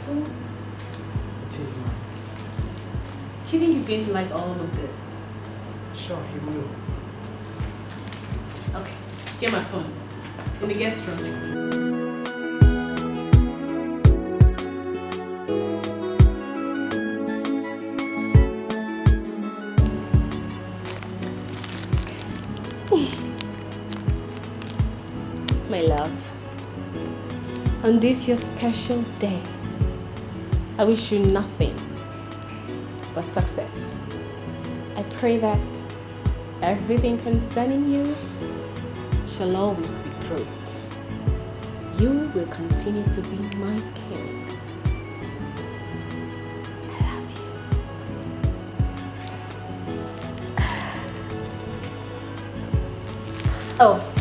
beautiful? It is, ma'am. Do you think he's going to like all of this? Sure, he will. Okay, get my phone. In the guest room. My love, on this your special day, I wish you nothing but success. I pray that everything concerning you shall always be great. You will continue to be my king. I love you. Oh.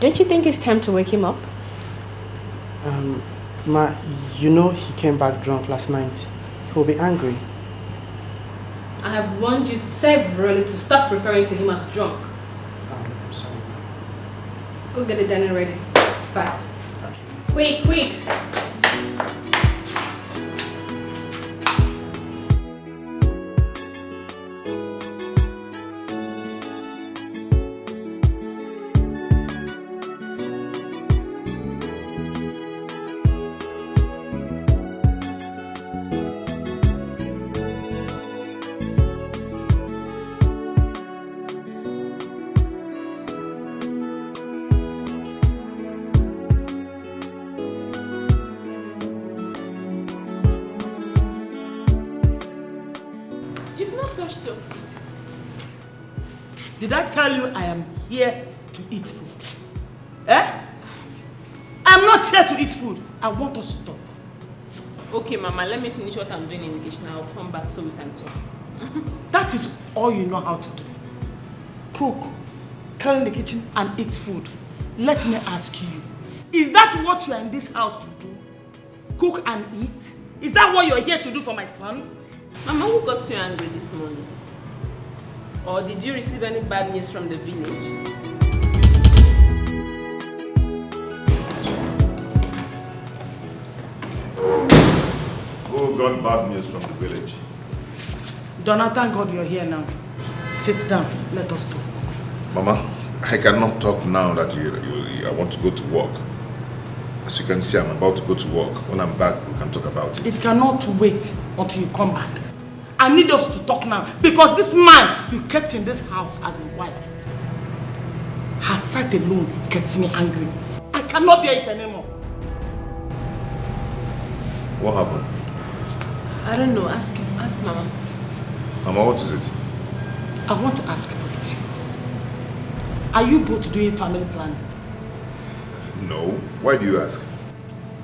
Don't you think it's time to wake him up? Ma, you know he came back drunk last night. He'll be angry. I have warned you severally to stop referring to him as drunk. I'm sorry, ma. Go get the dinner ready. Fast. Okay. Quick. Did I tell you I am here to eat food? Eh? I'm not here to eat food. I want us to talk. Okay, Mama, let me finish what I'm doing in the kitchen. I'll come back so we can talk. That is all you know how to do. Cook, clean the kitchen and eat food. Let me ask you, is that what you are in this house to do? Cook and eat? Is that what you're here to do for my son? Mama, who got you angry this morning? Or did you receive any bad news from the village? Who got bad news from the village? Donna, thank God you're here now. Sit down, let us talk. Mama, I cannot talk now that I want to go to work. As you can see, I'm about to go to work. When I'm back, we can talk about it. It cannot wait until you come back. I need us to talk now because this man you kept in this house as a wife, her sight alone gets me angry. I cannot bear it anymore. What happened? I don't know. Ask him. Ask Mama. Mama, what is it? I want to ask both of you. Are you both doing family planning? No. Why do you ask?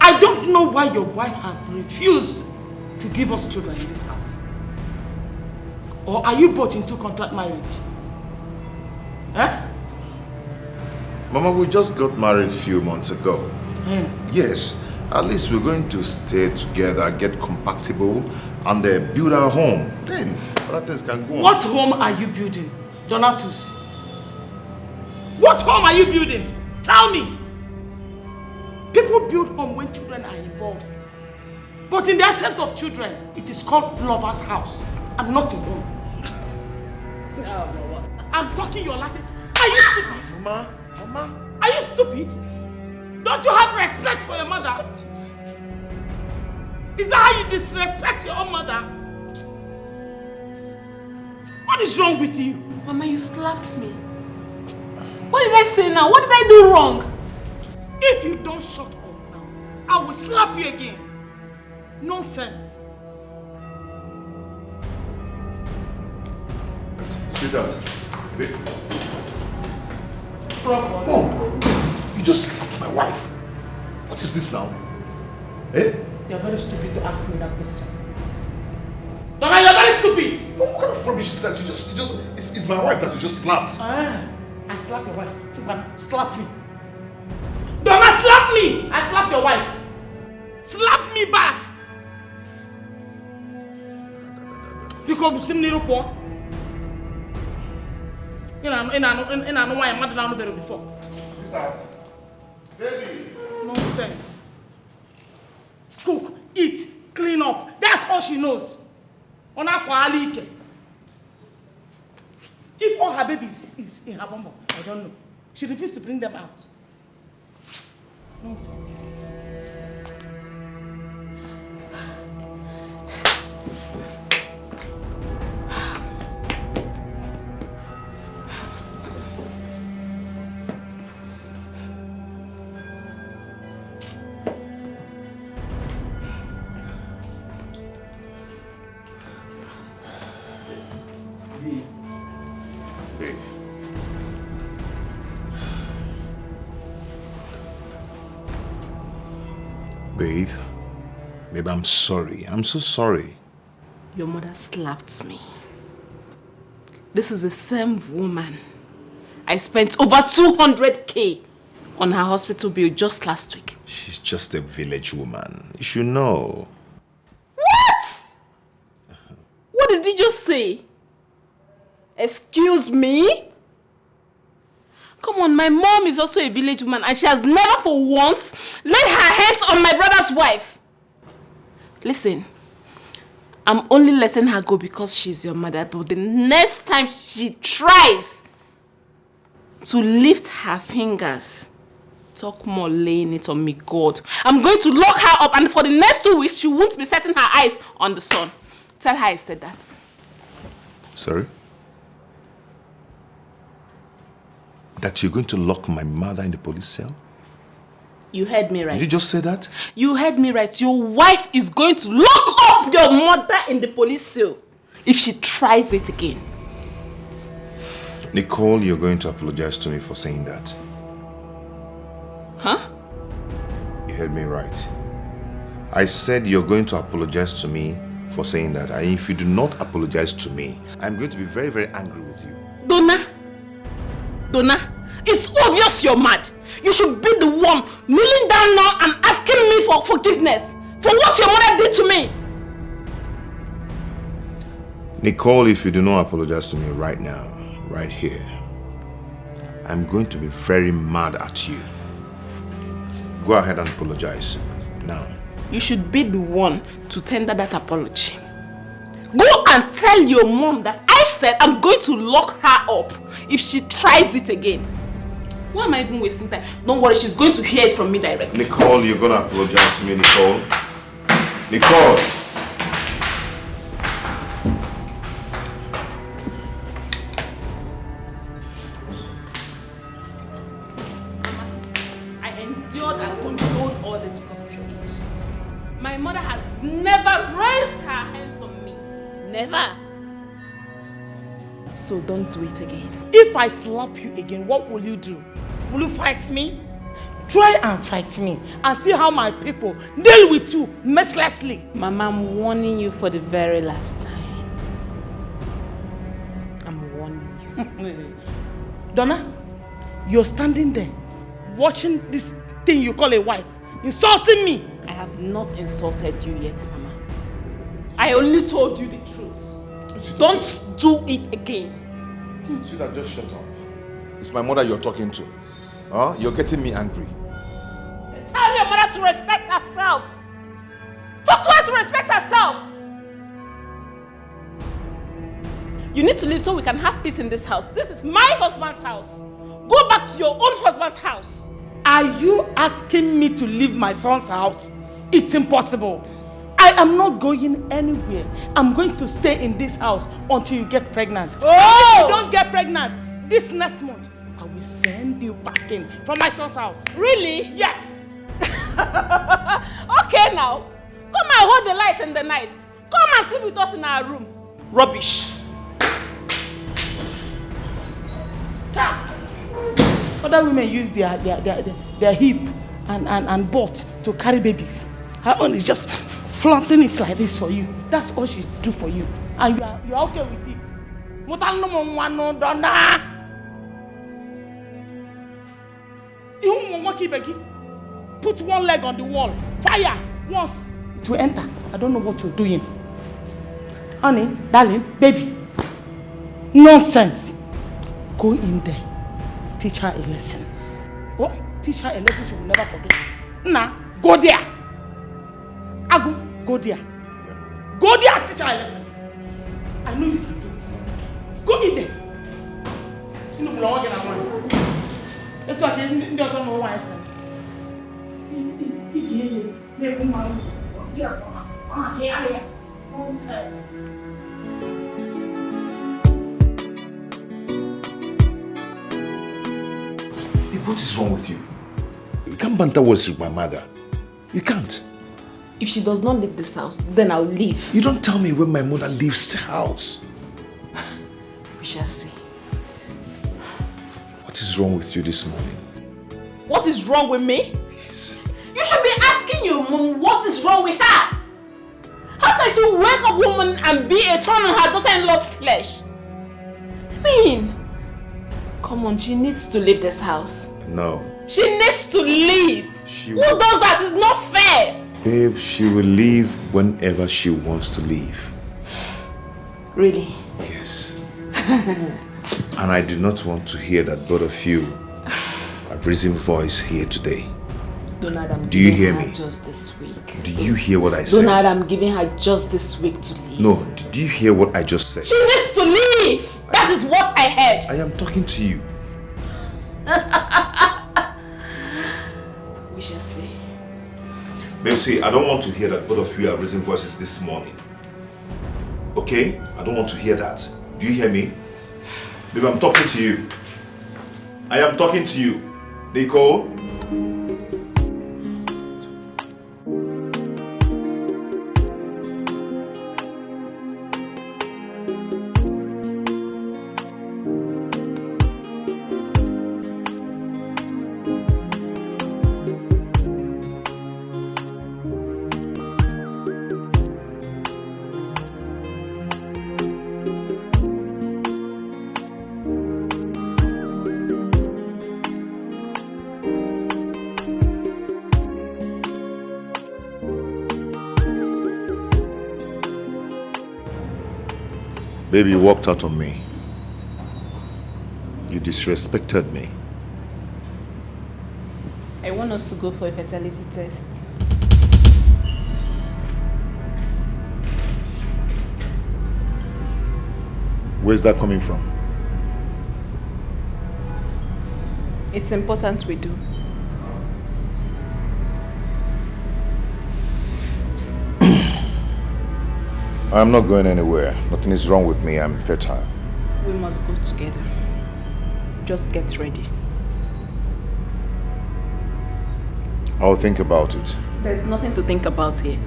I don't know why your wife has refused to give us children in this house. Or are you both into contract marriage? Eh? Mama, we just got married a few months ago. Yes. At least we're going to stay together, get compatible, and build our home. Then other things can go on. What home are you building, Donatus? What home are you building? Tell me. People build home when children are involved. But in the absence of children, it is called lover's house and not a home. I'm talking, you're laughing. Are you stupid? Mama. Are you stupid? Don't you have respect for your mother? Stop it. Is that how you disrespect your own mother? What is wrong with you? Mama, you slapped me. What did I say now? What did I do wrong? If you don't shut up now, I will slap you again. Nonsense. Sweetheart. Babe. Mom, you just slapped my wife. What is this now? Eh? You're very stupid to ask me that question. Donna, you're very stupid. stupid? What kind of rubbish is that? It's my wife that you just slapped. I slapped your wife. Slap me. Don't slap me! I slapped your wife. Slap me back! Because you see me poor. You know why I'm mad down better before. Sweetheart. Baby. Nonsense. Cook, eat, clean up. That's all she knows. If all her babies is in her bum, I don't know. She refused to bring them out. Nonsense. Babe, I'm sorry. I'm so sorry. Your mother slapped me. This is the same woman. I spent over 200k on her hospital bill just last week. She's just a village woman. You should know. What? What did you just say? Excuse me? Come on, my mom is also a village woman and she has never for once laid her hands on my brother's wife. Listen, I'm only letting her go because she's your mother, but the next time she tries to lift her fingers, talk more laying it on me, God, I'm going to lock her up and for the next 2 weeks, she won't be setting her eyes on the sun. Tell her I said that. Sorry? That you're going to lock my mother in the police cell? You heard me right. Did you just say that? You heard me right. Your wife is going to lock up your mother in the police cell if she tries it again. Nicole, you're going to apologize to me for saying that. Huh? You heard me right. I said you're going to apologize to me for saying that. And if you do not apologize to me, I'm going to be very, very angry with you. Donna, it's obvious you're mad. You should be the one kneeling down now and asking me for forgiveness for what your mother did to me. Nicole, if you do not apologize to me right now, right here, I'm going to be very mad at you. Go ahead and apologize now. You should be the one to tender that apology. Go and tell your mom that I said I'm going to lock her up if she tries it again. Why am I even wasting time? Don't worry, she's going to hear it from me directly. Nicole, you're going to apologize to me, Nicole. Nicole! I endured and controlled all this because of your age. My mother has never raised her hands on me. Never. So don't do it again. If I slap you again, what will you do? Will you fight me? Try and fight me and see how my people deal with you mercilessly. Mama, I'm warning you for the very last time. I'm warning you. Donna, you're standing there watching this thing you call a wife, insulting me. I have not insulted you yet, Mama. I only told you the truth. Don't do it again. Sweetheart, just shut up. It's my mother you're talking to. Huh? You're getting me angry. Tell your mother to respect herself. Talk to her to respect herself. You need to leave so we can have peace in this house. This is my husband's house. Go back to your own husband's house. Are you asking me to leave my son's house? It's impossible. I am not going anywhere. I'm going to stay in this house until you get pregnant. Oh! If you don't get pregnant this next month, I will send you back in from my son's house. Really? Yes. Okay now. Come and hold the light in the night. Come and sleep with us in our room. Rubbish. Other women use their hip and butt to carry babies. Her own is just flaunting it like this for you. That's all she do for you. And you are okay with it. Mutal no mwano dona. Put one leg on the wall. Fire once. It will enter. I don't know what you're doing. Honey, darling, baby. Nonsense. Go in there. Teach her a lesson. Oh, teach her a lesson she will never forget. Nah, go there. Agu, go there. Go there and teach her a lesson. I know you can do it. Go in there. Sino mulawa kena mwana. Eto ake ndi oto no wa esen. Ibi ne ku ma. Dia ko. Ah, se ale. Nonsense. What is wrong with you? You can't banter words with my mother. You can't. If she does not leave this house, then I'll leave. You don't tell me when my mother leaves the house. We shall see. What is wrong with you this morning? What is wrong with me? Yes. You should be asking your mom what is wrong with her. How can she wake up woman and be a thorn on her daughter-in-law's flesh? I mean, come on, she needs to leave this house. No. She needs to leave. Who does that? It's not fair. Babe, she will leave whenever she wants to leave. Really? Yes. And I do not want to hear that both of you have raising voice here today. Leonard, do you hear me? Just this week. Do you hear what I said? Leonard, I'm giving her just this week to leave. No, did you hear what I just said? She needs to leave. That is what I heard. I am talking to you. We shall see. Babe, see, I don't want to hear that both of you are raising voices this morning. Okay? I don't want to hear that. Do you hear me? Babe, I'm talking to you. I am talking to you. Nicole? Baby, you walked out on me. You disrespected me. I want us to go for a fertility test. Where's that coming from? It's important we do. I'm not going anywhere. Nothing is wrong with me. I'm fertile. We must go together. Just get ready. I'll think about it. There's nothing to think about here.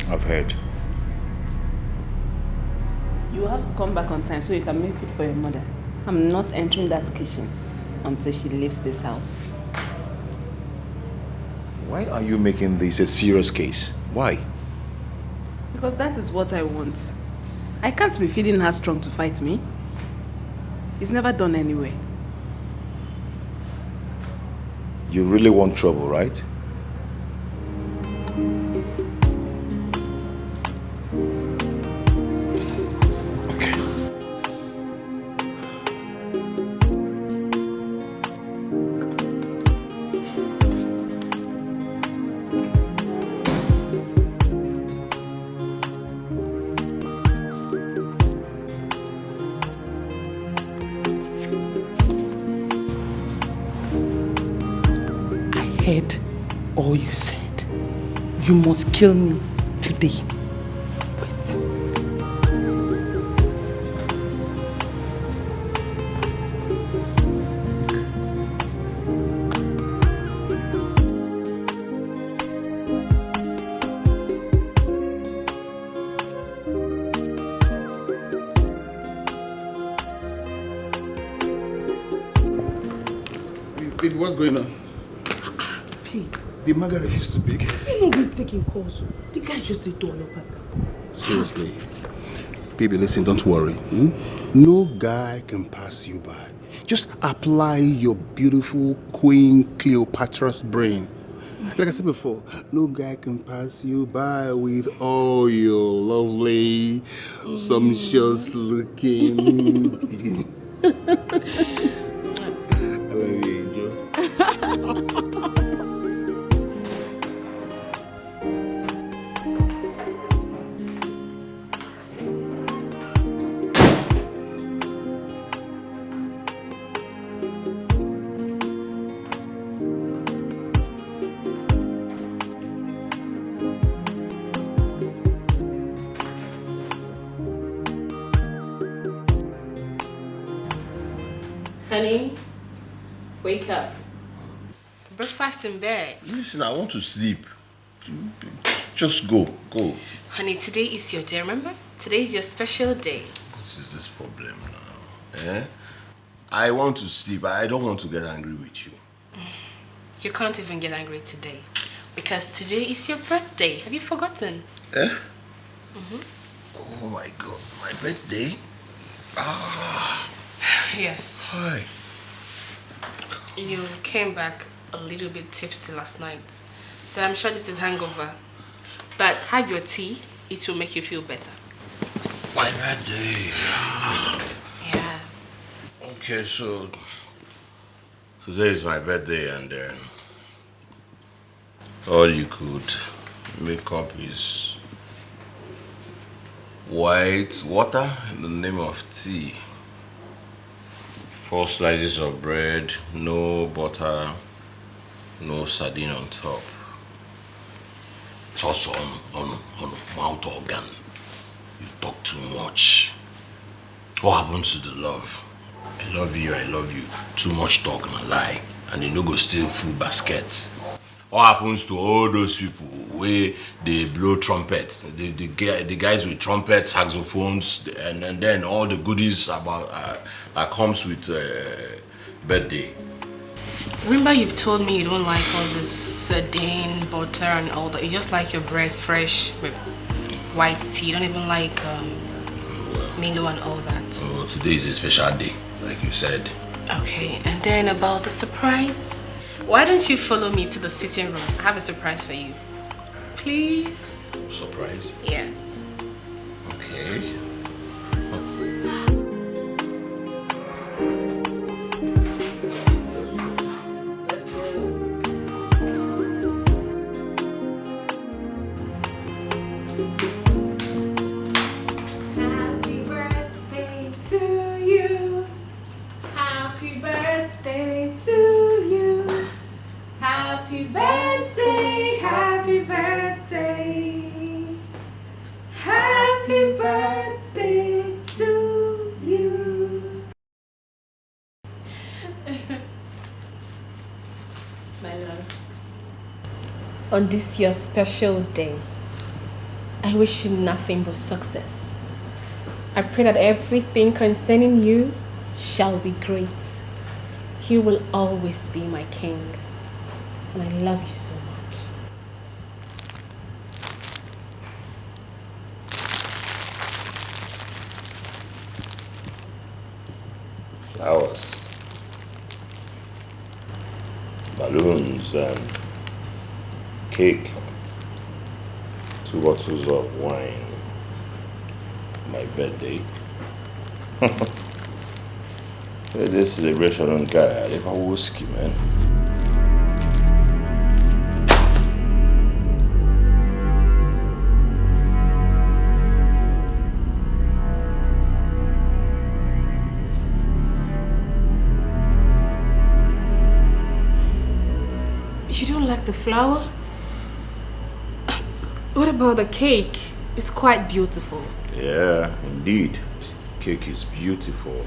I've heard. You have to come back on time so you can make food for your mother. I'm not entering that kitchen until she leaves this house. Why are you making this a serious case? Why? Because that is what I want. I can't be feeling her strong to fight me. It's never done anyway. You really want trouble, right? Heard all you said. You must kill me today. Wait. Baby, what's going on? The Maga refused to pick. You know we're taking calls. The guy just said don't up and down. Seriously. Baby, listen, don't worry. No guy can pass you by. Just apply your beautiful Queen Cleopatra's brain. Like I said before, no guy can pass you by with all your lovely, sumptuous looking. I love you, Angel. Honey, wake up. Breakfast in bed. Listen, I want to sleep. Just go. Honey, today is your day, remember? Today is your special day. What is this problem now? I want to sleep. I don't want to get angry with you. You can't even get angry today. Because today is your birthday. Have you forgotten? Oh my God, my birthday? Yes. Why? You came back a little bit tipsy last night. So I'm sure this is hangover. But have your tea. It will make you feel better. My birthday. Yeah. Okay, so today is my birthday and then all you could make up is white water in the name of tea. 4 slices of bread, no butter, no sardine on top. Just on mouth organ. You talk too much. What happens to the love? I love you. Too much talk and a lie. And they no go steal food baskets. What happens to all those people where they blow trumpets? The guys with trumpets, saxophones, and then all the goodies about that comes with birthday. Remember you've told me you don't like all this sardine, butter and all that. You just like your bread fresh with white tea. You don't even like Milo and all that. Oh, today is a special day, like you said. Okay, and then about the surprise. Why don't you follow me to the sitting room? I have a surprise for you. Please? Surprise? Yes. Okay. Happy birthday to you. Happy birthday to you. Happy birthday, happy birthday. Happy birthday to you. My love. On this your special day, I wish you nothing but success. I pray that everything concerning you shall be great. You will always be my king. And I love you so much. Flowers, balloons, and cake, 2 bottles of wine. My birthday. This celebration on guy, I live a whiskey, man. You don't like the flower? What about the cake? It's quite beautiful. Yeah, indeed. Cake is beautiful.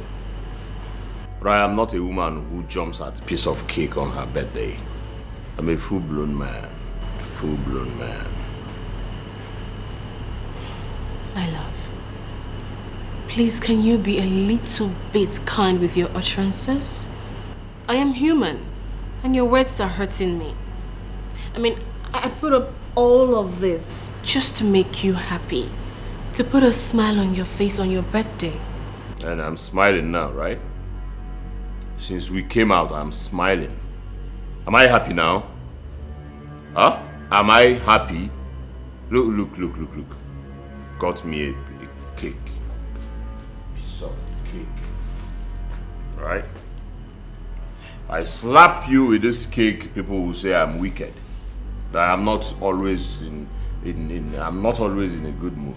But I am not a woman who jumps at a piece of cake on her birthday. I'm a full-blown man. Full-blown man. My love, please can you be a little bit kind with your utterances? I am human, and your words are hurting me. I mean, I put up all of this just to make you happy. To put a smile on your face on your birthday. And I'm smiling now, right? Since we came out, I'm smiling. Am I happy now? Huh? Am I happy? Look. Got me a cake. Piece of cake. Right? I slap you with this cake, people will say I'm wicked. That I'm not always I'm not always in a good mood.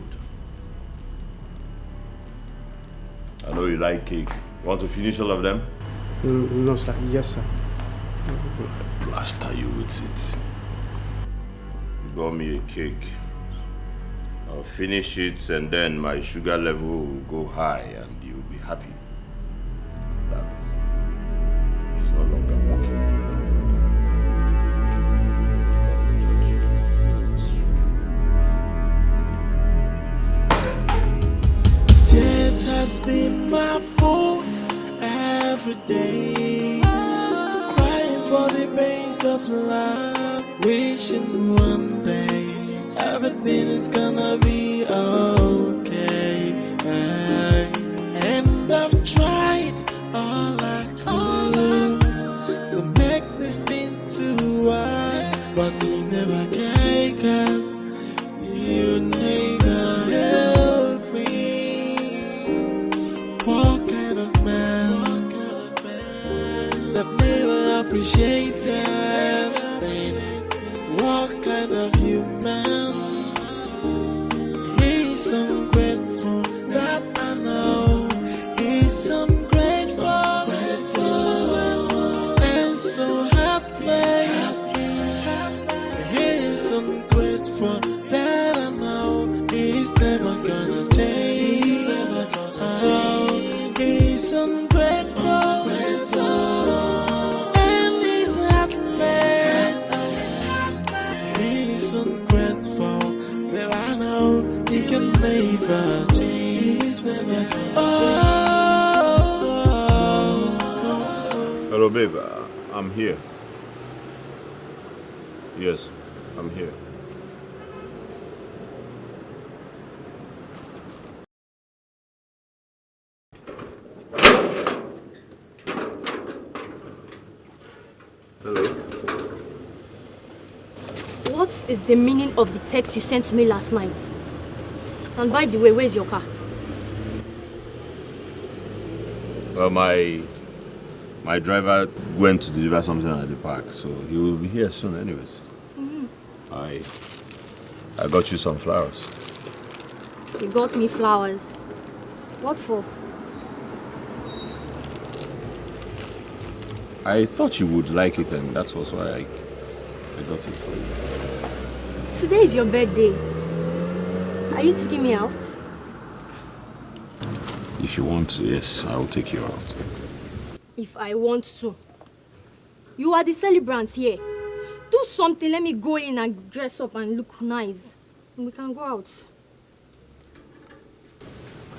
I know you like cake. You want to finish all of them? No, sir. Yes, sir. Blaster you with it. You got me a cake. I'll finish it and then my sugar level will go high and you'll be happy. That is no longer working. This has been my fault every day. Crying for the pains of love, wishing one day everything is gonna be okay. And I've tried all I could to make this thing to work, but you never can, 'cause you never help me. What kind of man that never appreciated? What kind of human? He's ungrateful, that I know. He's ungrateful, and so heartless. He's ungrateful, that I know. He's never gonna change. He's never gonna change. He's ungrateful, and he's heartless. He's ungrateful, that I know he can never change. He's never gonna change. Hello, babe. I'm here. Yes, I'm here. Hello. What is the meaning of the text you sent to me last night? And by the way, where's your car? Well, my driver went to deliver something at the park, so he will be here soon anyways. I got you some flowers. You got me flowers. What for? I thought you would like it, and that's also why I got it for you. Today is your birthday. Are you taking me out? If you want to, yes, I will take you out. If I want to. You are the celebrant here. Do something, let me go in and dress up and look nice. And we can go out.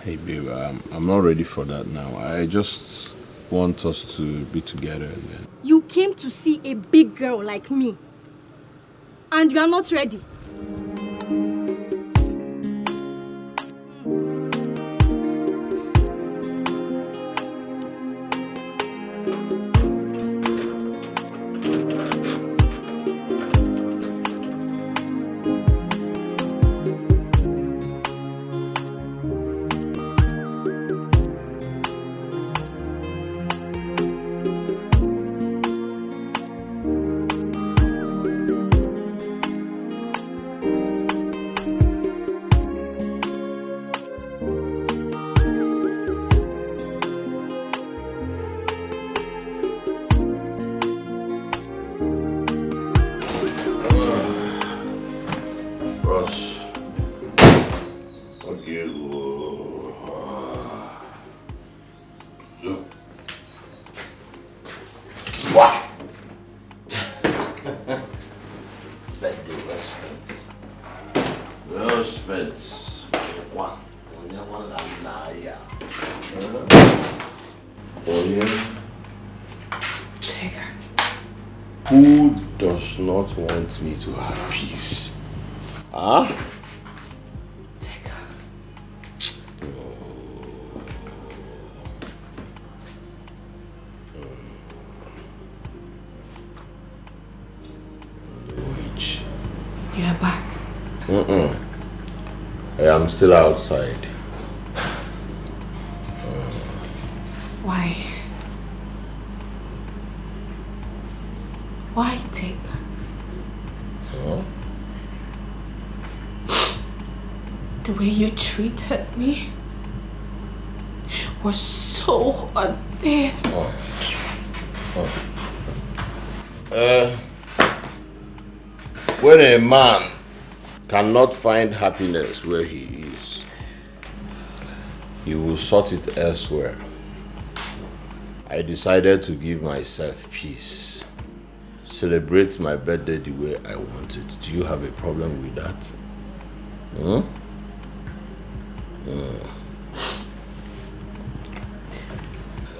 Hey, babe, I'm not ready for that now. I just want us to be together and then... You came to see a big girl like me. And you are not ready. does not want me to have peace. Huh? You are back. I am still outside. Why? Why, Tega? Huh? The way you treated me was so unfair. When a man cannot find happiness where he is, he will sort it elsewhere. I decided to give myself peace. Celebrate my birthday the way I want it. Do you have a problem with that?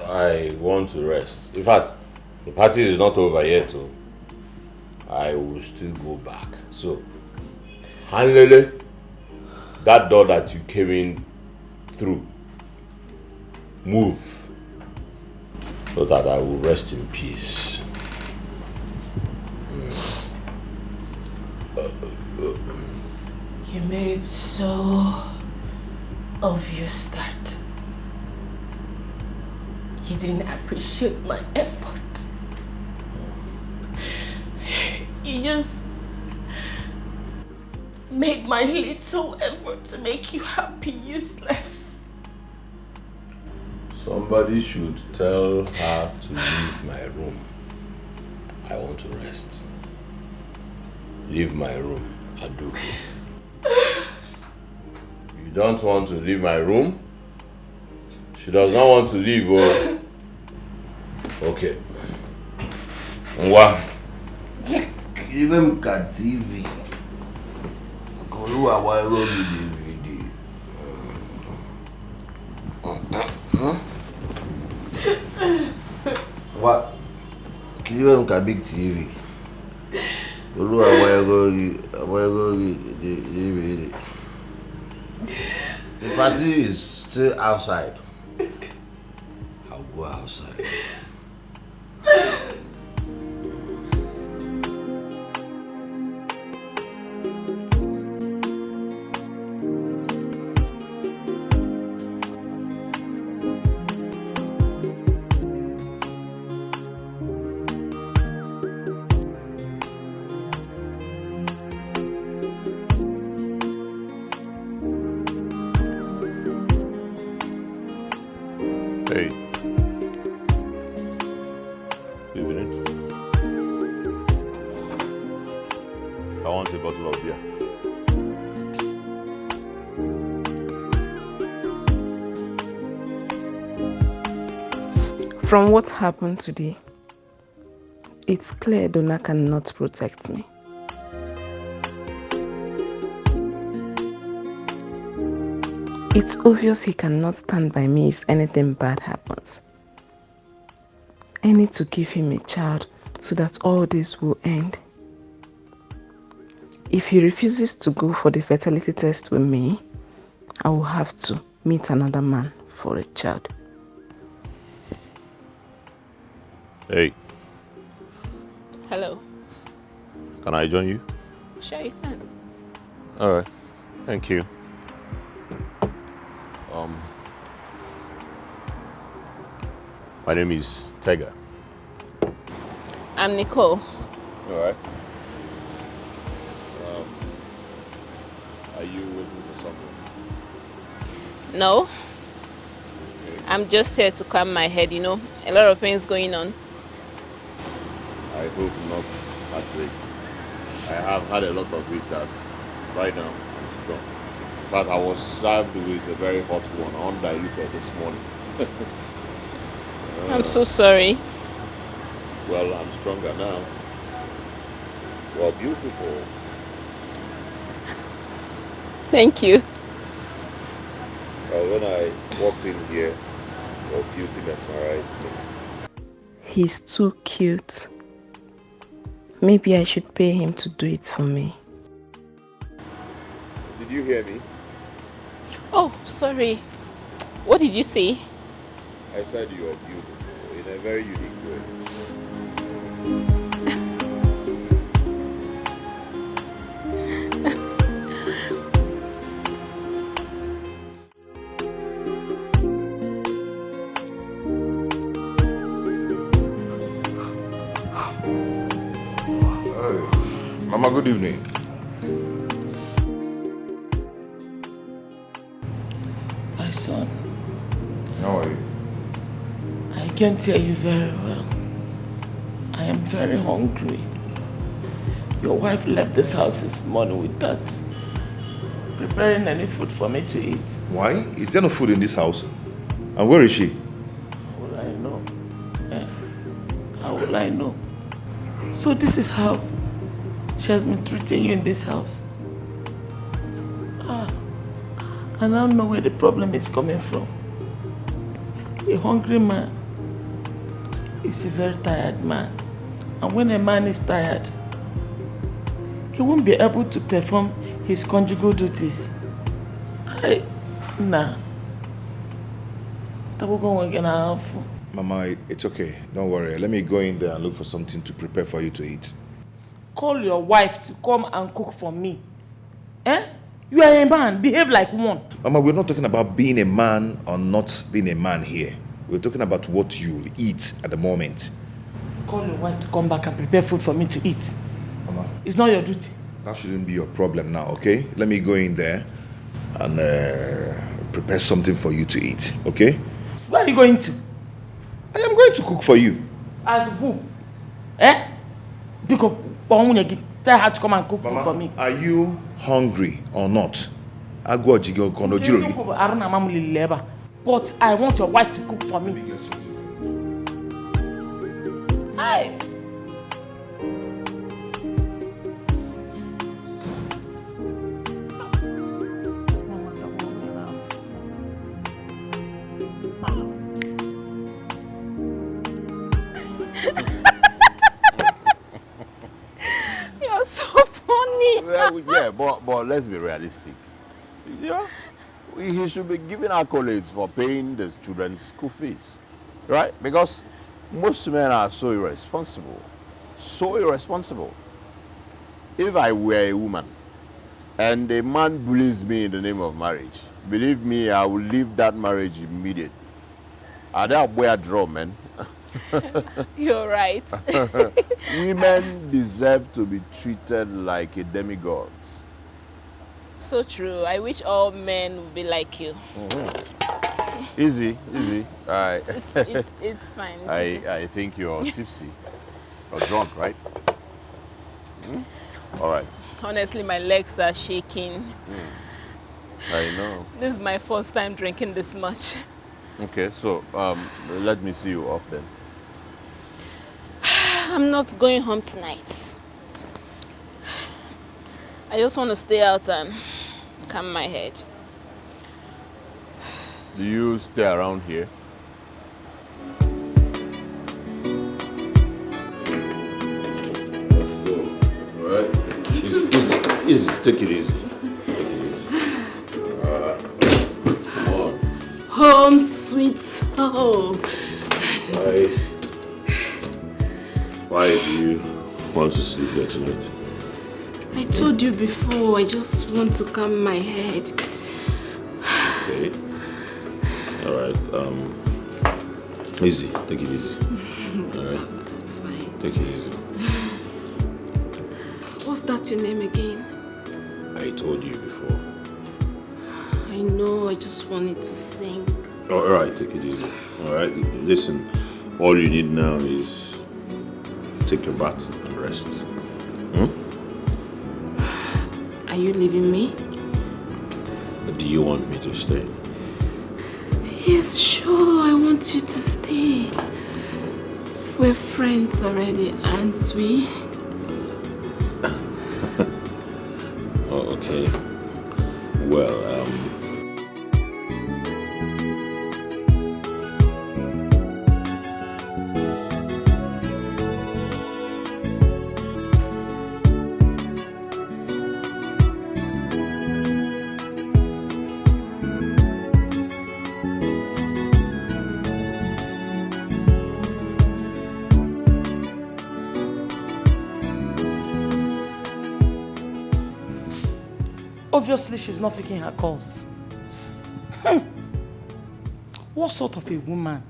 I want to rest. In fact, the party is not over yet. So I will still go back. So, Hanlele, that door that you came in through, move so that I will rest in peace. You made it so obvious that you didn't appreciate my effort. You just made my little effort to make you happy useless. Somebody should tell her to leave my room. I want to rest. Leave my room, Aduke. You don't want to leave my room? She does not want to leave, oh. Okay. Ngwa. Even got TV. Koluwa wa ero DVD. What? Even got big TV. Koluwa wa ero DVD. The party is still outside. I'll go outside. Hey. Evening. I want a bottle of beer. From what happened today, it's clear Donna cannot protect me. It's obvious he cannot stand by me if anything bad happens. I need to give him a child so that all this will end. If he refuses to go for the fertility test with me, I will have to meet another man for a child. Hey. Hello. Can I join you? Sure you can. Alright. Thank you. My name is Tega. I'm Nicole. Alright. Are you waiting for someone? No. I'm just here to calm my head, you know. A lot of things going on. I hope not heartbreak. I have had a lot of it that right now I'm strong. But I was served with a very hot one, undiluted this morning. I'm so sorry. Well, I'm stronger now. Well, beautiful. Thank you. Well, when I walked in here, your beauty mesmerized me. He's too cute. maybe I should pay him to do it for me. Did you hear me? Oh, sorry. What did you say? I said you are beautiful in a very unique way. Mama, good evening. My son. How are you? I can't hear you very well. I am very hungry. Your wife left this house this morning without preparing any food for me to eat. Why? Is there no food in this house? And where is she? How will I know? How will I know? So this is how she has been treating you in this house. I don't know where the problem is coming from. A hungry man is a very tired man. And when a man is tired, he won't be able to perform his conjugal duties. Nah. Mama, it's okay. Don't worry. Let me go in there and look for something to prepare for you to eat. Call your wife to come and cook for me. You are a man. Behave like one. Mama, we're not talking about being a man or not being a man here. We're talking about what you'll eat at the moment. Call your wife to come back and prepare food for me to eat. Mama. It's not your duty. That shouldn't be your problem now, okay? Let me go in there and prepare something for you to eat, okay? Where are you going to? I am going to cook for you. As who? Because tell her to come and cook food for me. Are you hungry or not? But I want your wife to cook for me. Hey! You're so funny. Well, yeah, but let's be realistic. Yeah, he should be giving accolades for paying the children's school fees, right? Because most men are so irresponsible. So irresponsible. If I were a woman and a man bullies me in the name of marriage, believe me, I will leave that marriage immediately. Are there a draw, man? You're right. Women deserve to be treated like a demigod. So true. I wish all men would be like you. Mm-hmm. Easy. It's fine. It's okay. I think you're tipsy or drunk, right? All right. Honestly, my legs are shaking. I know. This is my first time drinking this much. Okay, so let me see you off then. I'm not going home tonight. I just want to stay out and calm my head. Do you stay around here? All right. Easy. Take it easy. Come on. Home, sweet home. Why do you want to sleep here tonight? I told you before, I just want to calm my head. Okay. All right. Easy. Take it easy. All right. Fine. Take it easy. What's that your name again? I told you before. I know, I just wanted to sing. All right. Take it easy. All right. Listen, all you need now is take your bath and rest. Are you leaving me? Do you want me to stay? Yes, sure. I want you to stay. We're friends already, aren't we? Oh, okay. Well, Obviously, she's not picking her calls. What sort of a woman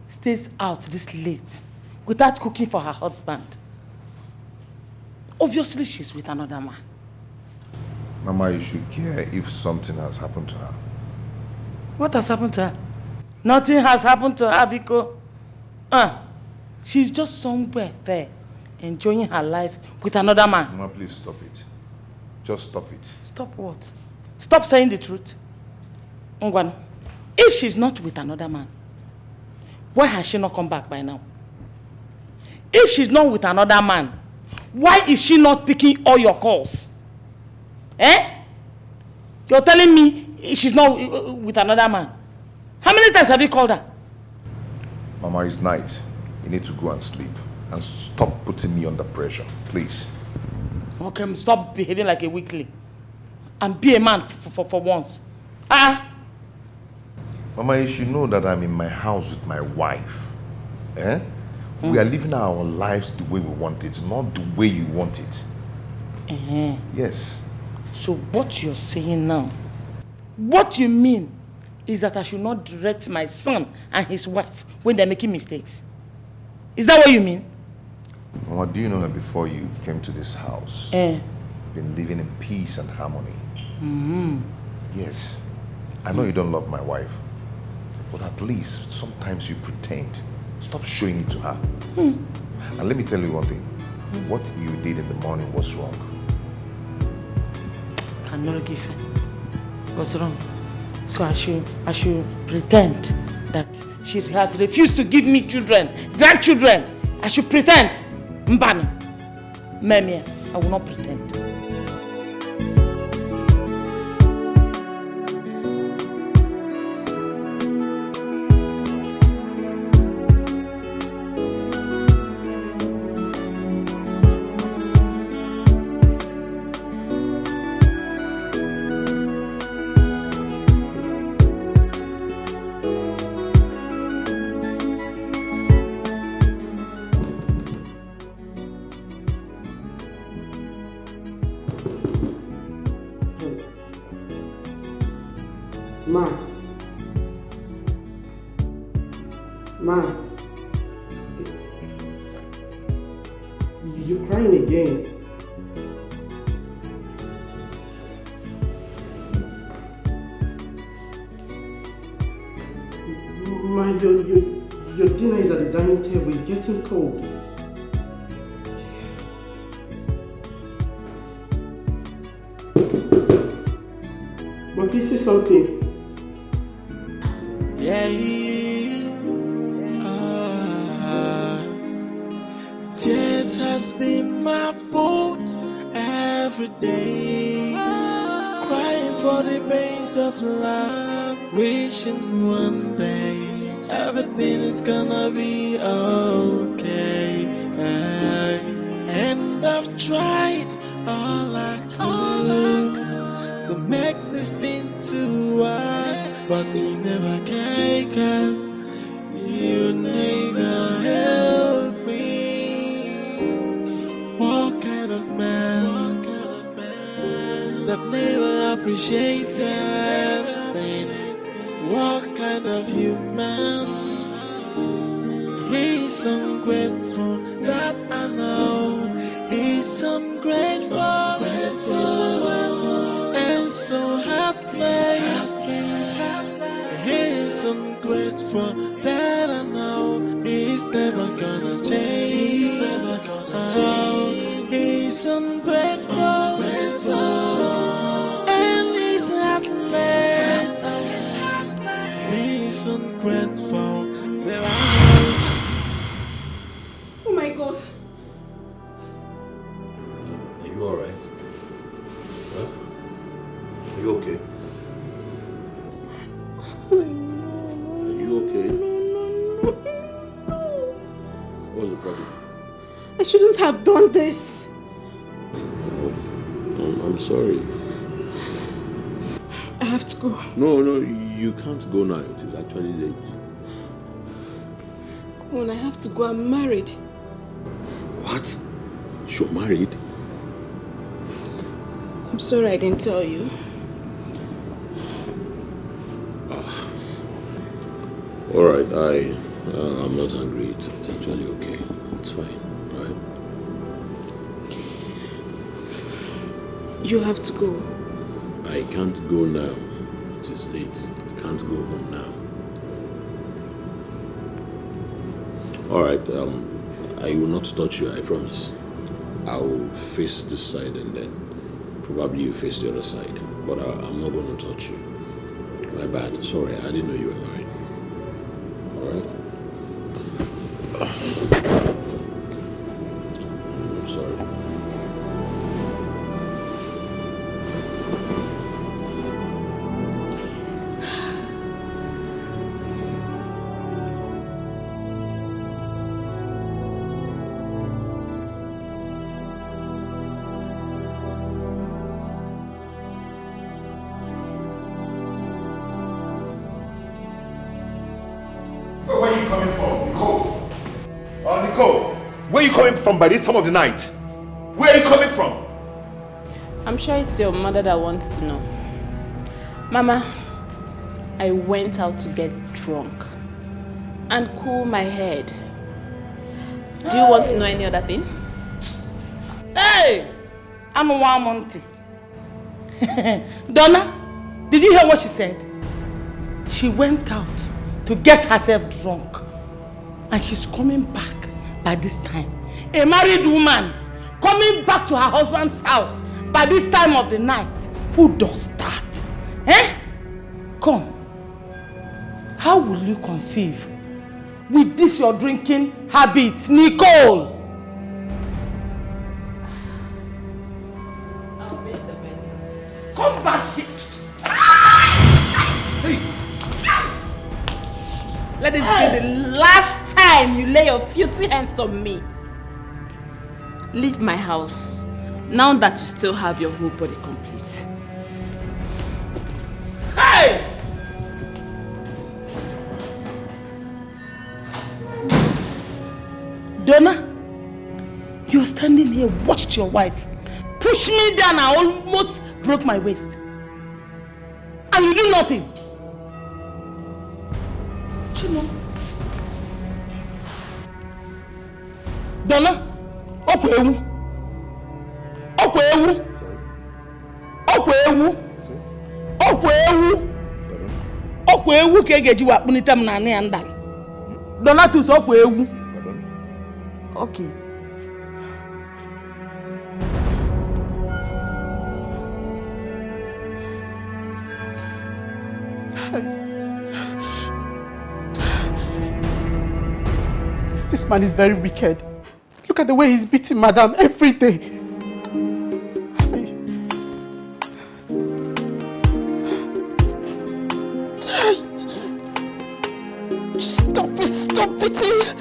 stays out this late without cooking for her husband? Obviously, she's with another man. Mama, you should care if something has happened to her. What has happened to her? Nothing has happened to her because she's just somewhere there enjoying her life with another man. Mama, please stop it. Just stop it. Stop what? Stop saying the truth. Ngwan, if she's not with another man, why has she not come back by now? If she's not with another man, why is she not picking all your calls? You're telling me she's not with another man. How many times have you called her? Mama, it's night. You need to go and sleep. And stop putting me under pressure, please. Okay, stop behaving like a weakling. And be a man for once. Mama, you should know that I'm in my house with my wife. We are living our lives the way we want it, not the way you want it. Yes. So what you're saying now, what you mean is that I should not direct my son and his wife when they're making mistakes. Is that what you mean? Mama, do you know that before you came to this house, you've been living in peace and harmony? Yes. I know you don't love my wife, but at least sometimes you pretend. Stop showing it to her. And let me tell you one thing. What you did in the morning was wrong. Cannot give her. What's wrong? So I should pretend that she has refused to give me grandchildren. I should pretend. Mbani. Memia, I will not pretend. Ma, you're crying again. Ma, your dinner is at the dining table. It's getting cold. Ma, please say something. Tears has been my food every day, crying for the pains of love, wishing one day everything is gonna be okay. And I've tried all I could to make this thing to work, but you never can, 'cause you never help me. What kind of man that never appreciated? What kind of human? He's ungrateful, that I know. He's ungrateful, and so heartless. He's ungrateful, that I know. He's never gonna change. He's never gonna change. He's ungrateful, and he's heartless. He's ungrateful, that I know. Oh my God. Are you alright? Huh? Are you okay? Are you okay? What's the problem? I shouldn't have done this. Oh, I'm sorry. I have to go. No, you can't go now. It is actually late. Come on, I have to go. I'm married. What? You're married? I'm sorry I didn't tell you. Alright, I'm not hungry. It's actually okay. It's fine, right? You have to go. I can't go now. It is late. I can't go home now. Alright, I will not touch you, I promise. I will face this side and then probably you face the other side. But I'm not going to touch you. My bad. Sorry, I didn't know you were married. Alright? I'm sorry. Where are you coming from, Nicole? Nicole, where are you coming from by this time of the night? Where are you coming from? I'm sure it's your mother that wants to know. Mama, I went out to get drunk and cool my head. Do you want to know any other thing? Hey! I'm a Monty. Donna, did you hear what she said? She went out to get herself drunk. And she's coming back by this time. A married woman coming back to her husband's house by this time of the night. Who does that? Eh? Come. How will you conceive with this your drinking habit, Nicole? Come back here. Let it be the last time you lay your filthy hands on me. Leave my house, now that you still have your whole body complete. Hey! Donna, you're standing here, watched your wife push me down. I almost broke my waist. And you do nothing. Chino. Donna, Okwewu. Okwewu. Okwewu. Okwewu. Okwewu ka egeji wa kpunita m na ya ndal. Donatus Okwewu. Okay. This man is very wicked. Look at the way he's beating Madame every day. Stop it, stop beating.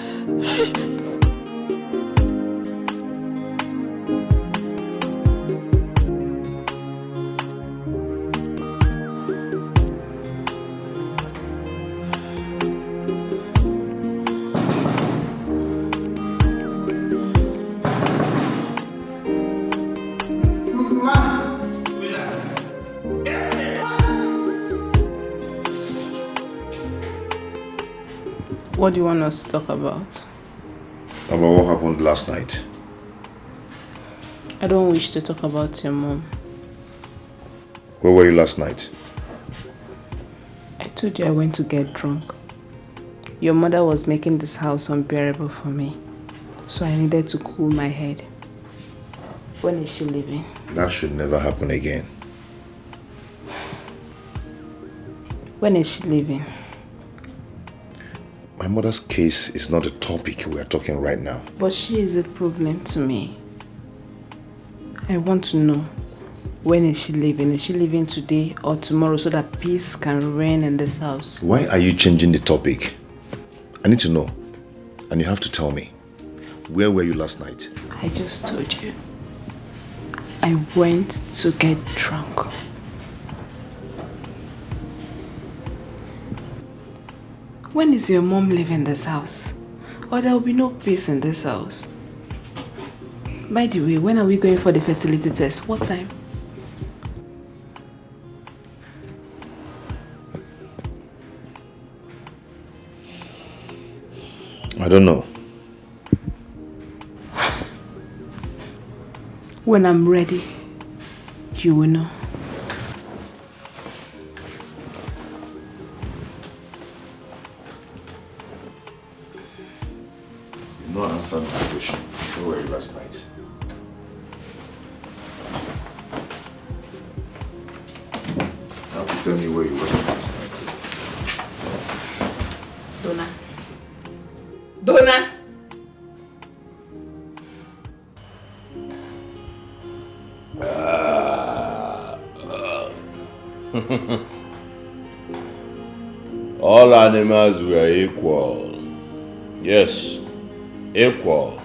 What do you want us to talk about? About what happened last night. I don't wish to talk about your mom. Where were you last night? I told you I went to get drunk. Your mother was making this house unbearable for me, so I needed to cool my head. When is she leaving? That should never happen again. When is she leaving? My mother's case is not a topic we are talking right now. But she is a problem to me. I want to know, when is she leaving? Is she leaving today or tomorrow so that peace can reign in this house? Why are you changing the topic? I need to know. And you have to tell me. Where were you last night? I just told you. I went to get drunk. When is your mom leaving this house? Or there will be no peace in this house? By the way, when are we going for the fertility test? What time? I don't know. When I'm ready, you will know. You not answered my question. Where were you last night? You have to tell me where you were last night. Donna. All animals were equal. Yes, equal.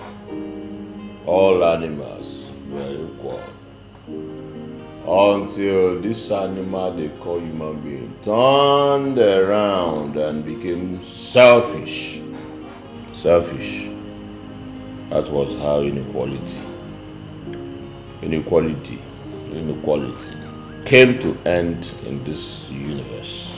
All animals were equal. Until this animal they call human being turned around and became selfish. Selfish. That was how inequality came to end in this universe.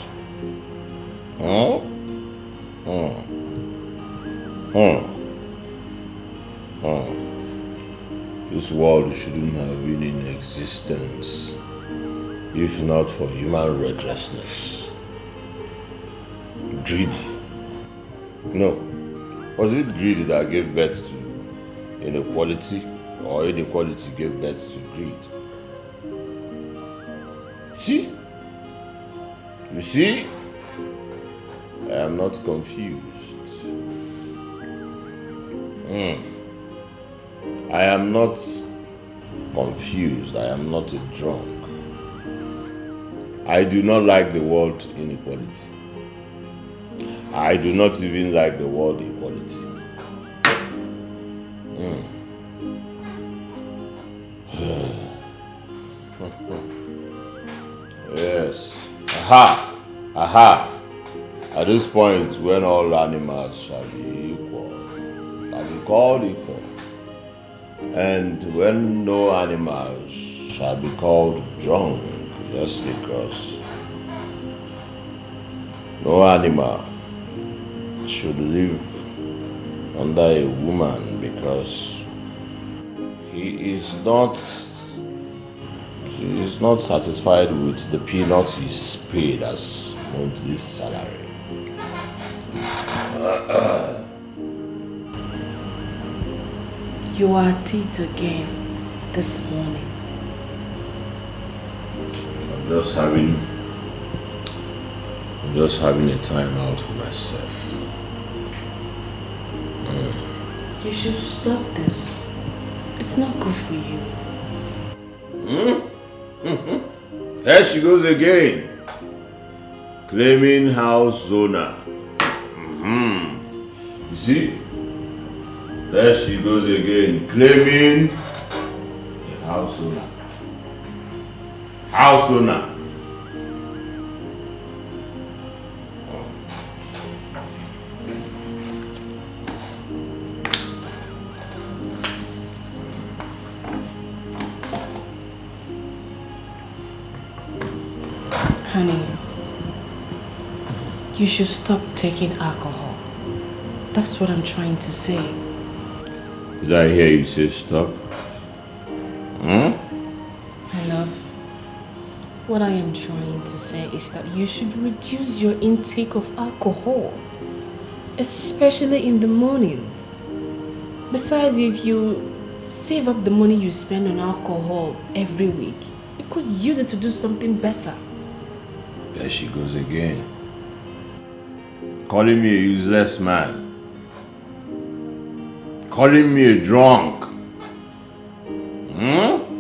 This world shouldn't have been in existence if not for human recklessness. Greedy. No. Was it greed that gave birth to inequality, or inequality gave birth to greed? See? You see? I am not confused. I am not confused. I am not a drunk. I do not like the word inequality. I do not even like the word equality. Yes. Aha. At this point, when all animals shall be equal, shall be called equal, and when no animals shall be called drunk, just because no animal should live under a woman because he is not satisfied with the peanuts he's paid as monthly salary. You are at it again this morning. I'm just having a time out with myself. You should stop this. It's not good for you. There she goes again, claiming house owner. You see? There she goes again, claiming a house owner. House owner. Honey, you should stop taking alcohol. That's what I'm trying to say. Did I hear you say stop? My love, what I am trying to say is that you should reduce your intake of alcohol, especially in the mornings. Besides, if you save up the money you spend on alcohol every week, you could use it to do something better. There she goes again. Calling me a useless man. Calling me a drunk.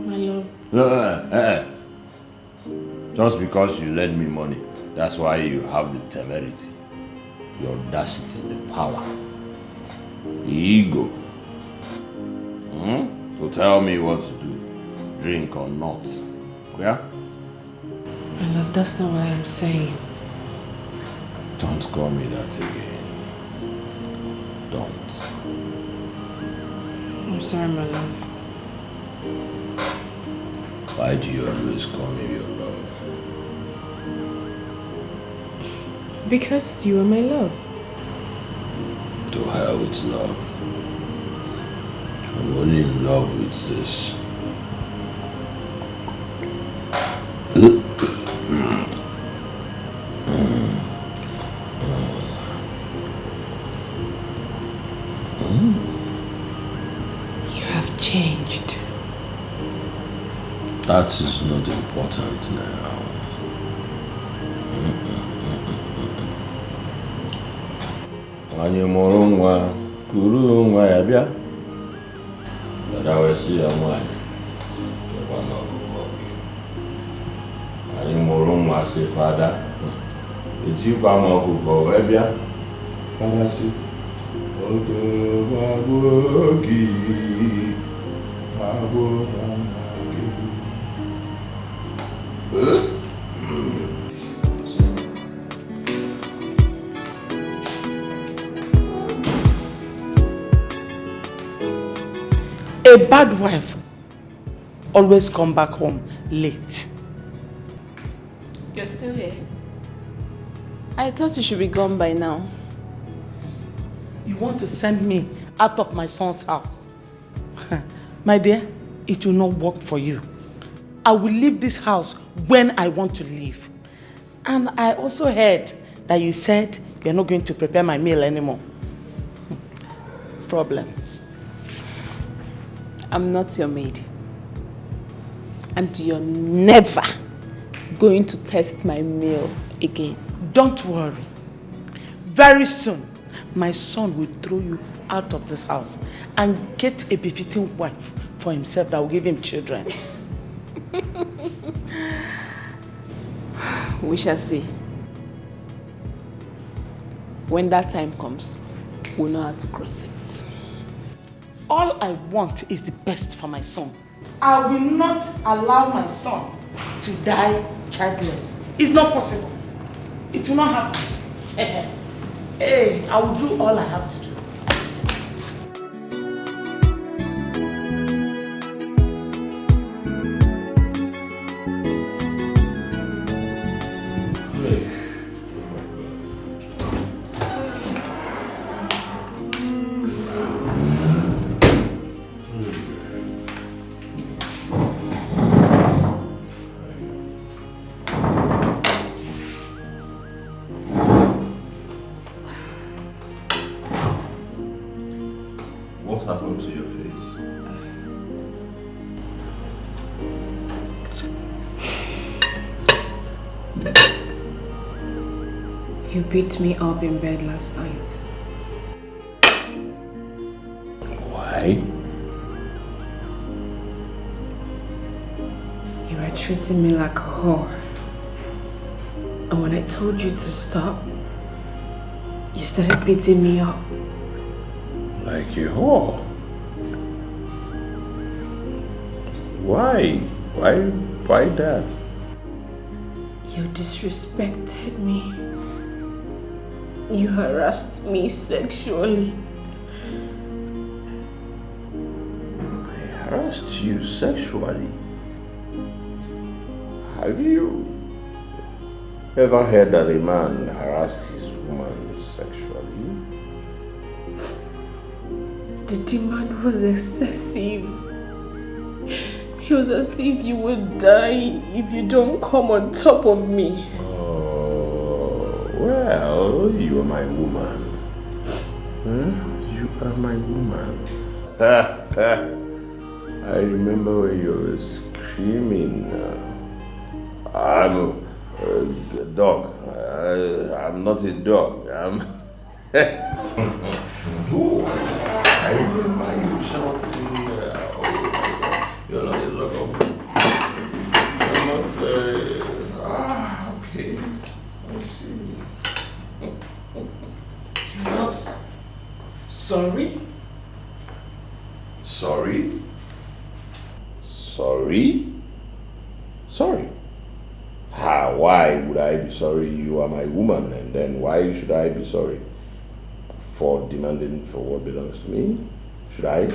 My love. Just because you lend me money, that's why you have the temerity, the audacity, the power, the ego. To tell me what to do, drink or not. Yeah? My love, that's not what I am saying. Don't call me that again. Don't. I'm sorry, my love. Why do you always call me your love? Because you are my love. To hell with love. I'm only in love with this. You have changed. That is not important now. Anyị mụrụ nwa, kuru nwa ya bịa. Dada wee sị ya nwanyị, kekwa n'ọkụkọ gị. Anyị mụrụ nwa sị fada, ejikwa m ọkụkọ wee bịa. Fada sị, odo gbagbo gị, gbagbo nna gị. A bad wife always come back home late. You're still here? I thought you should be gone by now. You want to send me out of my son's house? My dear, it will not work for you. I will leave this house when I want to leave. And I also heard that you said you're not going to prepare my meal anymore. Problems. I'm not your maid. And you're never going to test my meal again. Don't worry. Very soon, my son will throw you out of this house and get a befitting wife for himself that will give him children. We shall see. When that time comes, we'll know how to cross it. All I want is the best for my son. I will not allow my son to die childless. It's not possible. It will not happen. Hey, I will do all I have to do. You beat me up in bed last night. Why? You were treating me like a whore. And when I told you to stop, you started beating me up. Like a whore? Why? Why that? You disrespected me. You harassed me sexually. I harassed you sexually? Have you ever heard that a man harassed his woman sexually? The demand was excessive. It was as if you would die if you don't come on top of me. Well, you are my woman. You are my woman. I remember when you were screaming. I'm a dog. I'm not a dog. I remember you shouting. You're not a dog. You're not. Okay. I see. You're not sorry? Sorry? Sorry? Sorry? Why would I be sorry? You are my woman, and then why should I be sorry? For demanding for what belongs to me? Should I?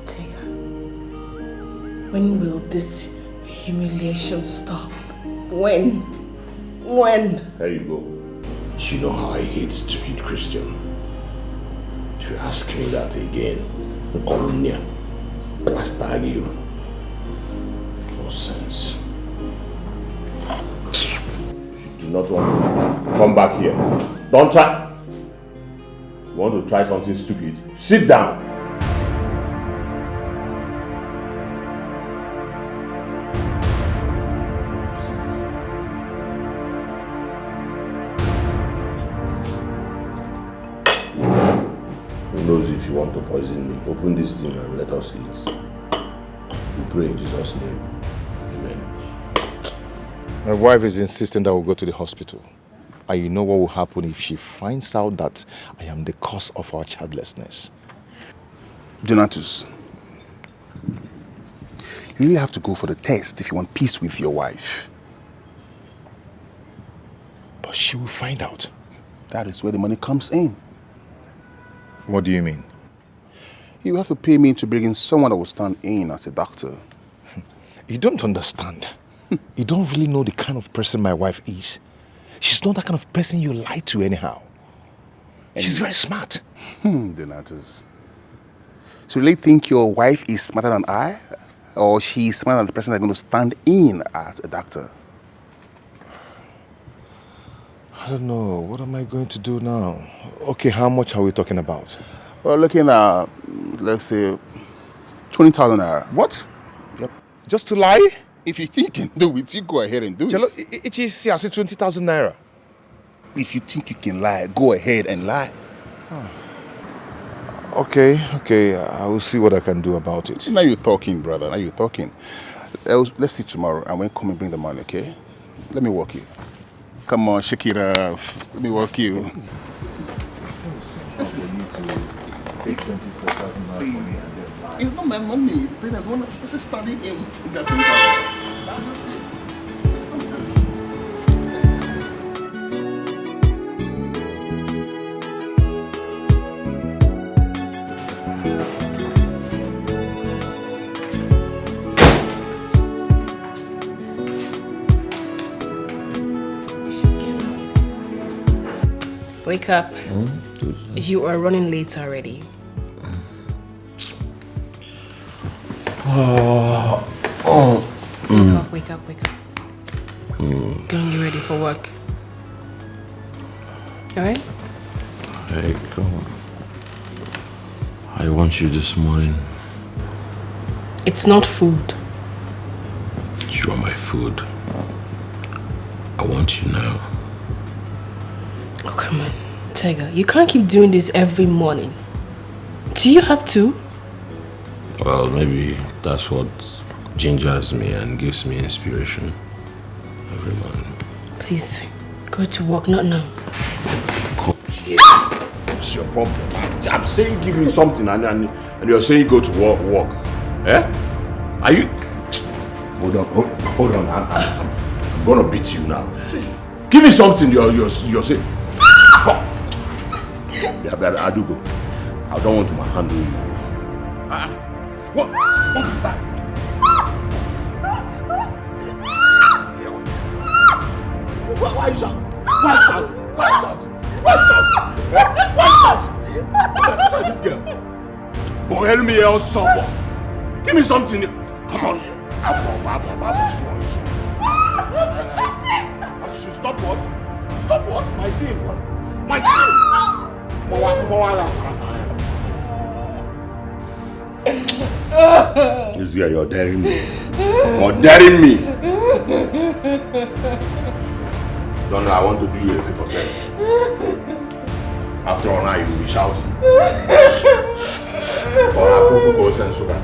Tega, when will this humiliation stop? When? There you go. But you know how I hate stupid Christian. If you ask me that again, Colonia, Pastor you. No sense. If you do not want to come back here, don't try. You want to try something stupid? Sit down. Who knows if you want to poison me? Open this thing and let us eat. We pray in Jesus' name. Amen. My wife is insisting that we'll go to the hospital. And you know what will happen if she finds out that I am the cause of our childlessness. Donatus, you really have to go for the test if you want peace with your wife. But she will find out. That is where the money comes in. What do you mean? You have to pay me to bring in someone that will stand in as a doctor. You don't understand. You don't really know the kind of person my wife is. She's not that kind of person you lie to anyhow. She's very smart. Donatus. So you really think your wife is smarter than I? Or she's smarter than the person that's going to stand in as a doctor? I don't know. What am I going to do now? Okay, how much are we talking about? We're looking at, let's say, 20,000 naira. What? Yep. Just to lie? If you think you can do it, you go ahead and do it. It is 20,000 naira. If you think you can lie, go ahead and lie. Okay. I will see what I can do about it. Now you're talking, brother. Now you're talking. Let's see tomorrow. And when come and bring the money, okay? Let me walk you. Come on, shake it off. Let me walk you. This is... It's not my money. It's better. Let's just study in. That's just it. It's not my money. Wake up. You are running late already. Wake up. Getting you ready for work. Alright? Hey, come on. I want you this morning. It's not food. You are my food. I want you now. Oh, come on. Tiger, you can't keep doing this every morning. Do you have to? Well, maybe that's what gingers me and gives me inspiration every morning. Please, go to work, not now. Come here. What's your problem? I'm saying give me something and you're saying go to work. Eh? Are you... Hold on. I'm gonna beat you now. Give me something you're saying. Yeah, I do go. I don't want to handle you. What is that? Why is that? Look at this girl. Oh, help me else, someone. Give me something. Come on. Stop what? Stop what? My thing. This girl, you're daring me. No, I want to do you a favor, sir. After all, now you will be shouting. Fufu goes and sugar.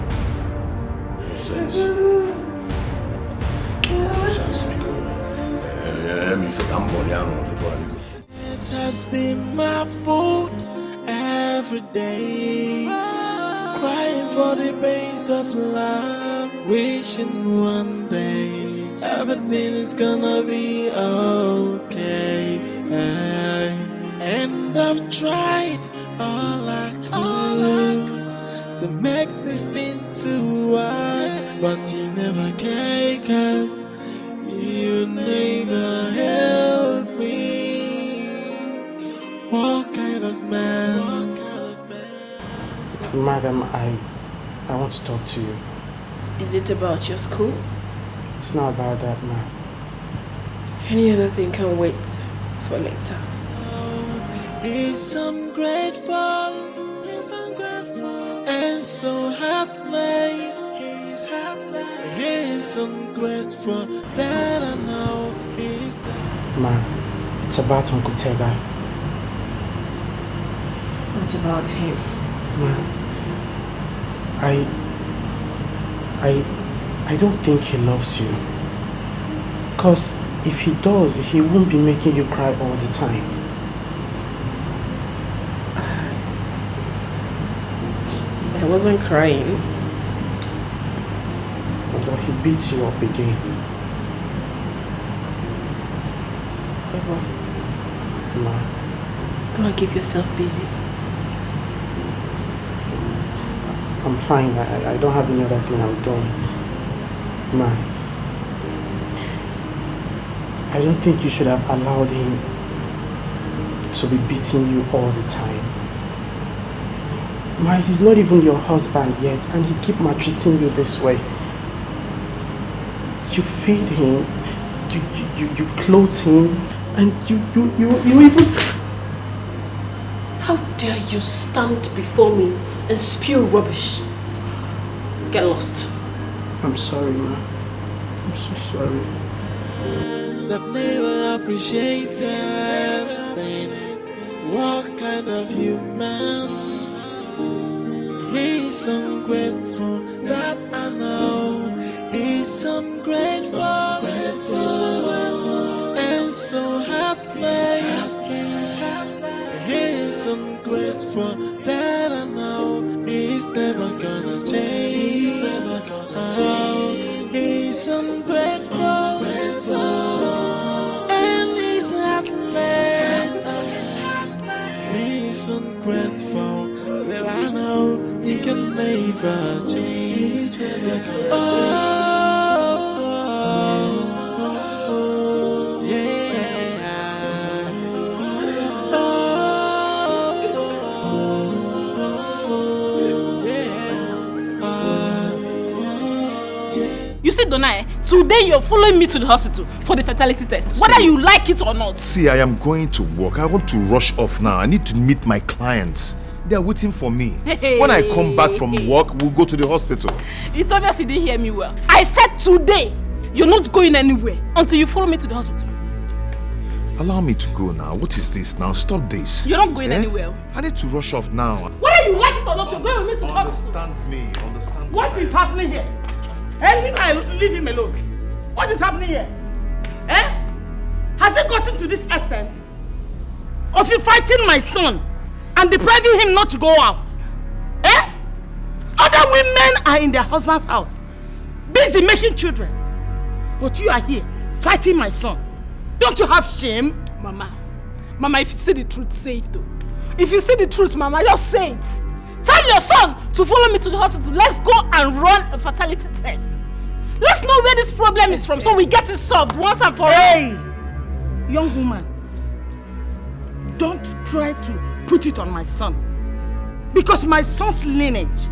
Nonsense. This has been my food every day. Crying for the pains of love, wishing one day everything is gonna be okay. And I've tried all I could to make this thing to work, but you never care, 'cause you never help me. What kind of man? Madam, I want to talk to you. Is it about your school? It's not about that, ma'am. Any other thing can wait for later. He's ungrateful and so heartless. He's ungrateful that I know he's dead. Ma, it's about Uncle Tega. What about him? Ma, I don't think he loves you. 'Cause if he does, he won't be making you cry all the time. I wasn't crying. But he beats you up again. Papa, Ma, go and keep yourself busy. I'm fine. I don't have any other thing I'm doing. Ma, I don't think you should have allowed him to be beating you all the time. Ma, he's not even your husband yet, and he keep maltreating you this way. You feed him, you clothe him, and you even... How dare you stand before me and spew rubbish? Get lost. I'm sorry, ma. I'm so sorry. That never appreciated. What kind of human? He's ungrateful, that I know. He's ungrateful, and so heartless. He's ungrateful, that I know. He's never gonna change. He's never gonna change. He's ungrateful, and he's heartless. He's ungrateful, that I know he can never change. He's never gonna change. You see, Donna, today you're following me to the hospital for the fertility test, whether you like it or not. See, I am going to work. I want to rush off now. I need to meet my clients. They are waiting for me. Hey. When I come back from work, we'll go to the hospital. It's obvious you didn't hear me well. I said today, you're not going anywhere until you follow me to the hospital. Allow me to go now. What is this now? Stop this. You're not going anywhere. I need to rush off now. Whether you like it or not, you're going with me to the hospital. Understand me. Understand me. What is happening here? Leave him alone. What is happening here? Has it gotten to this extent of you fighting my son and depriving him not to go out? Other women are in their husband's house, busy making children. But you are here, fighting my son. Don't you have shame? Mama, if you see the truth, say it though. If you see the truth, Mama, just say it. Tell your son to follow me to the hospital. Let's go and run a fertility test. Let's know where this problem is from so we get it solved once and for all. Hey, young woman, don't try to put it on my son. Because my son's lineage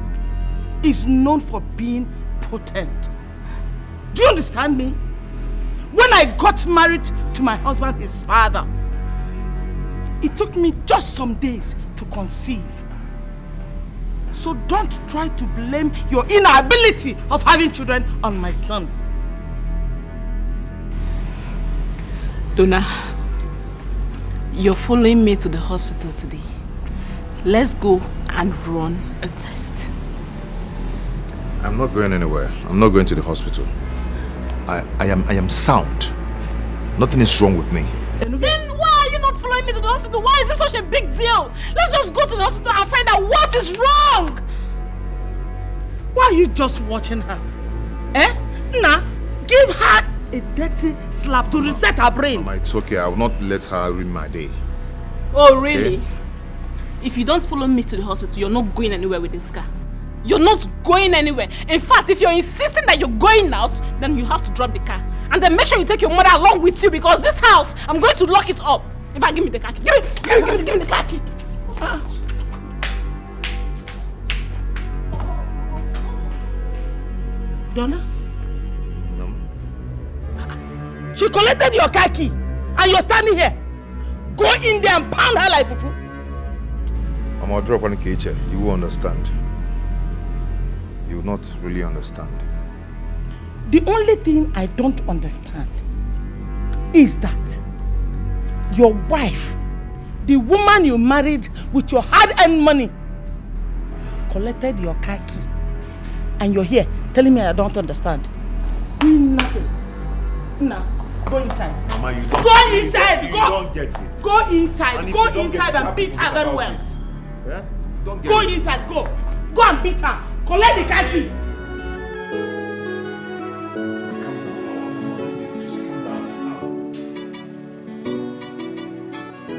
is known for being potent. Do you understand me? When I got married to my husband, his father, it took me just some days to conceive. So don't try to blame your inability of having children on my son. Donna, you're following me to the hospital today. Let's go and run a test. I'm not going anywhere. I'm not going to the hospital. I am sound. Nothing is wrong with me. Then why are you not following me to the hospital? Why is this such a big deal? Let's just go to the hospital and find out what is wrong. Why are you just watching her? Nah, give her a dirty slap to reset her brain. Mama, it's okay. I will not let her ruin my day. Oh, really? Okay? If you don't follow me to the hospital, you're not going anywhere with this car. You're not going anywhere. In fact, if you're insisting that you're going out, then you have to drop the car. And then make sure you take your mother along with you because this house, I'm going to lock it up. In fact, give me the car key. Give me the car key. Donna? She collected your car key and you're standing here. Go in there and pound her like fufu. I'm gonna drop on the kitchen. You will understand. You will not really understand. The only thing I don't understand is that your wife, the woman you married with your hard-earned money, collected your car key. And you're here telling me I don't understand. Doing nothing. Now, go inside. Mama, you don't go inside. You don't get it. Go inside. And Go inside and beat her very well. Yeah? Don't get Go it. inside. Go. Go and beat her. Collect the car key.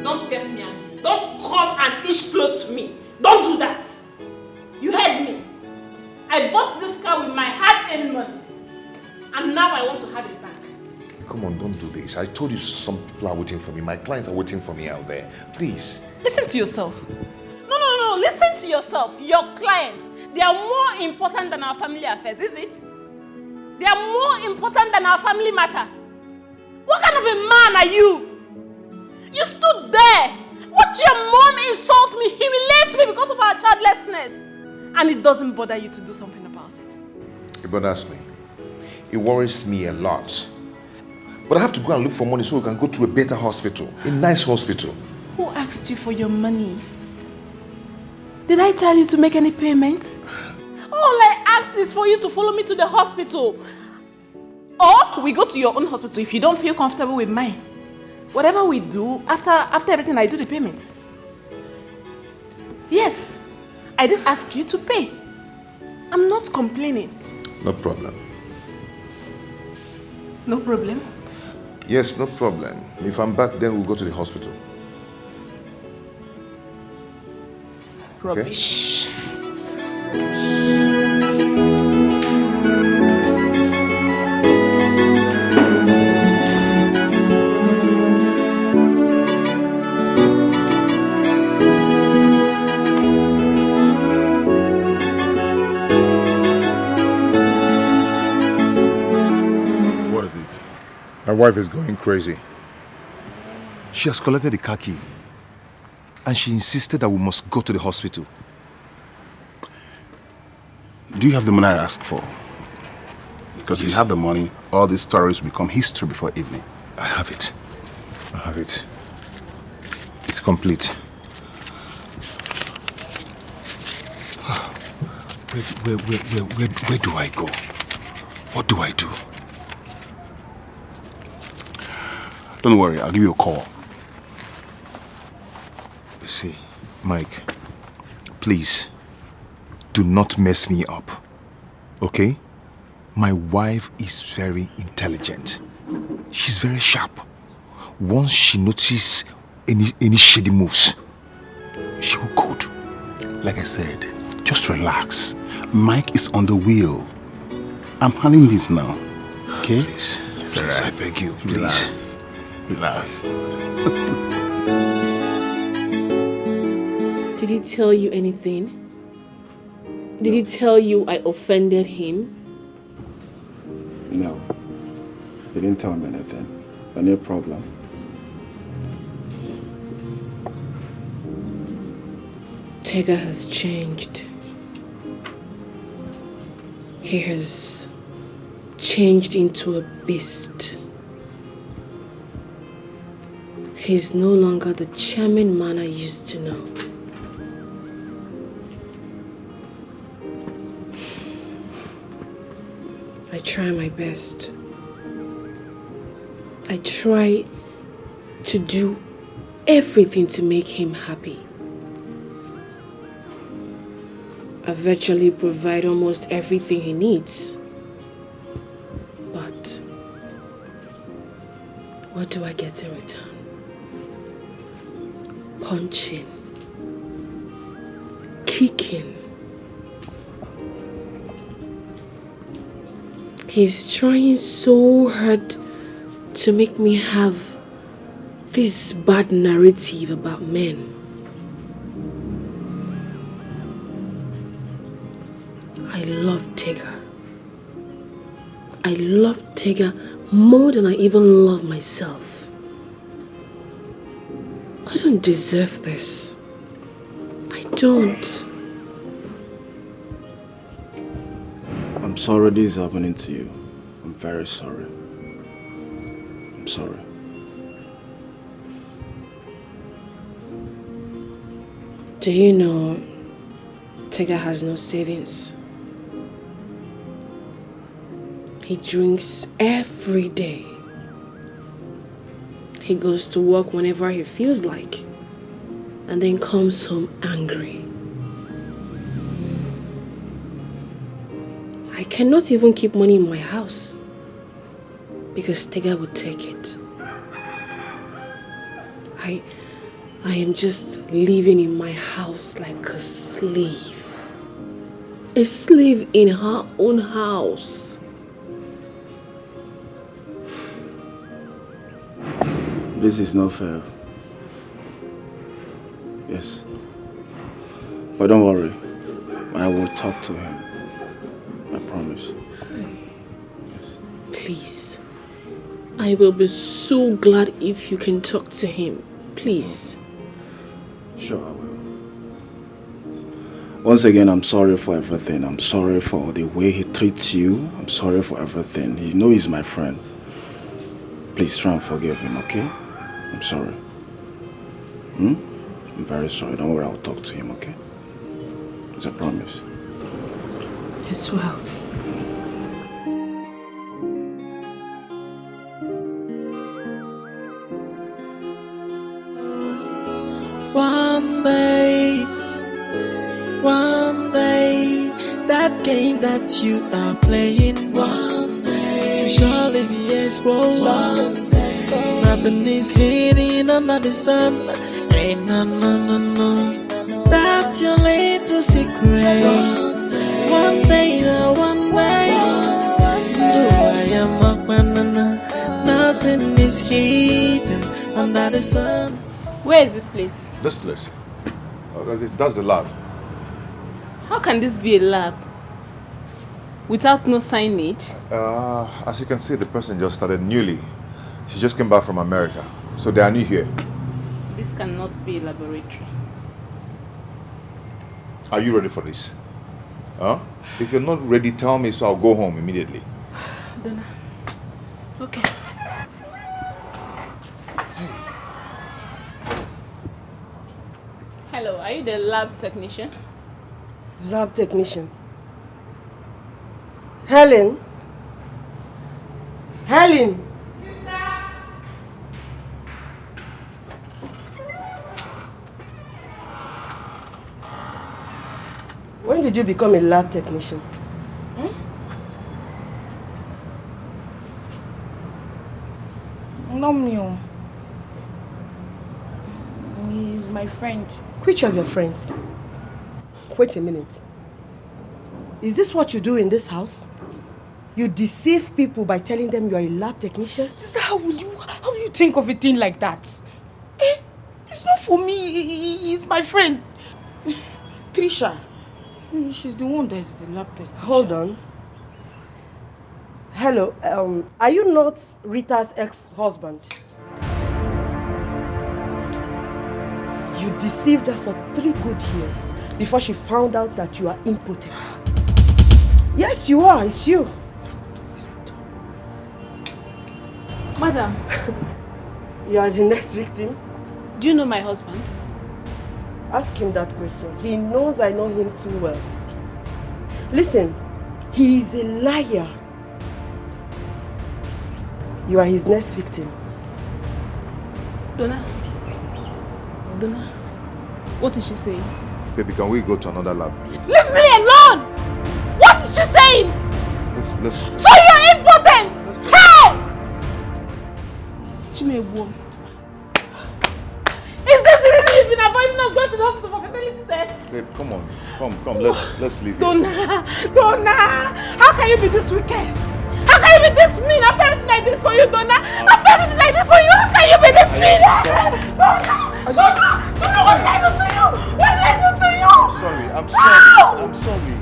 Don't get me angry. Don't come and inch close to me. Don't do that. You heard me. I bought this car with my hard-earned money. And now I want to have it back. Come on, don't do this. I told you some people are waiting for me. My clients are waiting for me out there. Please. Listen to yourself. No. Listen to yourself. Your clients, they are more important than our family affairs, is it? They are more important than our family matter. What kind of a man are you? You stood there. Watch your mom insult me, humiliate me because of our childlessness. And it doesn't bother you to do something about it. It bothers me. It worries me a lot. But I have to go and look for money so we can go to a better hospital. A nice hospital. Who asked you for your money? Did I tell you to make any payment? All I asked is for you to follow me to the hospital. Or we go to your own hospital if you don't feel comfortable with mine. Whatever we do, after everything, I do the payment. Yes, I did ask you to pay. I'm not complaining. No problem. No problem? Yes, no problem. If I'm back, then we'll go to the hospital. Rubbish. What is it? My wife is going crazy. She has collected the car key. And she insisted that we must go to the hospital. Do you have the money I asked for? Because if you have the money, all these stories will become history before evening. I have it. I have it. It's complete. Where do I go? What do I do? Don't worry, I'll give you a call. See, Mike, please, do not mess me up, okay? My wife is very intelligent. She's very sharp. Once she notices any shady moves, she will code. Like I said, just relax. Mike is on the wheel. I'm handling this now, okay? Please, I beg you, please. Relax. Did he tell you anything? Did he tell you I offended him? No. He didn't tell me anything. No problem. Tega has changed. He has changed into a beast. He's no longer the charming man I used to know. I try my best. I try to do everything to make him happy. I virtually provide almost everything he needs. But what do I get in return? Punching, kicking. He's trying so hard to make me have this bad narrative about men. I love Tega. I love Tega more than I even love myself. I don't deserve this. I don't. I'm sorry this is happening to you. I'm very sorry. I'm sorry. Do you know Tega has no savings? He drinks every day. He goes to work whenever he feels like, and then comes home angry. I cannot even keep money in my house because Tega would take it. I am just living in my house like a slave. A slave in her own house. This is not fair. Yes. But don't worry. I will talk to him. I promise. Yes. Please. I will be so glad if you can talk to him. Please. Sure, I will. Once again, I'm sorry for everything. I'm sorry for the way he treats you. I'm sorry for everything. You know he's my friend. Please try and forgive him, okay? I'm sorry. I'm very sorry. Don't worry, I'll talk to him, okay? It's a promise. It's well. One day, that game that you are playing, one day, will surely be exposed. One day, nothing is hidden under the sun. Ain't no, that's your little secret. One day, I am a banana. Nothing is hidden under the sun. Where is this place? This place? That's the lab. How can this be a lab? Without no signage? As you can see, the person just started newly. She just came back from America, so they are new here. This cannot be a laboratory. Are you ready for this? Huh? If you're not ready, tell me so I'll go home immediately. Donna. Okay. Hello, are you the lab technician? Lab technician. Helen? Helen! When did you become a lab technician? No, me. He's my friend. Which of your friends? Wait a minute. Is this what you do in this house? You deceive people by telling them you are a lab technician? Sister, how will you think of a thing like that? It's not for me. It's my friend. Trisha. She's the one that is the lab technician. Hold on. Hello, are you not Rita's ex-husband? You deceived her for 3 good years before she found out that you are impotent. Yes, you are. It's you. Madam. You are the next victim. Do you know my husband? Ask him that question. He knows I know him too well. Listen, he is a liar. You are his next victim. Donna, what is she saying? Baby, can we go to another lab, please? Leave me alone! What is she saying? Let's... So you're impotent! Hey! Chimewo. Is this the reason you've been avoiding us going to the hospital for fertility test? Babe, come on. Come. Let's leave. Donna! How can you be this wicked? How How can you be this mean after everything I did for you, Donna? After everything I did for you, how can you be this mean? Donna, what did I do to you? What did I do to you? I'm sorry. I'm sorry.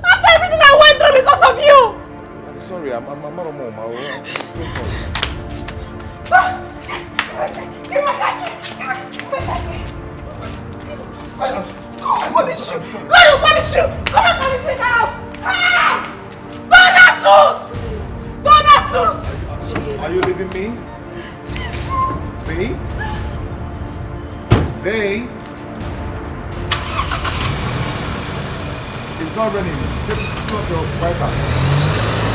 After everything I went through because of you. I'm sorry. I'm not a mom. I'm so sorry. Give my daddy. Go punish you. Go to punish you. Come and punish me in the house. Donatus! Donatus! Are you leaving me? Jesus. Babe? Babe? It's not raining. Just put your wiper.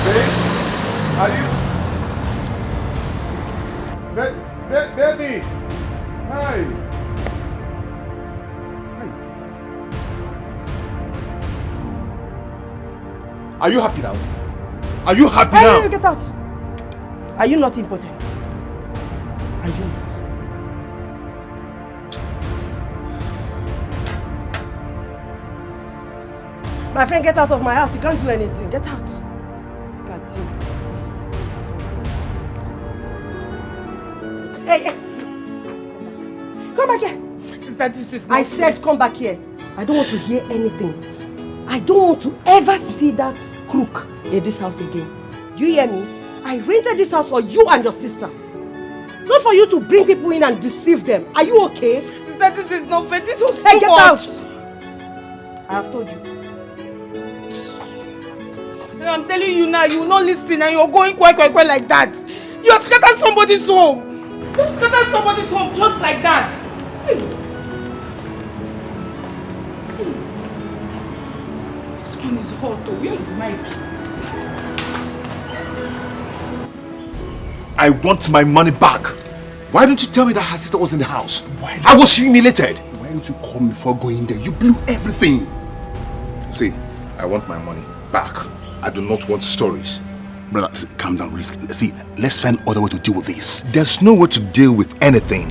Babe? Are you? Baby! Hi! Are you happy now? Are you happy now? Hey, get out! Are you not important? Are you not? My friend, get out of my house. You can't do anything. Get out. God damn. Hey! Come back here. Sister, this is not I said come back here. I don't want to hear anything. I don't want to ever see that crook in this house again. Do you hear me? I rented this house for you and your sister. Not for you to bring people in and deceive them. Are you okay? Sister, this is not fair. This was Hey, too get much. out! I have told you. I'm telling you now, you will not listen and you're going quite like that. You have scattered somebody's home. You have scattered somebody's home just like that. This one is hot though. Where is Mike? I want my money back. Why don't you tell me that her sister was in the house? I was humiliated. Why didn't you call me before going there? You blew everything. See, I want my money back. I do not want stories. Brother, calm down, please. See, let's find other way to deal with this. There's no way to deal with anything.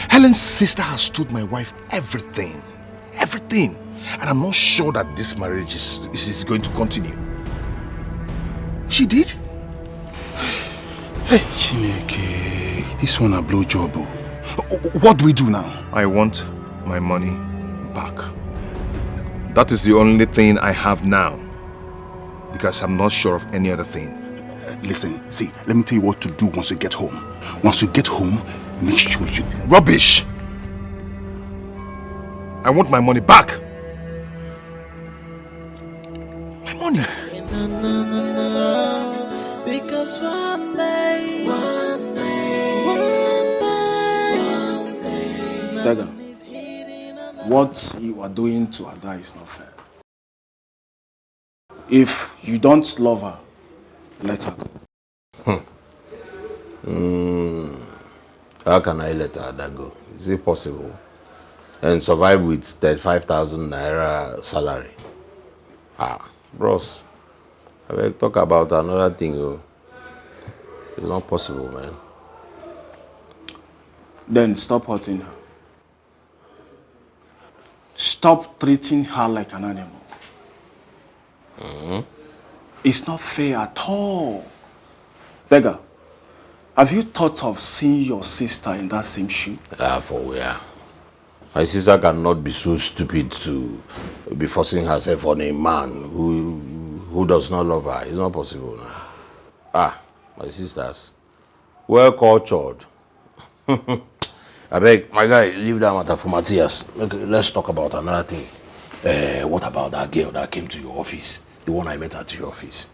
Helen's sister has told my wife everything. Everything. And I'm not sure that this marriage is going to continue. She did? Hey, Chineke, this one a blowjob. What do we do now? I want my money back. That is the only thing I have now. Because I'm not sure of any other thing. Listen, see, let me tell you what to do once you get home. Once you get home, make sure you... Rubbish! I want my money back! My money! Because one day, Daga, what you are doing to Ada is not fair. If you don't love her, let her go. How can I let Ada go? Is it possible? And survive with 35,000 naira salary? Bros, I will talk about another thing. It's not possible, man. Then stop hurting her. Stop treating her like an animal. It's not fair at all. Beggar, have you thought of seeing your sister in that same shoe? For where? My sister cannot be so stupid to be forcing herself on a man who does not love her. It's not possible now. My sisters, well cultured. I beg, my guy, leave that matter for Matthias. Okay, let's talk about another thing. What about that girl that came to your office? The one I met at your office.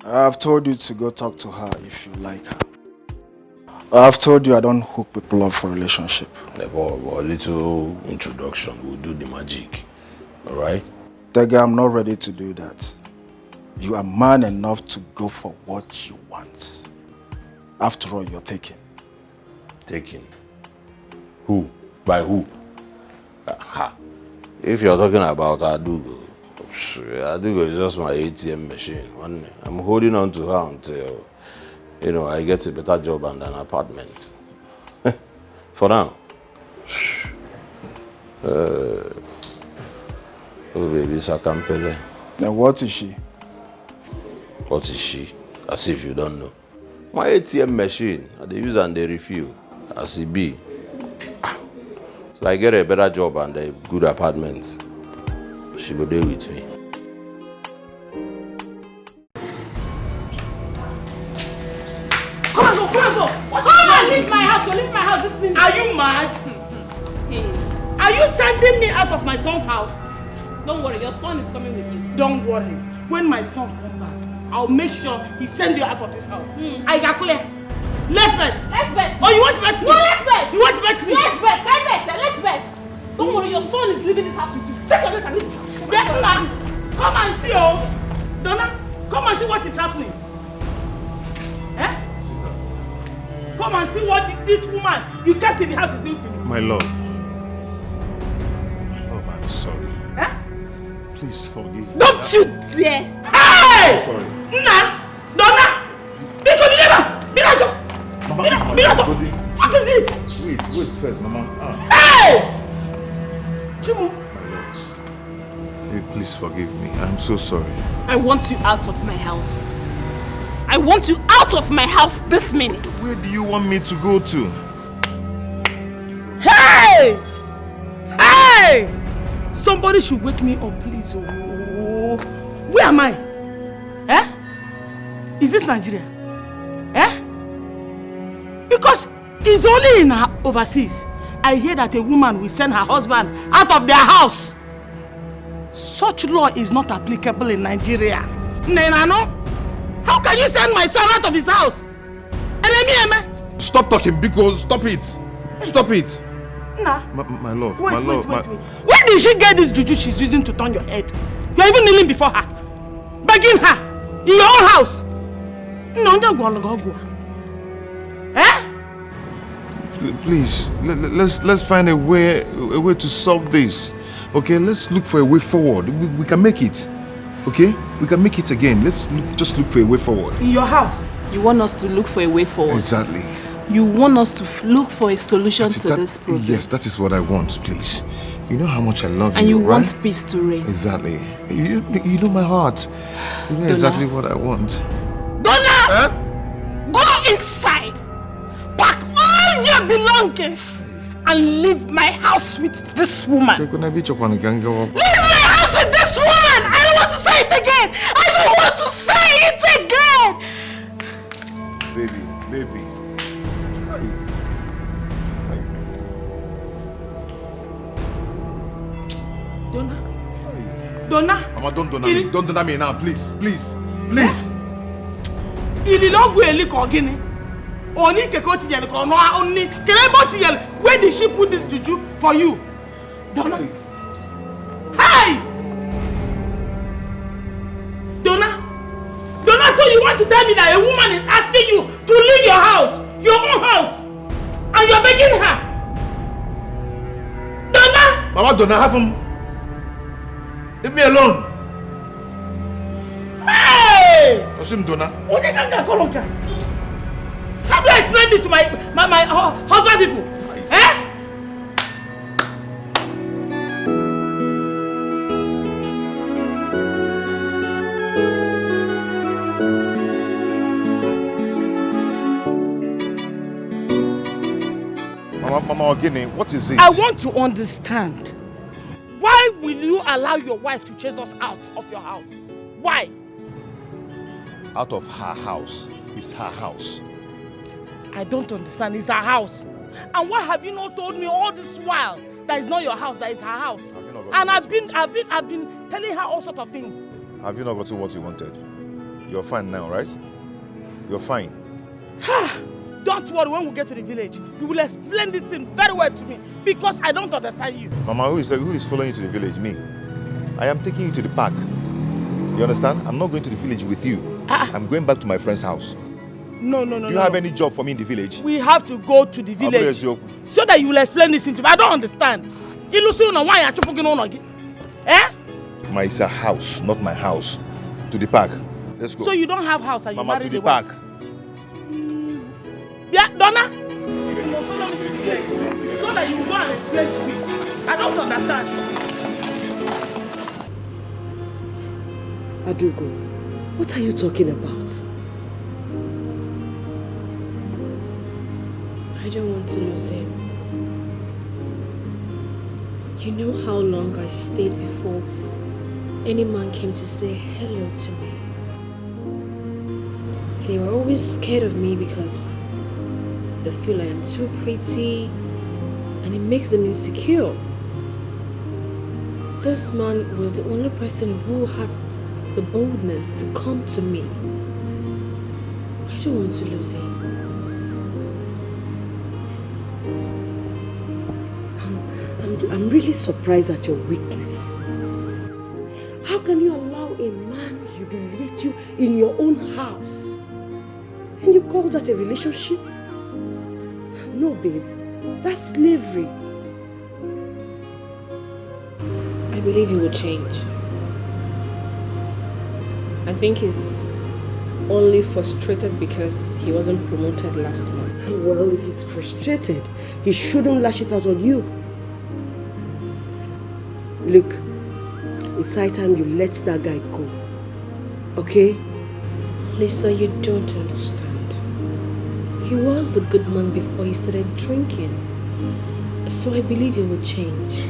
I've told you to go talk to her if you like her. I've told you I don't hook people up for relationship. A little introduction will do the magic. Alright? Tega, I'm not ready to do that. You are man enough to go for what you want. After all, you're taken. Taken? Who? By who? If you're talking about Adugo, Adugo is just my ATM machine. I'm holding on to her until, I get a better job and an apartment. For now. Oh, baby, it's a Campele. Then what is she? What is she? As if you don't know. My ATM machine, they use and they refill. As it be. So I get a better job and a good apartment. She go there with me. Come on, go. Come on, leave my house. Leave my house this minute. Are you mad? Are you sending me out of my son's house? Don't worry, your son is coming with you. Don't worry. When my son comes back, I'll make sure he sends you out of this house. I calculate. Let's bet. Oh, you want to bet me? No, let's bet. You want to bet me? Let's bet. Can I bet? Let's bet. Don't worry, your son is leaving this house with you. Take your dress and leave this house. Donna, come and see, oh. Donna, come and see what is happening. Eh? Come and see what this woman you kept in the house is doing to me. My love. I'm sorry. Eh? Please forgive me. Don't you dare! Hey! I'm sorry. Donna! Mirato! What is it? Wait first, Mama. Hey! Chimu. Hey, please forgive me. I'm so sorry. I want you out of my house. I want you out of my house this minute. Where do you want me to go to? Hey! Somebody should wake me up, please. Oh. Where am I? Eh? Is this Nigeria? Eh? Because it's only in overseas. I hear that a woman will send her husband out of their house. Such law is not applicable in Nigeria. Nenano? How can you send my son out of his house? Stop talking, because stop it. Stop it. Nah. My love. Wait. Where did she get this juju she's using to turn your head? You're even kneeling before her. Begging her. In your own house. No, eh? Please, let's find a way to solve this. Okay, let's look for a way forward. We can make it. Okay? We can make it again. Just look for a way forward. In your house? You want us to look for a way forward? Exactly. You want us to look for a solution to this problem? Yes, that is what I want, please. You know how much I love you, and you right? want peace to reign. Exactly. You know my heart. You know exactly what I want. Donna! Go inside! Pack all your belongings and leave my house with this woman. Leave my house with this woman! I don't want to say it again! I don't want to say it again! Baby. Donna? Mama, don't donna me now, please. Where did she put this juju for you? Donna? Hey! Donna, so you want to tell me that a woman is asking you to leave your house, your own house, and you're begging her? Donna? Mama, Donna, have him. Leave me alone. Hey! Oshim Donna. How do I explain this to my husband people? Eh? Mama Ogini, what is it? I want to understand. Why will you allow your wife to chase us out of your house? Why? Out of her house. It's her house. I don't understand. It's her house. And why have you not told me all this while that it's not your house, that it's her house? And I've been telling her all sorts of things. Have you not gotten what you wanted? You're fine now, right? You're fine. Don't worry, when we get to the village, you will explain this thing very well to me because I don't understand you. Mama, who is following you to the village? Me. I am taking you to the park. You understand? I'm not going to the village with you. I'm going back to my friend's house. No. Do you have any job for me in the village? We have to go to the village so that you will explain this thing to me. I don't understand. Eh? It's a house, not my house. To the park. Let's go. So you don't have house and you married to the wife? park. Yeah, Donna? You must follow me to the village so that you will go and explain to me. I don't understand. Adugo, what are you talking about? I don't want to lose him. You know how long I stayed before any man came to say hello to me. They were always scared of me because they feel I am too pretty and it makes them insecure. This man was the only person who had the boldness to come to me. I don't want to lose him. I'm really surprised at your weakness. How can you allow a man humiliate you in your own house? And you call that a relationship? No, babe. That's slavery. I believe he will change. I think he's only frustrated because he wasn't promoted last month. Well, if he's frustrated, he shouldn't lash it out on you. Look, it's high time you let that guy go. Okay? Lisa, you don't understand. He was a good man before he started drinking. So I believe he will change.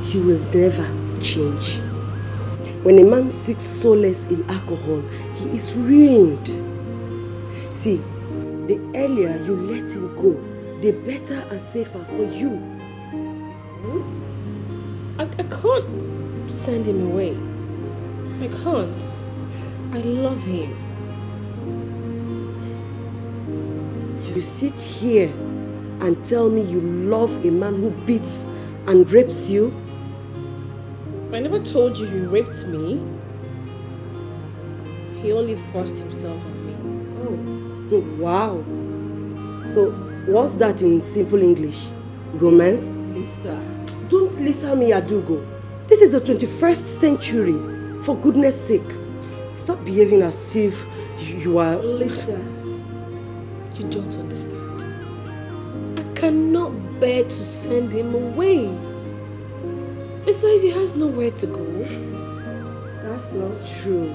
He will never change. When a man seeks solace in alcohol, he is ruined. See, the earlier you let him go, the better and safer for you. I can't send him away. I can't. I love him. You sit here and tell me you love a man who beats and rapes you? I never told you he raped me. He only forced himself on me. Oh, wow. So, what's that in simple English? Romance? Lisa. Don't listen me, Adugo. This is the 21st century. For goodness sake. Stop behaving as if you are... Lisa, you don't understand. I cannot bear to send him away. Besides, he has nowhere to go. That's not true.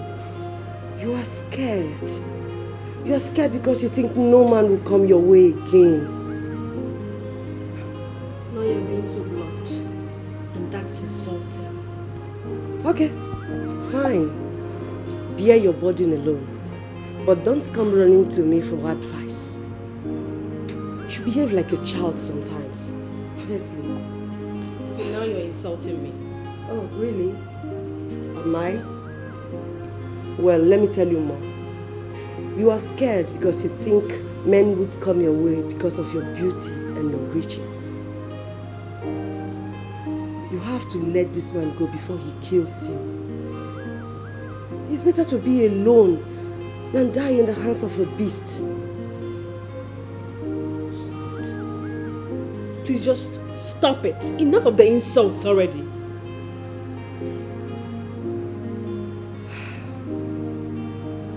You are scared. You are scared because you think no man will come your way again. Now you're being so blunt. And that's insulting. Okay, fine. Bear your burden alone. But don't come running to me for advice. You behave like a child sometimes. Honestly. Now you're insulting me. Oh, really? Am I? Well, let me tell you more. You are scared because you think men would come your way because of your beauty and your riches. You have to let this man go before he kills you. It's better to be alone than die in the hands of a beast. Please just stop it. Enough of the insults already.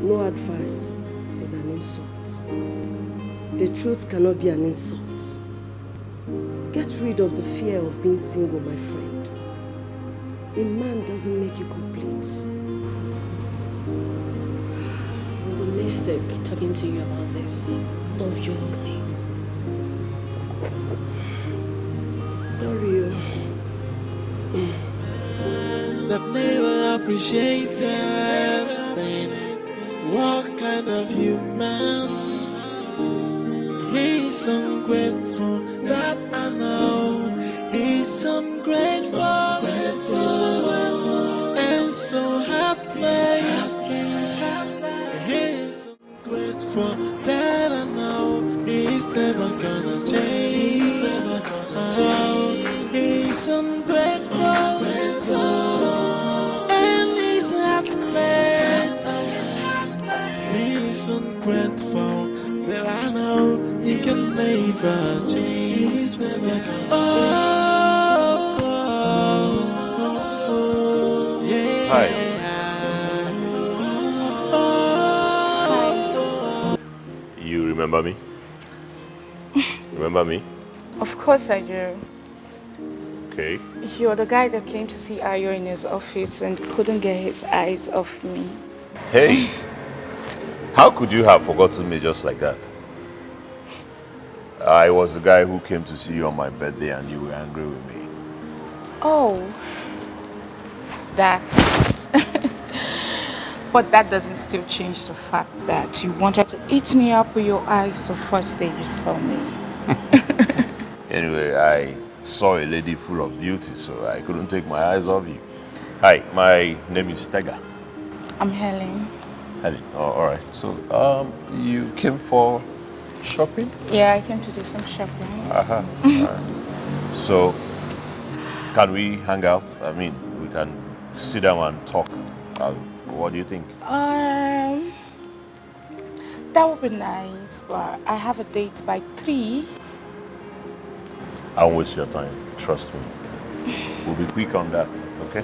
No advice is an insult. The truth cannot be an insult. Get rid of the fear of being single, my friend. A man doesn't make you complete. It was a mistake talking to you about this, obviously. Sorry. That never appreciated. What kind of human? He's ungrateful, that I know. He's ungrateful, and so heartless. He's ungrateful, that I know. He's never gonna change. He's ungrateful, and he's heartless. He's ungrateful, that I know he can never change. He's never gonna change. Yeah. Hi. You remember me? Remember me? Of course I do. Okay. Okay. You're the guy that came to see Ayo in his office and couldn't get his eyes off me. Hey, how could you have forgotten me just like that? I was the guy who came to see you on my birthday and you were angry with me. Oh, that. But that doesn't still change the fact that you wanted to eat me up with your eyes the first day you saw me. Anyway, I saw a lady full of beauty, so I couldn't take my eyes off you. Hi, my name is Tega. I'm Helen. Helen, oh, all right. So, you came for shopping? Yeah, I came to do some shopping. Uh-huh. All right. So, can we hang out? I mean, we can sit down and talk. What do you think? That would be nice, but I have a date by 3. I won't waste your time. Trust me. We'll be quick on that, okay?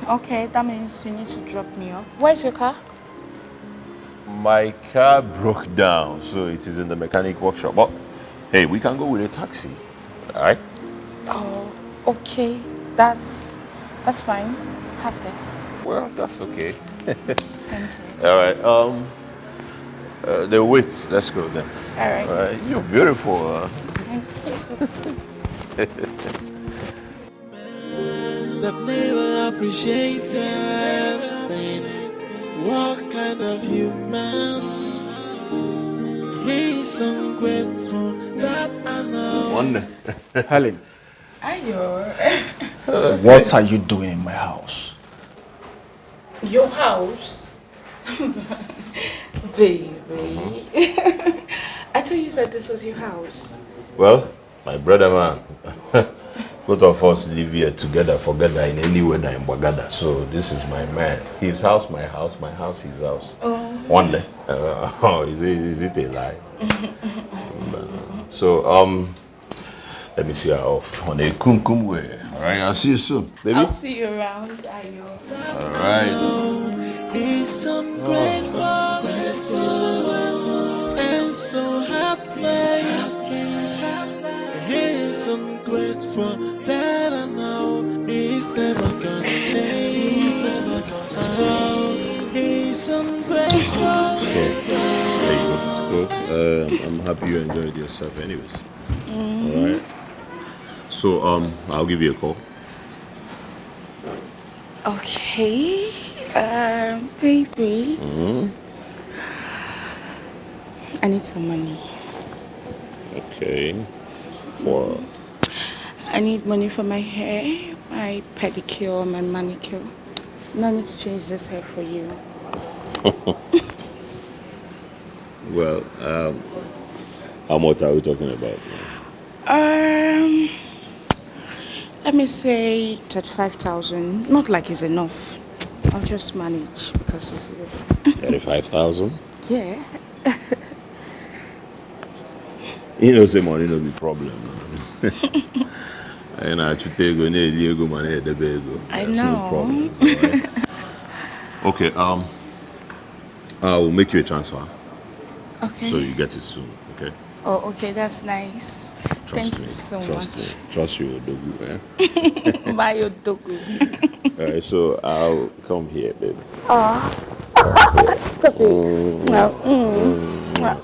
Okay, that means you need to drop me off. Where's your car? My car broke down, so it is in the mechanic workshop. But hey, we can go with a taxi, all right? Oh, okay. That's fine. Have this. Well, that's okay. Thank you. All right. The wait. Let's go then. All right. All right. You're beautiful. Thank you. That never appreciated. What kind of human? He's ungrateful. That I know. One. Helen, Ayo. what are you doing in my house? Your house? Baby. I thought you said this was your house. Well, my brother man, both of us live here together, together in any weather in Bagada. So this is my man. His house, my house, his house. Oh. One day. Is it a lie? So let me see her off on a kum way. All right, I'll see you soon, baby. I'll see you around, Ayo. All right. He's ungrateful, and so heartless. He's ungrateful that I know he's never gonna change. He's never gonna change. He's ungrateful. There you go. I'm happy you enjoyed yourself, anyways. All right. So I'll give you a call. Okay. Baby. I need some money. Okay. For? I need money for my hair, my pedicure, my manicure. No need to change this hair for you. Well, how much are we talking about now? Let me say 35,000. Not like it's enough. I'll just manage because it's 35,000? Yeah. You know, say money no be problem. And I should take go near Diego money the bego. I know. No problem. Right? Okay, I will make you a transfer. Okay. So you get it soon, okay? Oh, okay, that's nice. Thank you so much. Trust you, Odogu, eh? Bye, Odogu. Alright, so I'll come here, baby. Oh. Stop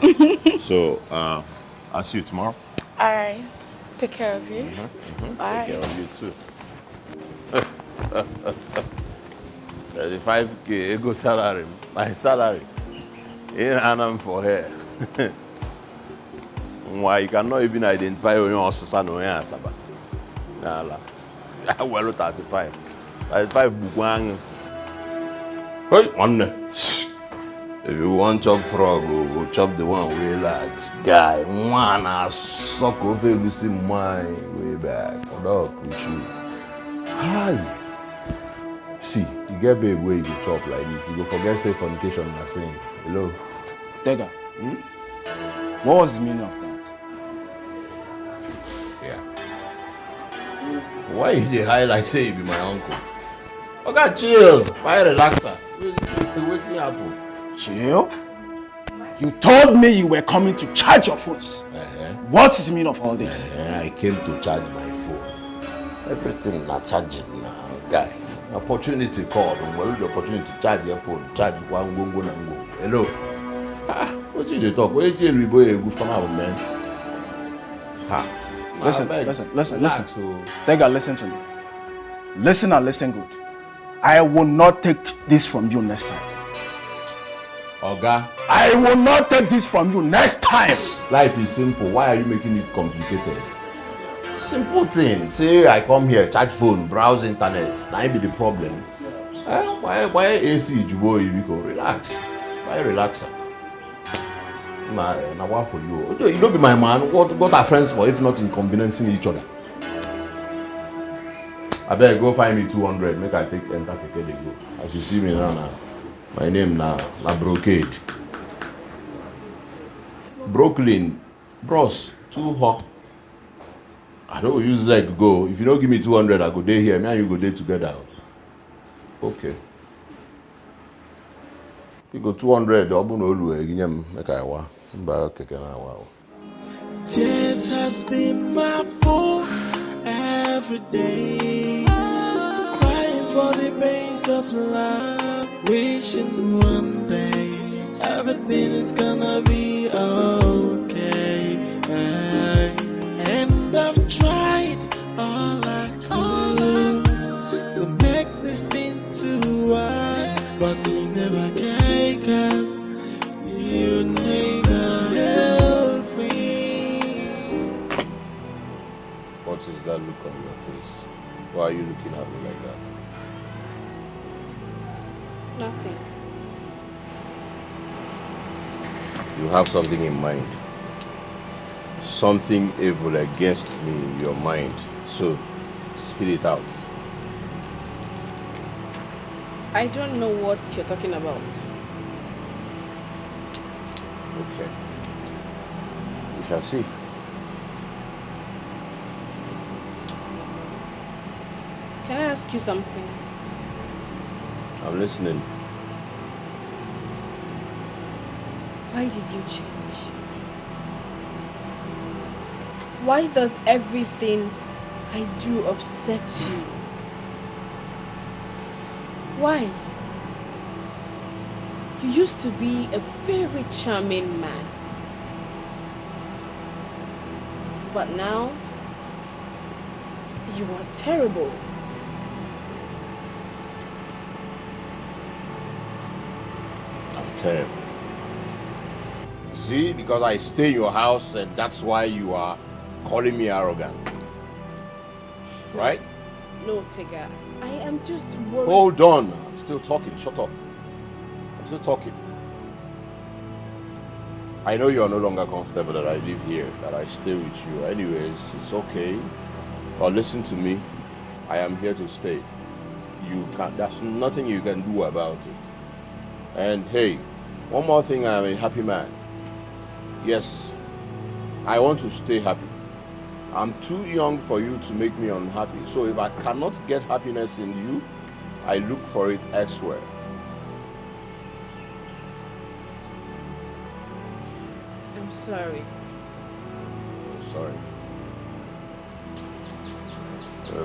it. So, I'll see you tomorrow. Alright. Take care of you. Bye. Take care of you too. 35K ego salary, my salary. In Anam for her. Why you cannot even identify your own son or your Saba? Nala. Well, 35. 35 Bugwang. Hey, one. If you want chop frog, go chop the one way large. Guy, one I suck over you see my way back. Dog with you. Hi. See, you get big way you chop like this. You go forget say fornication and saying hello. Tega. What was the meaning of that? Yeah. Why you dey high like say you be my uncle? Okay, chill. Why relaxer? Wetin happen? Chill? You told me you were coming to charge your phones. What is the meaning of all this? I came to charge my phone. Everything not charging now, guy. Opportunity call. Well, the opportunity to charge your phone. Charge one go and go. Hello. What did you talk? Where did you boy go from our man? Listen. Tega, listen to me. Listen and listen good. I will not take this from you next time. Oga, I will not take this from you next time. Life is simple. Why are you making it complicated? Simple thing. Say I come here, charge phone, browse internet. That be the problem. Why AC Jubo Ibiko? Relax. Why relaxer? Now what for you? You don't be my man. What are friends for if not inconveniencing each other? I better go find me 200. Make I take enter keke dey go. As you see me now, my name na Brocade. Brooklyn, bros, too hot. I don't use leg go. If you don't give me 200, I go there here. Me and you go there together. Okay. You go 200. Make I wa. Tears has been my fault every day. Crying for the pains of love. Wishing one day everything is gonna be okay. And I've tried all I could to make this thing to work, but you never can, 'cause you never help me. What is that look on your face? Why are you looking at me like that? Nothing. You have something in mind. Something evil against me in your mind. So, spit it out. I don't know what you're talking about. Okay. We shall see. Can I ask you something? I'm listening. Why did you change? Why does everything I do upset you? Why? You used to be a very charming man. But now, you are terrible. I'm terrible. See, because I stay in your house and that's why you are calling me arrogant. Right? No, Tega. I am just worried. Hold on. I'm still talking. Shut up. I'm still talking. I know you are no longer comfortable that I live here, that I stay with you. Anyways, it's okay. But listen to me. I am here to stay. There's nothing you can do about it. And hey, one more thing, I am a happy man. Yes, I want to stay happy. I'm too young for you to make me unhappy. So if I cannot get happiness in you, I look for it elsewhere. I'm sorry. Sorry.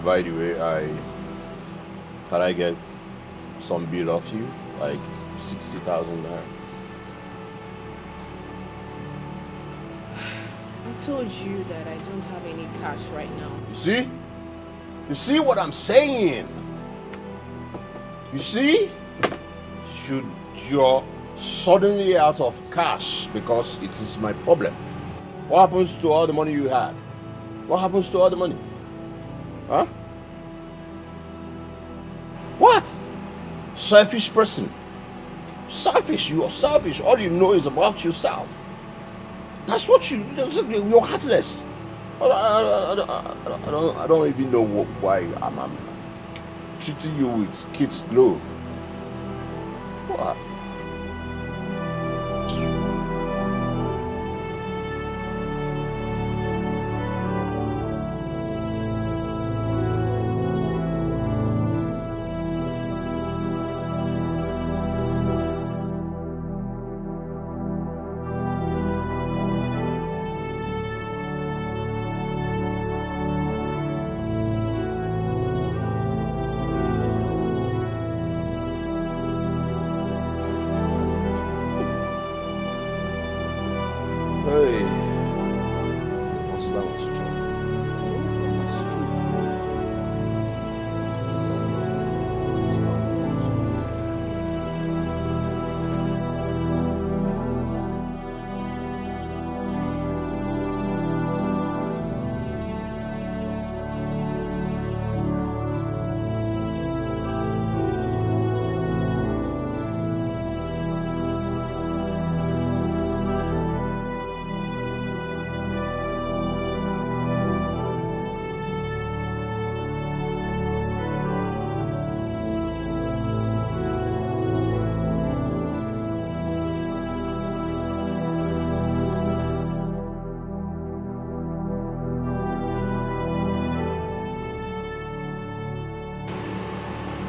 By the way, can I get some bill off you? Like 60,000 naira. I told you that I don't have any cash right now. You see? You see what I'm saying? You see? You're suddenly out of cash because it is my problem. What happens to all the money you had? What happens to all the money? Huh? What? Selfish person. Selfish. You are selfish. All you know is about yourself. That's what you're heartless. I don't even know why I'm treating you with kids' globe. What?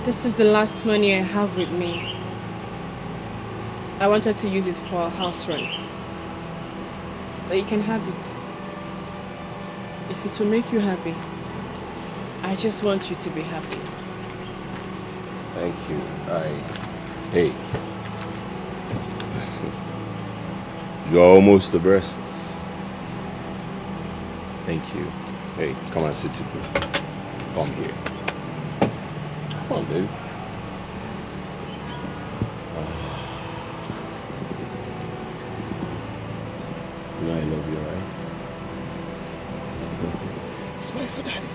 This is the last money I have with me. I wanted to use it for house rent. But you can have it. If it will make you happy. I just want you to be happy. Thank you. Hey. You're almost the best. Thank you. Hey, come and sit with me. Come here. Come on, baby. You know I love you, right? Smile for daddy.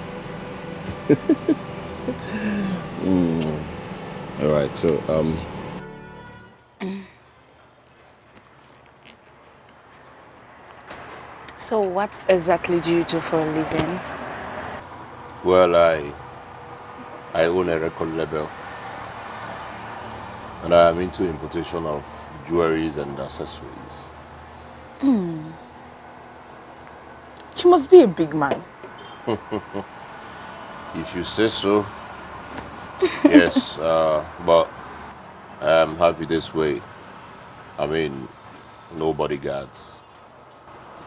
All right, so So what exactly do you do for a living? well, I own a record label, and I am into importation of jewelries and accessories. You must be a big man. If you say so, yes, but I am happy this way. I mean, no bodyguards,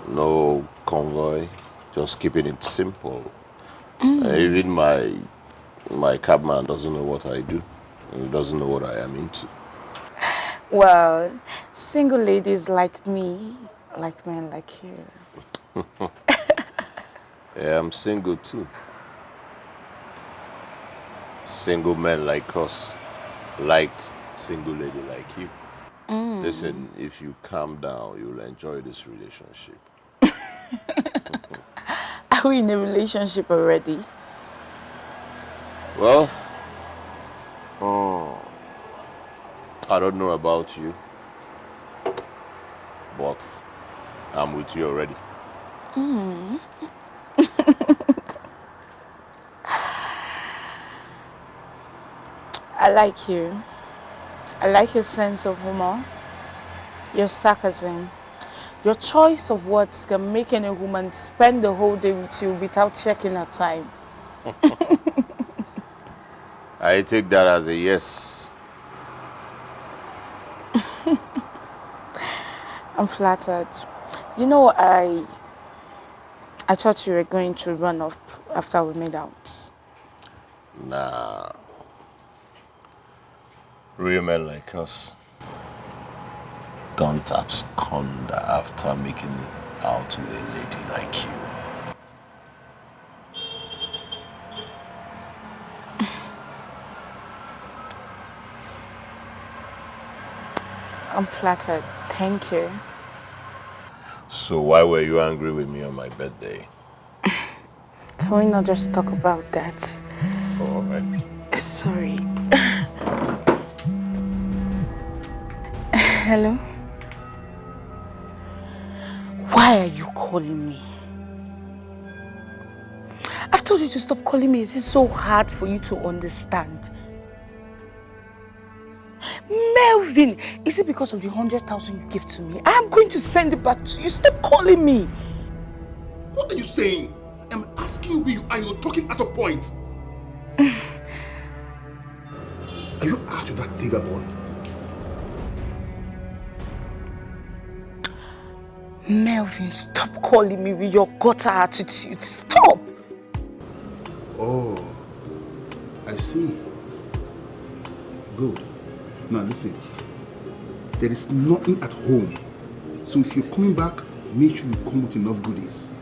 no convoy, just keeping it simple. Even my cabman doesn't know what I do, and he doesn't know what I am into. Well, single ladies like me, like men like you. Yeah, I'm single too. Single men like us, like single lady like you. Listen, if you calm down, you'll enjoy this relationship. Are we in a relationship already? Well, I don't know about you, but I'm with you already. I like you. I like your sense of humor, your sarcasm. Your choice of words can make any woman spend the whole day with you without checking her time. I take that as a yes. I'm flattered. You know, I thought you were going to run off after we made out. Nah. Real men like us don't abscond after making out with a lady like you. I'm flattered. Thank you. So why were you angry with me on my birthday? Can we not just talk about that? Oh, all right. Sorry. Hello? Why are you calling me? I've told you to stop calling me. Is it so hard for you to understand? Melvin, is it because of the 100,000 you gave to me? I am going to send it back to you. Stop calling me. What are you saying? I'm asking you where you are. You're talking out of point. Are you out with that figure boy? Melvin, stop calling me with your gutter attitude. Stop! Oh, I see. Good. Now listen, there is nothing at home. So if you're coming back, make sure you come with enough goodies.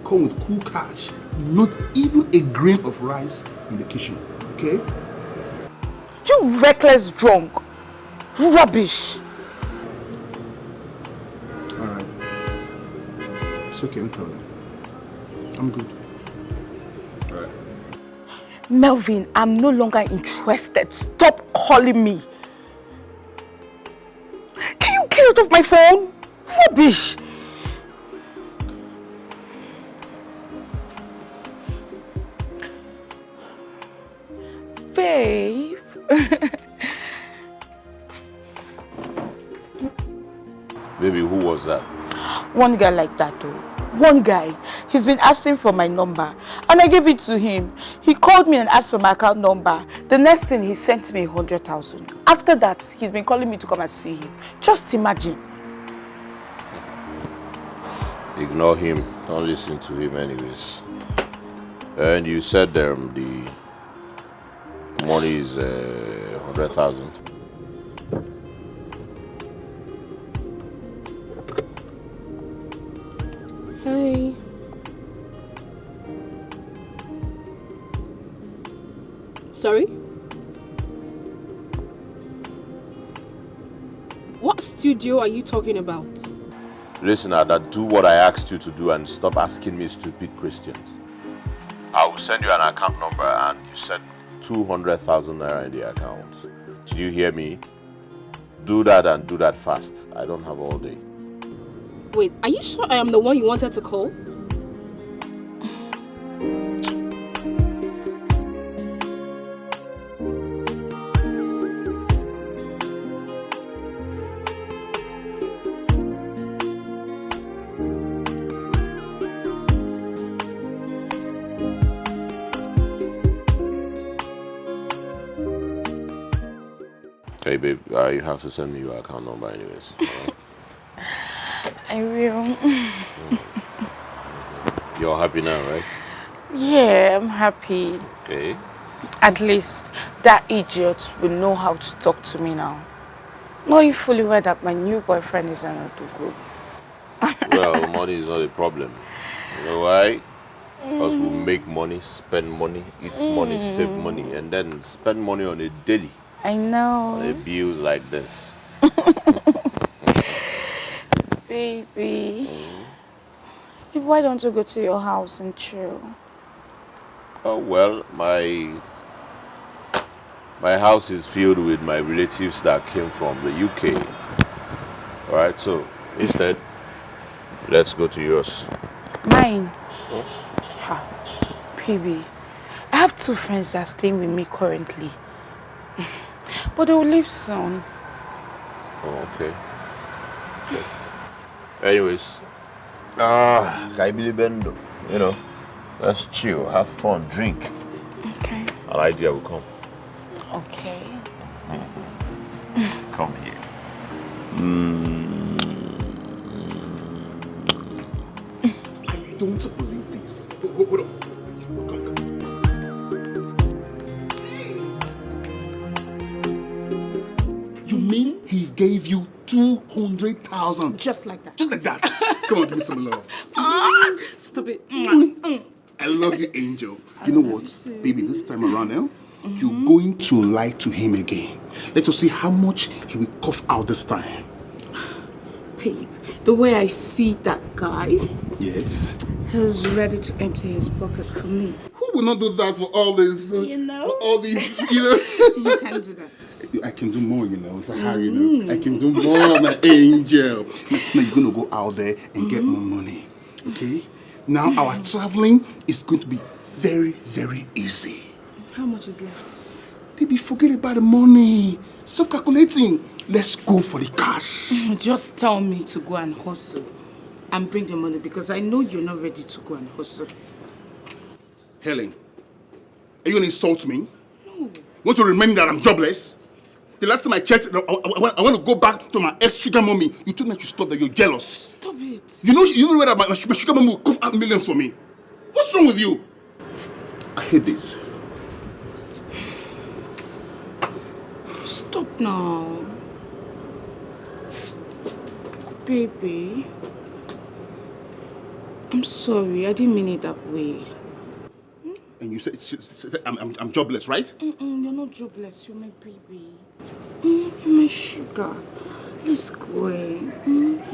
Come with cool cash. Not even a grain of rice in the kitchen, okay? You reckless drunk. Rubbish. Alright. It's okay, no problem. I'm good. Alright. Melvin, I'm no longer interested. Stop calling me. Can you get out of my phone? Rubbish. Babe. Baby, who was that? One guy like that though. One guy. He's been asking for my number and I gave it to him. He called me and asked for my account number. The next thing, he sent me 100,000. After that, he's been calling me to come and see him. Just imagine. Ignore him. Don't listen to him anyways. And you said the money is 100,000. Hi. Sorry? What studio are you talking about? Listen, Ada, do what I asked you to do and stop asking me stupid questions. I will send you an account number and you said 200,000 naira in the account. Did you hear me? Do that and do that fast. I don't have all day. Wait, are you sure I am the one you wanted to call? Okay, babe, you have to send me your account number anyways. Right? I will. You're happy now, right? Yeah, I'm happy. Okay. At least that idiot will know how to talk to me now. Knowing fully well that my new boyfriend is an Odugu. Well, money is not a problem. You know why? Because we make money, spend money, eat money, save money, and then spend money on a daily. I know. On a bills like this. Baby. Why don't you go to your house and chill? Oh, well, my house is filled with my relatives that came from the UK. Alright, so instead, let's go to yours. Mine? Ha, baby. I have 2 friends that are staying with me currently. But they will leave soon. Oh, okay. Anyways, Bendo, you know, let's chill, have fun, drink. Okay. An idea will come. Okay. Come here. I don't believe this. Hold on. You mean he gave you 200,000? Just like that. Just like that. Come on, give me some love. Stop it. I love you, Angel. You know what, baby, this time around now, you're going to lie to him again. Let us see how much he will cough out this time. Babe, the way I see that guy, Yes. he's ready to empty his pocket for me. Who will not do that for all this? You know? For all these, you know? You can do that. I can do more, you know, if I hire you know. I can do more, my angel. Now you're going to go out there and get more money, okay? Now our traveling is going to be very, very easy. How much is left? Baby, forget about the money. Stop calculating. Let's go for the cash. Just tell me to go and hustle and bring the money because I know you're not ready to go and hustle. Helen, are you going to insult me? No. You want to remind me that I'm jobless? The last time I checked, I want to go back to my ex-sugar mommy. You told me to stop that you're jealous. Stop it. You know that my sugar mommy will cough out millions for me. What's wrong with you? I hate this. Stop now. Baby. I'm sorry. I didn't mean it that way. And you said I'm jobless, right? You're not jobless. You're my baby. You're my sugar. Let's go. I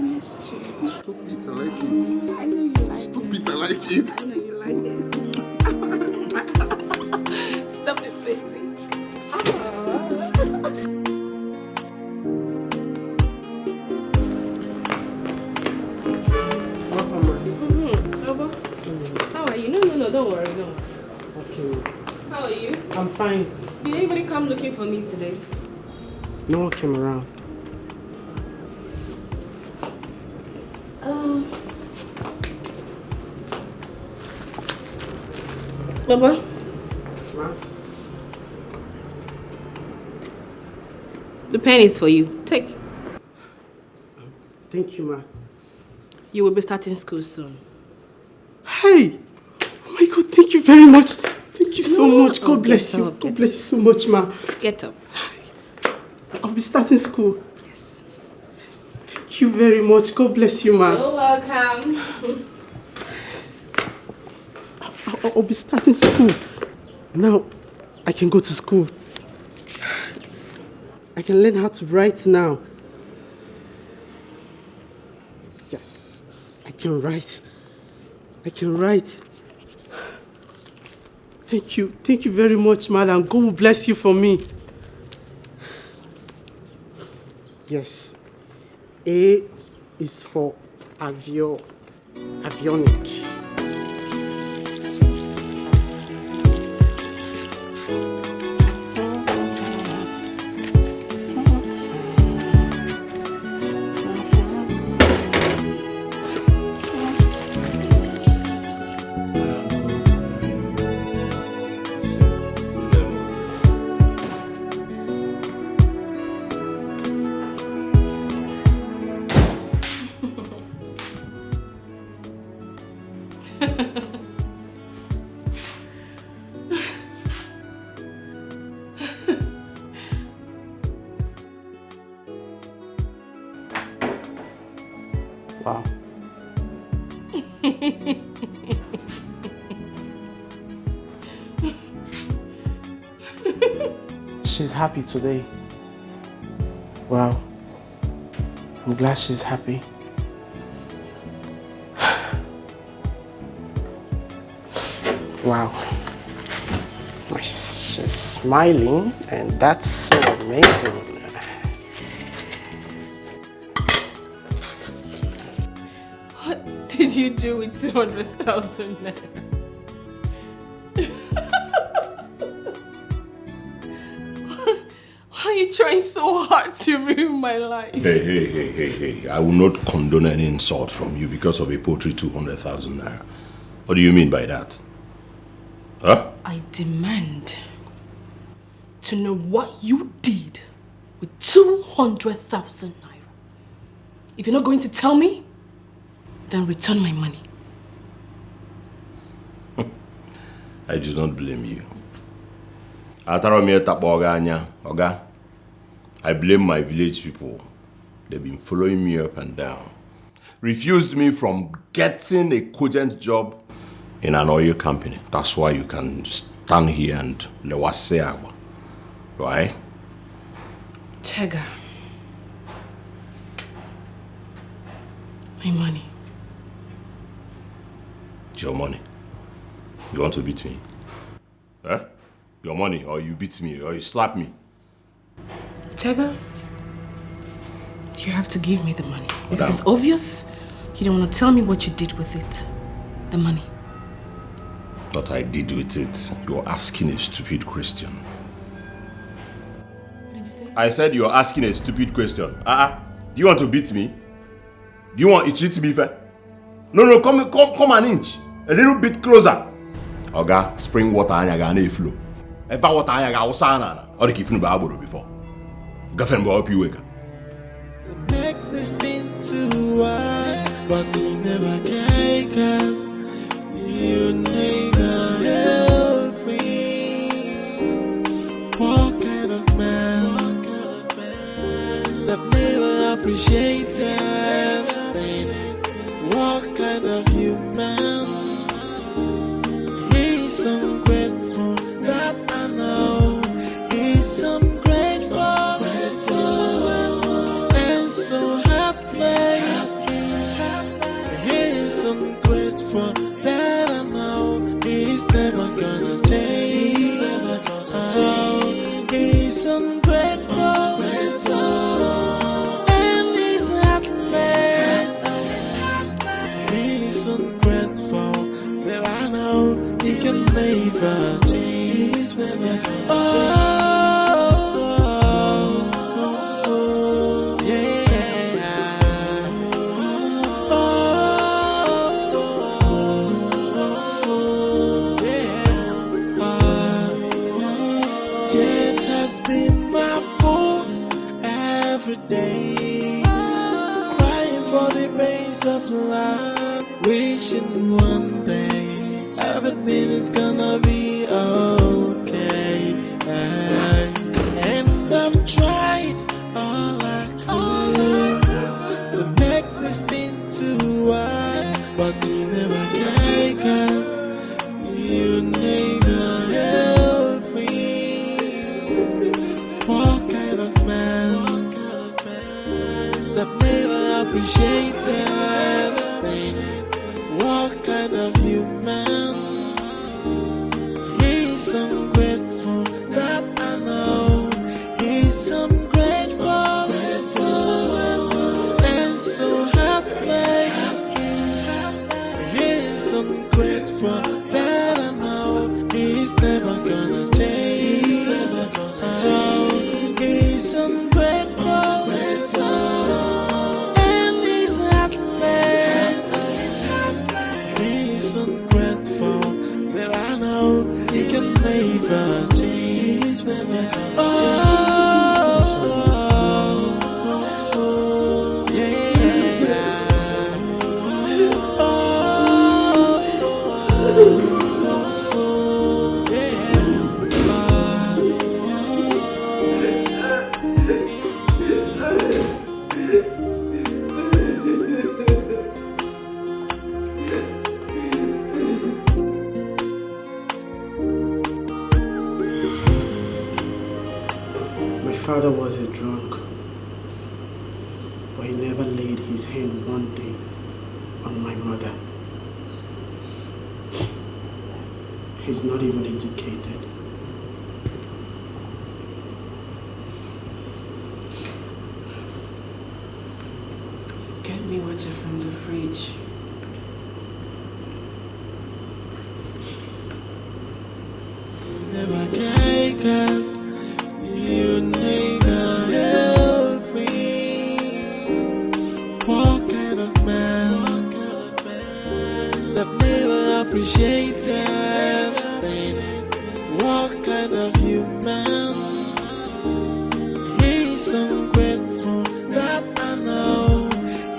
missed you. Stop it. I like it. I know you like it. Stop it. I like it. I know you like it. Stop it, baby. How are you? No, don't worry, no. Okay. How are you? I'm fine. Did anybody come looking for me today? No one came around. Baba. Ma? The pen is for you. Take. Thank you, ma. You will be starting school soon. Hey! Oh my God, thank you very much. Thank you so much. God bless you. God bless you so much, ma. Get up. I'll be starting school. Yes. Thank you very much. God bless you, ma. You're welcome. I'll be starting school. Now, I can go to school. I can learn how to write now. Yes, I can write. I can write. Thank you. Thank you very much, madam. God will bless you for me. Yes. A is for avionic. Wow. She's happy today. Wow. I'm glad she's happy. Wow. She's smiling, and that's so amazing. What did you do with 200,000 naira? Why are you trying so hard to ruin my life? Hey. I will not condone any insult from you because of a poultry 200,000 naira. What do you mean by that? Huh? I demand to know what you did with 200,000 naira. If you're not going to tell me, then return my money. I do not blame you. I blame my village people. They've been following me up and down. Refused me from getting a cogent job in an oil company. That's why you can stand here and lewase agua. Right? Tega. My money. Your money. You want to beat me? Huh? Your money, or you beat me, or you slap me. Tega, you have to give me the money. Because it's obvious you don't want to tell me what you did with it. The money. What I did with it, you're asking a stupid question. What did you say? I said you're asking a stupid question. Do you want to beat me? Do you want to cheat me? No, come an inch. A little bit closer. Oga, spring water and you're flow. If I water and you're sana, or the kifun ba before. Girlfriend will help you wake up. Make this thing too wide, but you never can, 'cause you never help me. What kind of man that never appreciated? What kind of human? He's ungrateful, that I know. He's ungrateful, and so heartless. He's ungrateful, that I know. He's never gonna change. He's never gonna change. He's ungrateful, and he's heartless. He's ungrateful, that I know. He can never change. He's never gonna change. pace of life, wishing one day everything is gonna be okay. And I've tried all I could to make this thing to work, but you never can, 'cause you never help me. What kind of man that never appreciated? What kind of human? He's ungrateful, that I know. He's ungrateful, and so heartless. He's ungrateful, that I know. He's never gonna change. He's never gonna change. He's ungrateful, and he's heartless. He's ungrateful, that I know. He can never change. He's never gonna change. My father was a drunk, but he never laid his hands one day on my mother. He's not even educated. Get me water from the fridge. Never can, 'cause you never help me. What kind of man that never appreciated? What kind of human? He's ungrateful, that I know.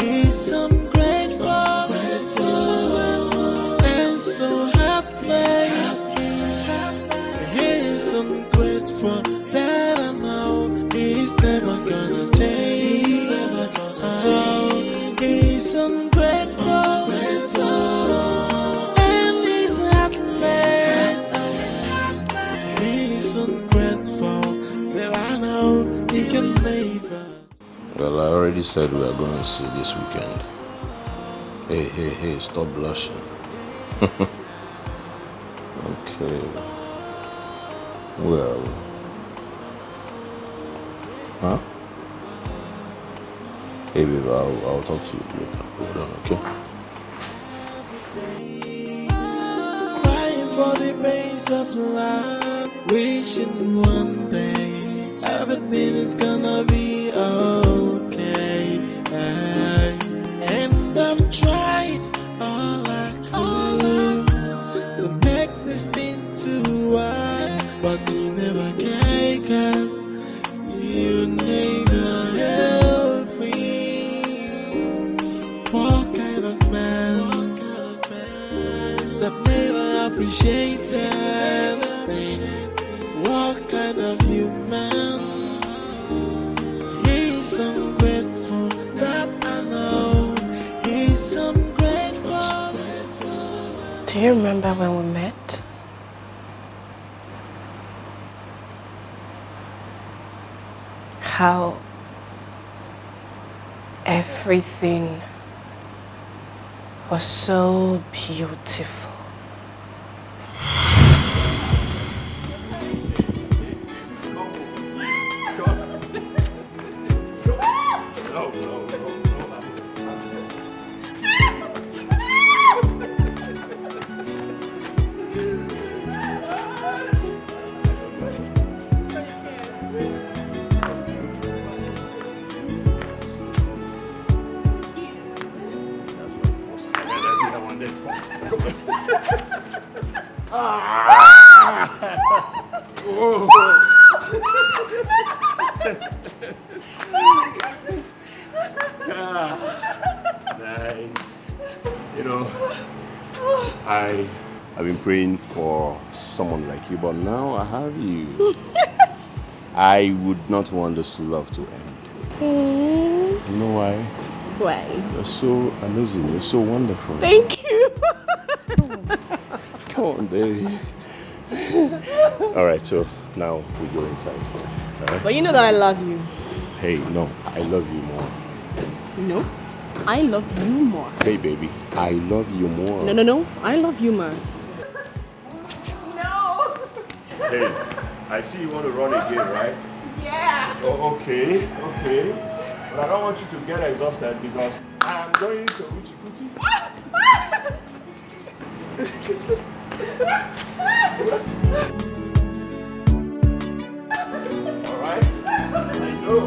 He's ungrateful, and so heartless. He's ungrateful, that I know. He's never gonna change. He's never gonna change. He's ungrateful, and he's heartless. He's ungrateful, that I know. He can never. Well, I already said we are going to see this weekend. Hey, stop blushing. Okay. Well. Huh? Hey, babe, I'll talk to you later. Hold on, okay? Crying for the pace of life, wishing one day everything is gonna be okay. And I've tried all I could to make this thing to work, but you never can, 'cause you never help me. What kind of man that never appreciated? What kind of human? He's ungrateful, that I know. He's ungrateful. Do you remember when we met? How everything was so beautiful. Nice. I've been praying for someone like you, but now I have you. I would not want this love to end. You know why? Why? You're so amazing. You're so wonderful. Thank you. Come on, baby. All right, so now we go inside. All right? But you know that I love you. Hey, no, I love you more. No, I love you more. Hey, baby, I love you more. No, I love you more. Hey, I see you want to run again, right? Yeah. Oh, okay. But I don't want you to get exhausted because I'm going to Uchi Kuchi. All right? I know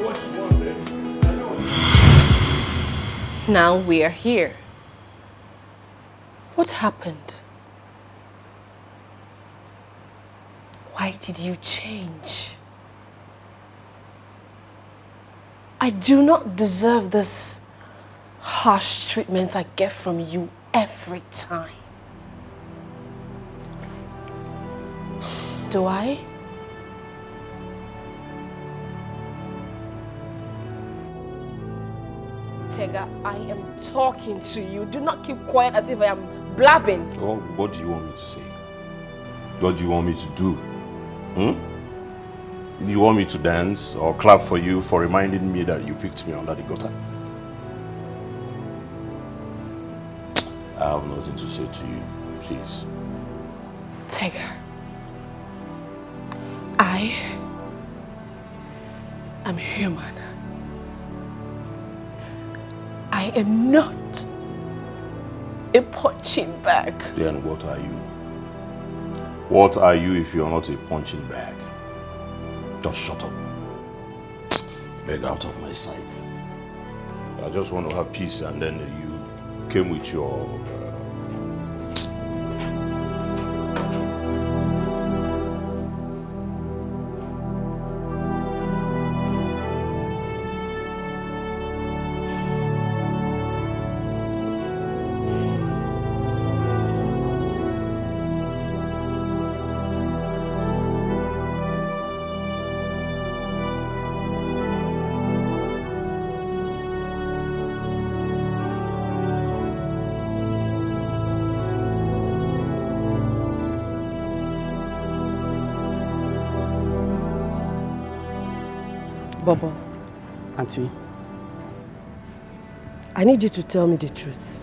what you want, baby. I know. Now we are here. What happened? Why did you change? I do not deserve this harsh treatment I get from you every time. Do I? Tega, I am talking to you. Do not keep quiet as if I am blabbing. Oh, what do you want me to say? What do you want me to do? Do you want me to dance or clap for you for reminding me that you picked me under the gutter? I have nothing to say to you, please. Tega, I am human. I am not a punching bag. Then what are you? What are you if you're not a punching bag? Just shut up. Beg out of my sight. I just want to have peace, and then you came with your... Bobo, Auntie, I need you to tell me the truth.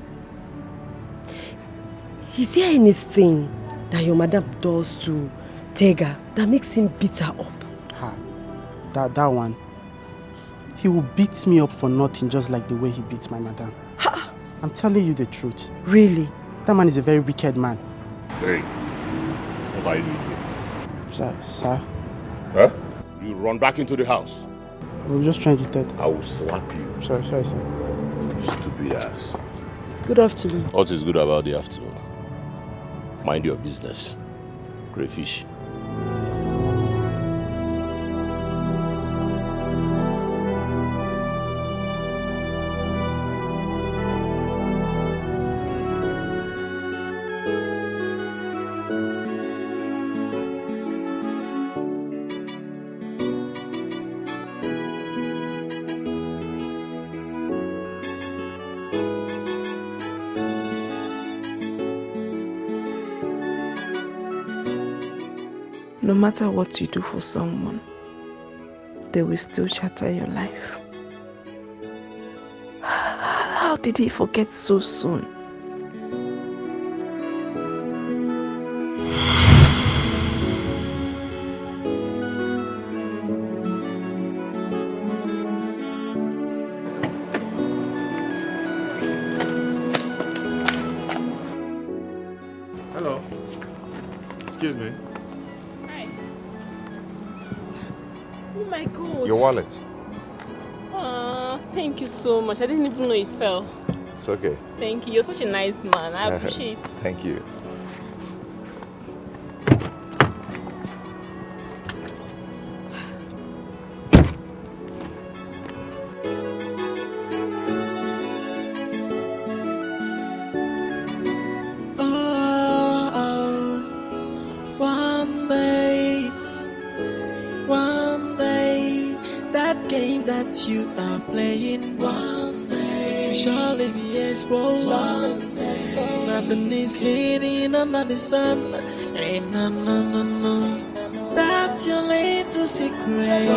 Is there anything that your madam does to Tega that makes him beat her up? that one. He will beat me up for nothing, just like the way he beats my madam. I'm telling you the truth. Really? That man is a very wicked man. Hey, what are you doing here? Sir? Huh? You run back into the house. We were just trying to tell. I will slap you. Sorry, sir. You stupid ass. Good afternoon. What is good about the afternoon? Mind your business. Crayfish. No matter what you do for someone, they will still shatter your life. How did he forget so soon? Hello. Excuse me. Oh my God. Your wallet. Thank you so much. I didn't even know it fell. It's okay. Thank you. You're such a nice man. I appreciate it. Thank you. that you are playing, one day it will surely be exposed. One day nothing is hidden under the sun. Ain't no that's your little secret.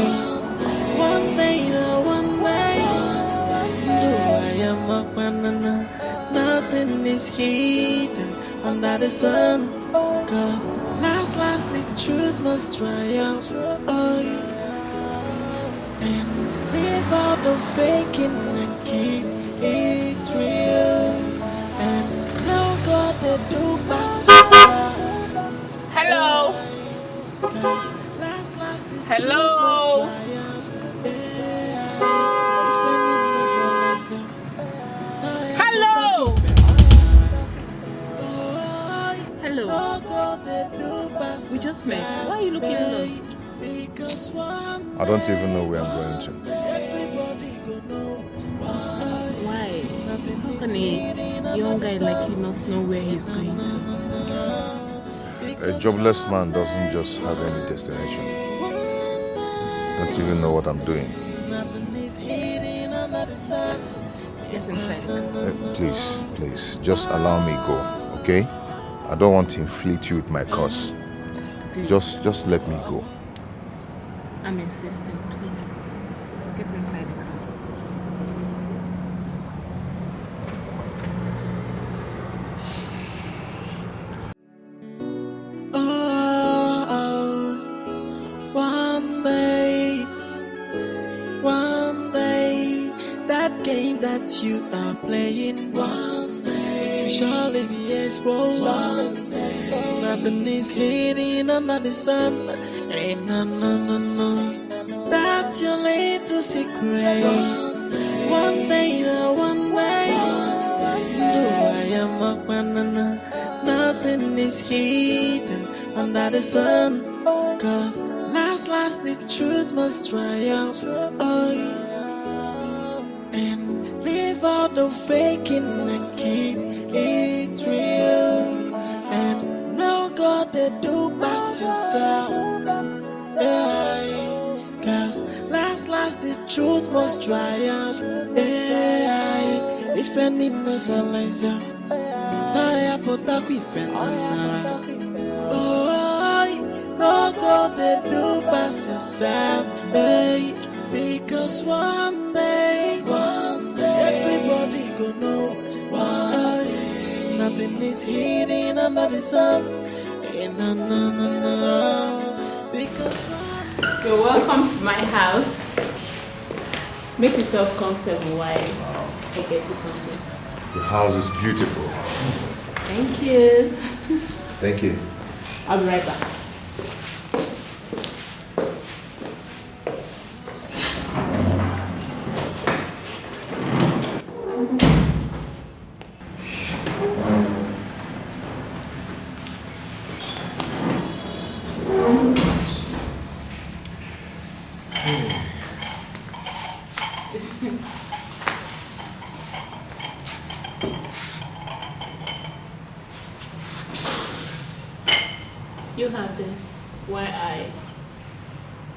One day, one day, no, I am a banana. Nothing is hidden under the sun. Cause last, the truth must triumph. Oh, and leave out the faking and keep it real. And no God that do pass yourself. Hello. Cause last, the Hello. truth must triumph. Hello. Hello. We just met. Why are you looking lost? I don't even know where I'm going to. Why? How can a young guy like you not know where he's going to? A jobless man doesn't just have any destination. Don't even know what I'm doing. Get inside the car. Please, just allow me go, okay? I don't want to inflict you with my curse. Just let me go. I'm insisting, please. Get inside the car. One day, that game that you are playing, one day it will surely be exposed. One day, nothing is hidden under the sun. Ain't no, that's your little secret. One day, one day, no, I am a banana. Nothing is hidden under the sun. Cause last, the truth must triumph. Oh, and leave out the faking and keep it real. And no God that do pass yourself. Yeah. Cause last, the truth must triumph. Yeah. If any merciless, I put up with no God that do pass yourself, hey. Because one day, everybody go know, hey. Nothing is hidden under the sun, hey, no. Because you're welcome to my house. Make yourself comfortable while I get you something. The house is beautiful. Thank you. Thank you. I'll be right back. You have this while I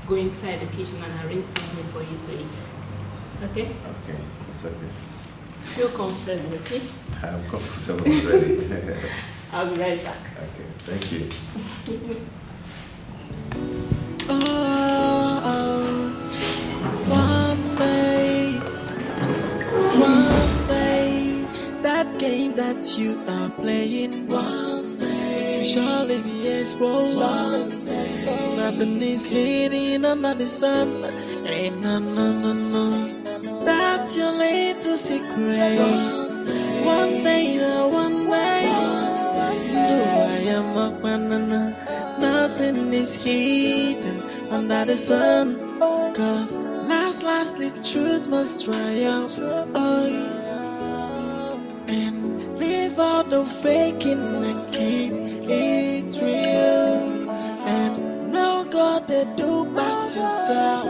go inside the kitchen and arrange something for you to eat. Okay? Okay, it's okay. Feel comfortable, okay? I'm comfortable already. I'll be right back. Okay, thank you. one day, that game that you are playing, one day it will surely be exposed. One day, nothing is hidden under the sun. Ain't no, that's your little secret. One day, one day, no, I am a banana. Nothing is hidden under the sun. Cause last, the truth must triumph. Oh, and leave out the faking and keep it real. And no God that do pass yourself.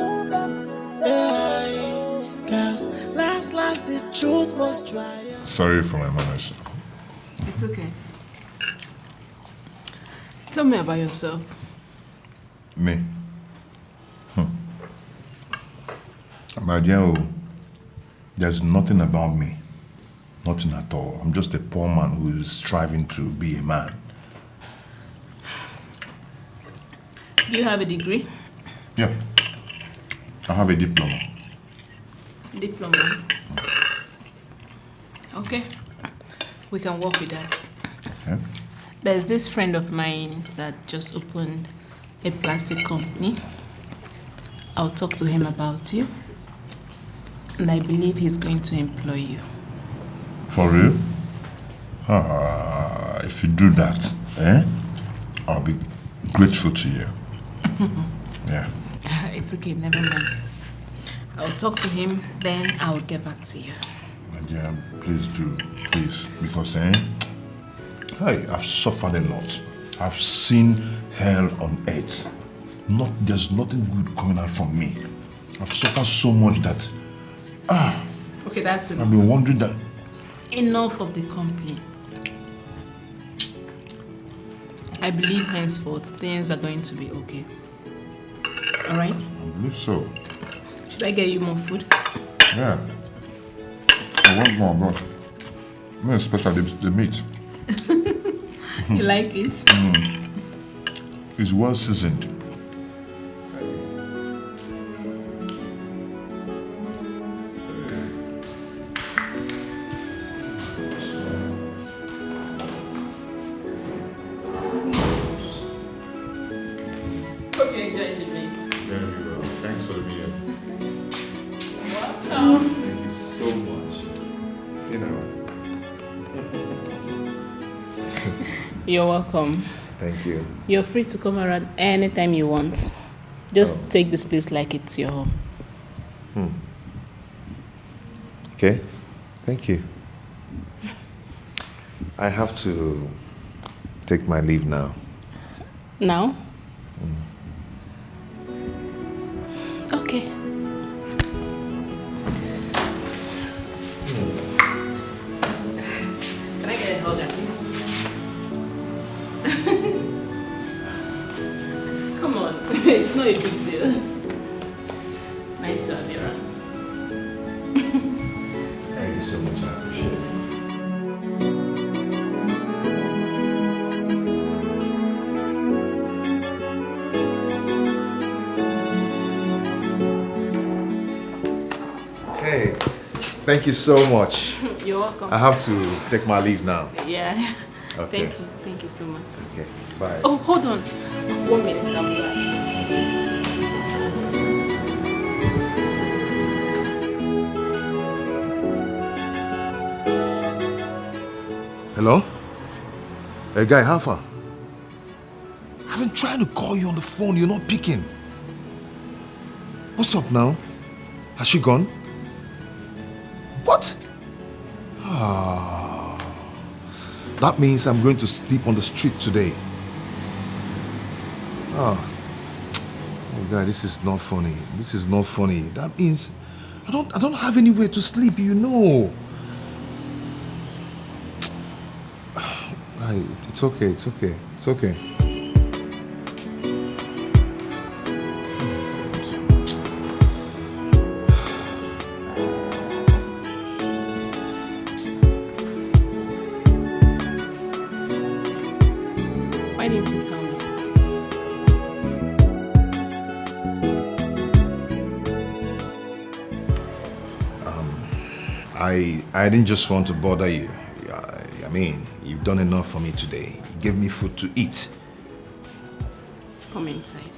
Yeah. Cause last, the truth must triumph. Sorry for my manners. It's okay. Tell me about yourself. Me? I'm My dear, there's nothing about me. Nothing at all. I'm just a poor man who is striving to be a man. Do you have a degree? Yeah. I have a diploma. Diploma? Okay. We can work with that. Okay. There's this friend of mine that just opened a plastic company. I'll talk to him about you. And I believe he's going to employ you. For real? If you do that, I'll be grateful to you. Yeah. It's okay, never mind. I'll talk to him, then I'll get back to you. My dear, please do. Please. Because, hey, I've suffered a lot. I've seen hell on earth. There's nothing good coming out from me. I've suffered so much that, Okay, that's enough. I've been wondering that. Enough of the complaint. I believe henceforth things are going to be okay. Alright? I believe so. Should I get you more food? Yeah. I want more, bro. Me especially the meat. You like it? It's well seasoned. Hope you enjoyed the meat. Very well. Thanks for the meal. Welcome. Thank you so much. See you now. You're welcome. Thank you. You're free to come around anytime you want. Just take this place like it's your home. Okay. Thank you. I have to take my leave now. Now? Okay. Can I get a hug at least? Come on, it's not a big deal. Nice to have you around. Thank you so much. I appreciate it. Hey, thank you so much. You're welcome. I have to take my leave now. Yeah. Okay. Thank you so much. Okay, bye. Oh, hold on. 1 minute, I'm back. Hello? Hey, guy, how far? I've been trying to call you on the phone. You're not picking. What's up now? Has she gone? What? That means I'm going to sleep on the street today. Oh God, this is not funny. This is not funny. That means I don't have anywhere to sleep, you know. It's okay, it's okay, it's okay. Why didn't you tell me? I didn't just want to bother you. I mean, you've done enough for me today. You gave me food to eat. Come inside.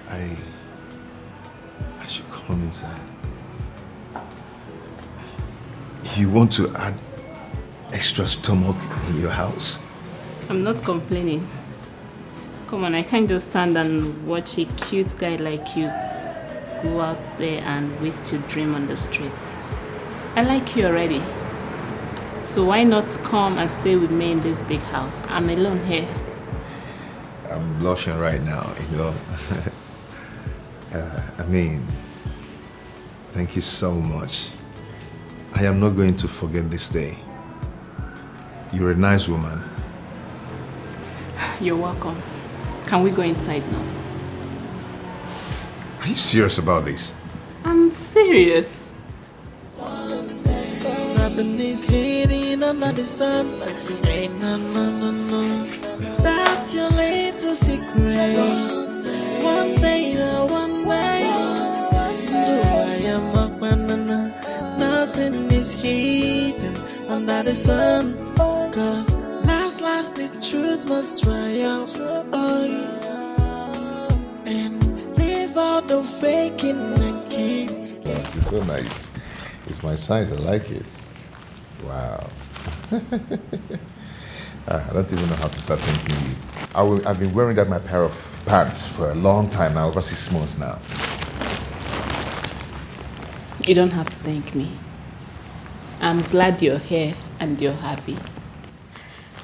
I should come inside. You want to add extra stomach in your house? I'm not complaining. Come on, I can't just stand and watch a cute guy like you go out there and waste your dream on the streets. I like you already. So why not come and stay with me in this big house? I'm alone here. I'm blushing right now, you know. I mean, thank you so much. I am not going to forget this day. You're a nice woman. You're welcome. Can we go inside now? Are you serious about this? I'm serious. Nothing is hidden under the sun. No. That's your little secret. One day, one day. I am a banana. Nothing is hidden under the sun. Cause last, the truth must triumph. And leave out the faking and keep. This is so nice. It's my size, I like it. Wow. I don't even know how to start thanking you. I've been wearing my pair of pants for a long time now, over 6 months now. You don't have to thank me. I'm glad you're here and you're happy.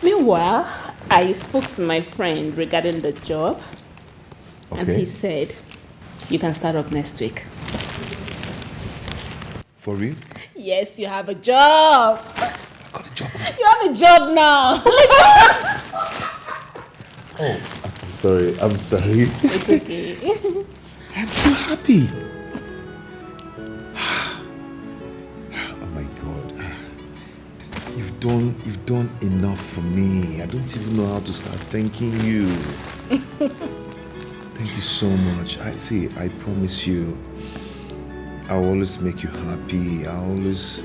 Meanwhile, I spoke to my friend regarding the job. Okay. And he said, you can start up next week. For real? Yes, you have a job. I got a job now. You have a job now. Oh, I'm sorry. It's okay. I'm so happy. Oh my God. You've done enough for me. I don't even know how to start thanking you. Thank you so much. I promise you, I'll always make you happy. I'll always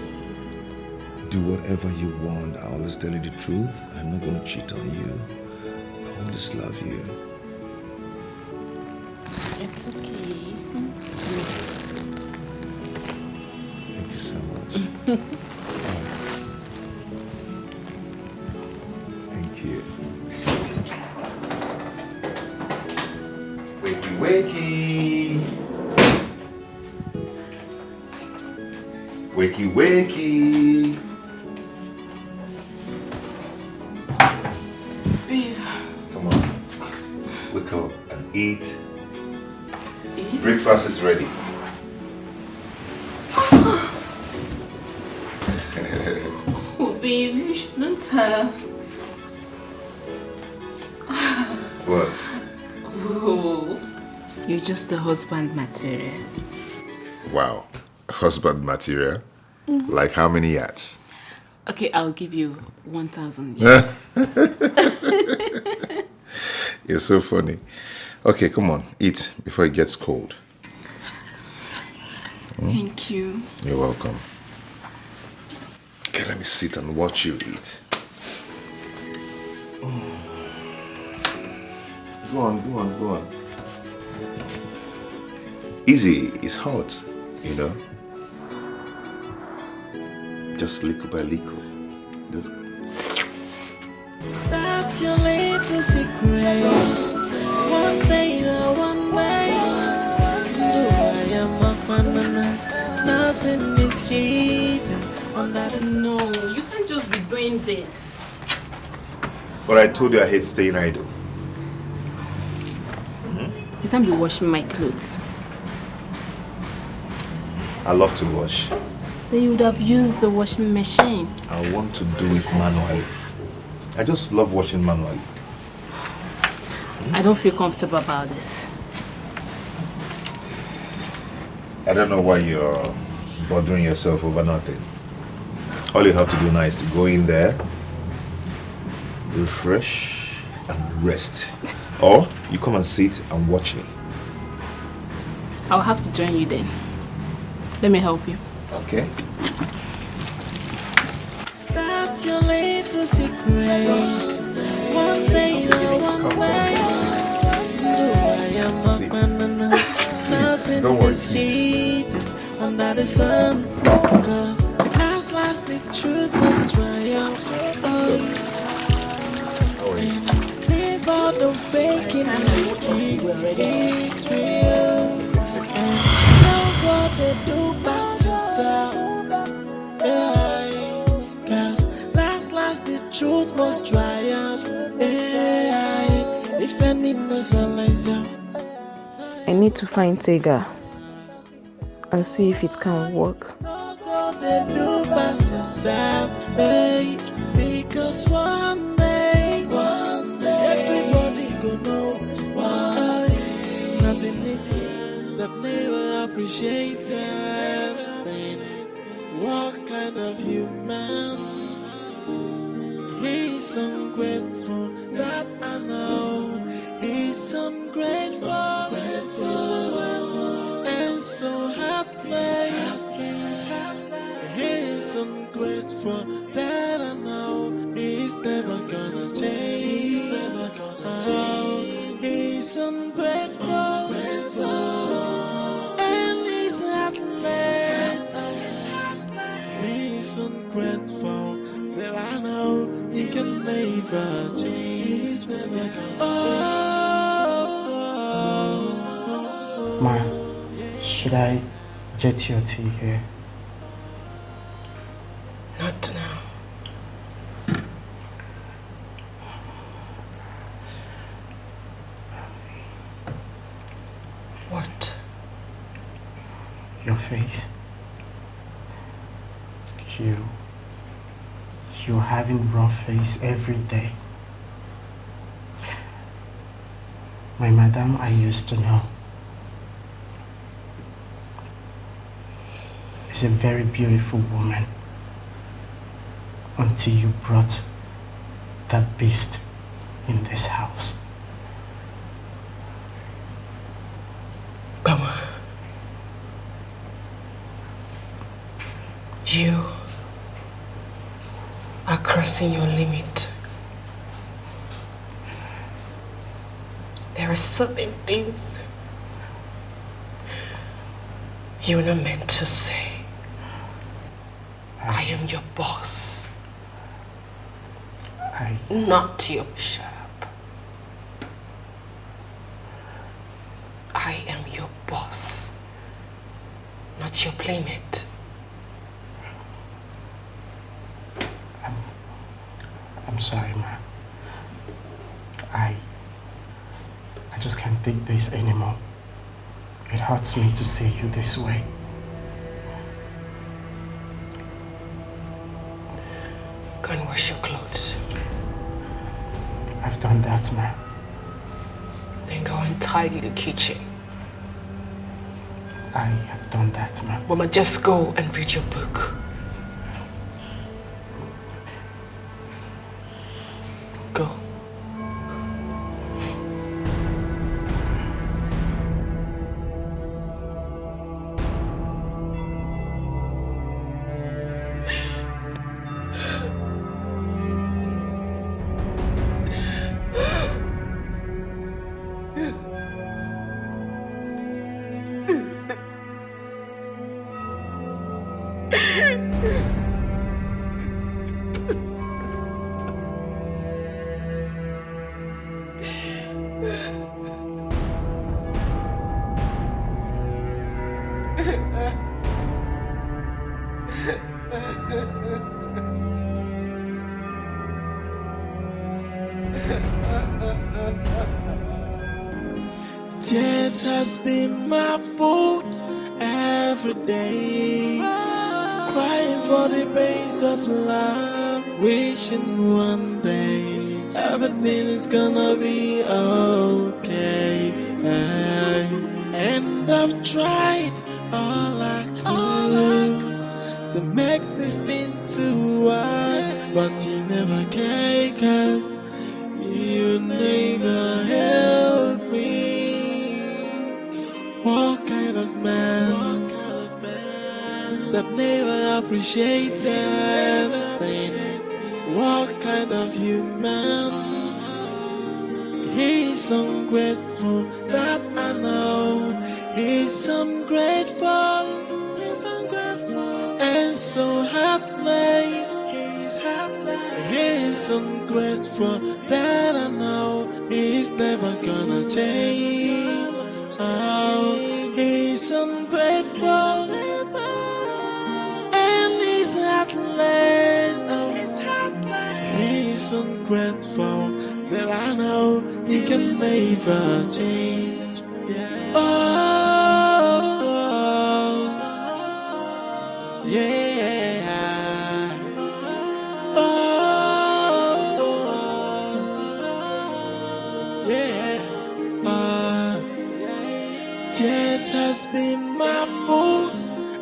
do whatever you want. I'll always tell you the truth. I'm not going to cheat on you. I always love you. It's okay. Thank you so much. Thank you. Wakey, wakey. Wakey, wakey. Babe. Come on. Wake up and eat. Breakfast is ready. Oh, baby, you shouldn't have. What? Oh, you're just a husband material. Wow. Husband material? Mm-hmm. Like how many yards? Okay, I'll give you 1,000 yards. You're so funny. Okay, come on, eat before it gets cold. Thank you. You're welcome. Okay, let me sit and watch you eat. Go on. Easy, it's hot, you know. Just little by little. Just... That's your little secret. One day. I am a banana. Nothing is hidden under the sun. No, you can't just be doing this. But I told you I hate staying idle. You can't be washing my clothes. I love to wash. Then you would have used the washing machine. I want to do it manually. I just love washing manually. I don't feel comfortable about this. I don't know why you're bothering yourself over nothing. All you have to do now is to go in there, refresh, and rest. Or you come and sit and watch me. I'll have to join you then. Let me help you. Okay. That's your little secret. One day. I am a banana. Nothing is hidden under the sun. Cause last, the truth must triumph. And leave all the faking and keep it real. And no God they do pass yourself. Cause last, the truth must triumph. Defending myself. I need to find Tega and see if it can work. Because one day, everybody gonna know why nothing is here. that never appreciated. What kind of human? He's ungrateful, that I know. He's ungrateful, and so heartless. He's ungrateful, that I know. He's never gonna change. He's never gonna change. He's ungrateful, and he's heartless. He's ungrateful, that I know he can never change. He's never gonna change. Ma, should I get your tea here? Not now. What? Your face. You're having rough face every day. My madam, I used to know, is a very beautiful woman until you brought that beast in this house. Mama, you are crossing your limit. There are certain things you're not meant to say. I am your boss. Not your... Shut up. I am your boss, not your playmate. I'm sorry, ma. I just can't take this anymore. It hurts me to see you this way. Go and wash your clothes. I've done that, ma. Then go and tidy the kitchen. I have done that, ma. Mama, just go and read your book. Go. Tears has been my food every day. Crying for the pains of love, wishing one day everything is gonna be okay. And I've tried all I could to make this thing to work, but you never care, 'cause you never help me. What kind of man that never appreciated? What kind of human? He's ungrateful, that I know. He's ungrateful, and so heartless. He's ungrateful, that I know. He's never gonna change. Oh, he's ungrateful, and he's heartless. Oh, he's ungrateful, that I know he can never change. Oh, yeah. Tears has been my food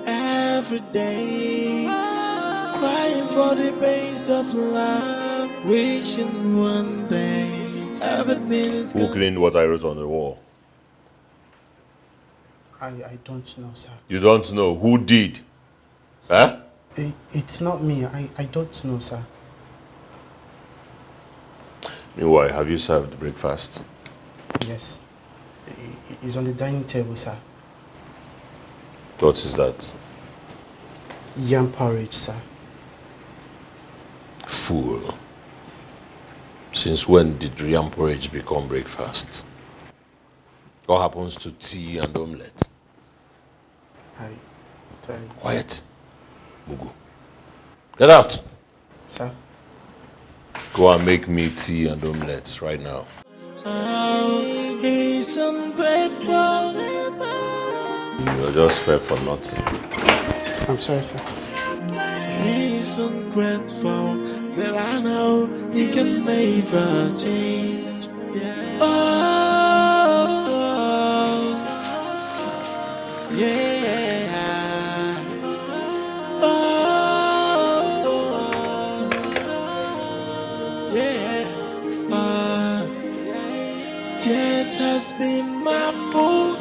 every day. Crying for the pains of love, wishing one day everything is Who cleaned what I wrote on the wall? I don't know, sir. You don't know. Who did? Huh? It's not me. I don't know, sir. Meanwhile, have you served breakfast? Yes. It's on the dining table, sir. What is that? Yam porridge, sir. Fool. Since when did yam porridge become breakfast? What happens to tea and omelette? Quiet. Mugu. Get out. Sir. Go and make me tea and omelette right now. He's ungrateful. You're just fair for nothing. I'm sorry, sir. He's ungrateful, but I know he can never change. Oh, yeah. Oh, yeah. Tears has been my food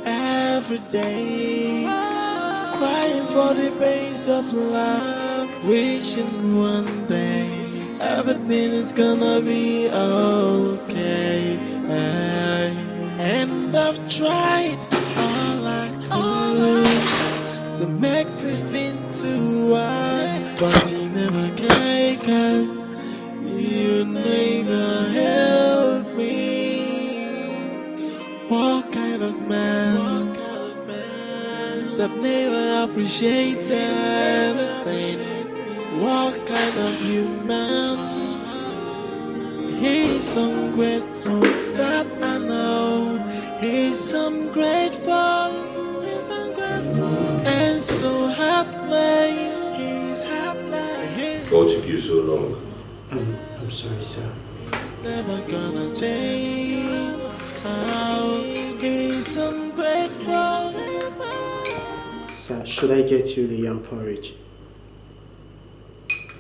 every day. Crying for the pains of love, wishing one day everything is gonna be okay. And I've tried all I could to make this thing too wide, but you never can, 'cause you never help me. What kind of man that never appreciated anything? What kind of human? He's ungrateful, that I know. He's ungrateful, and so heartless. He's heartless. What took you so long? I'm sorry, sir. He's never gonna change. Oh, he's ungrateful. Sir, should I get you the yam porridge?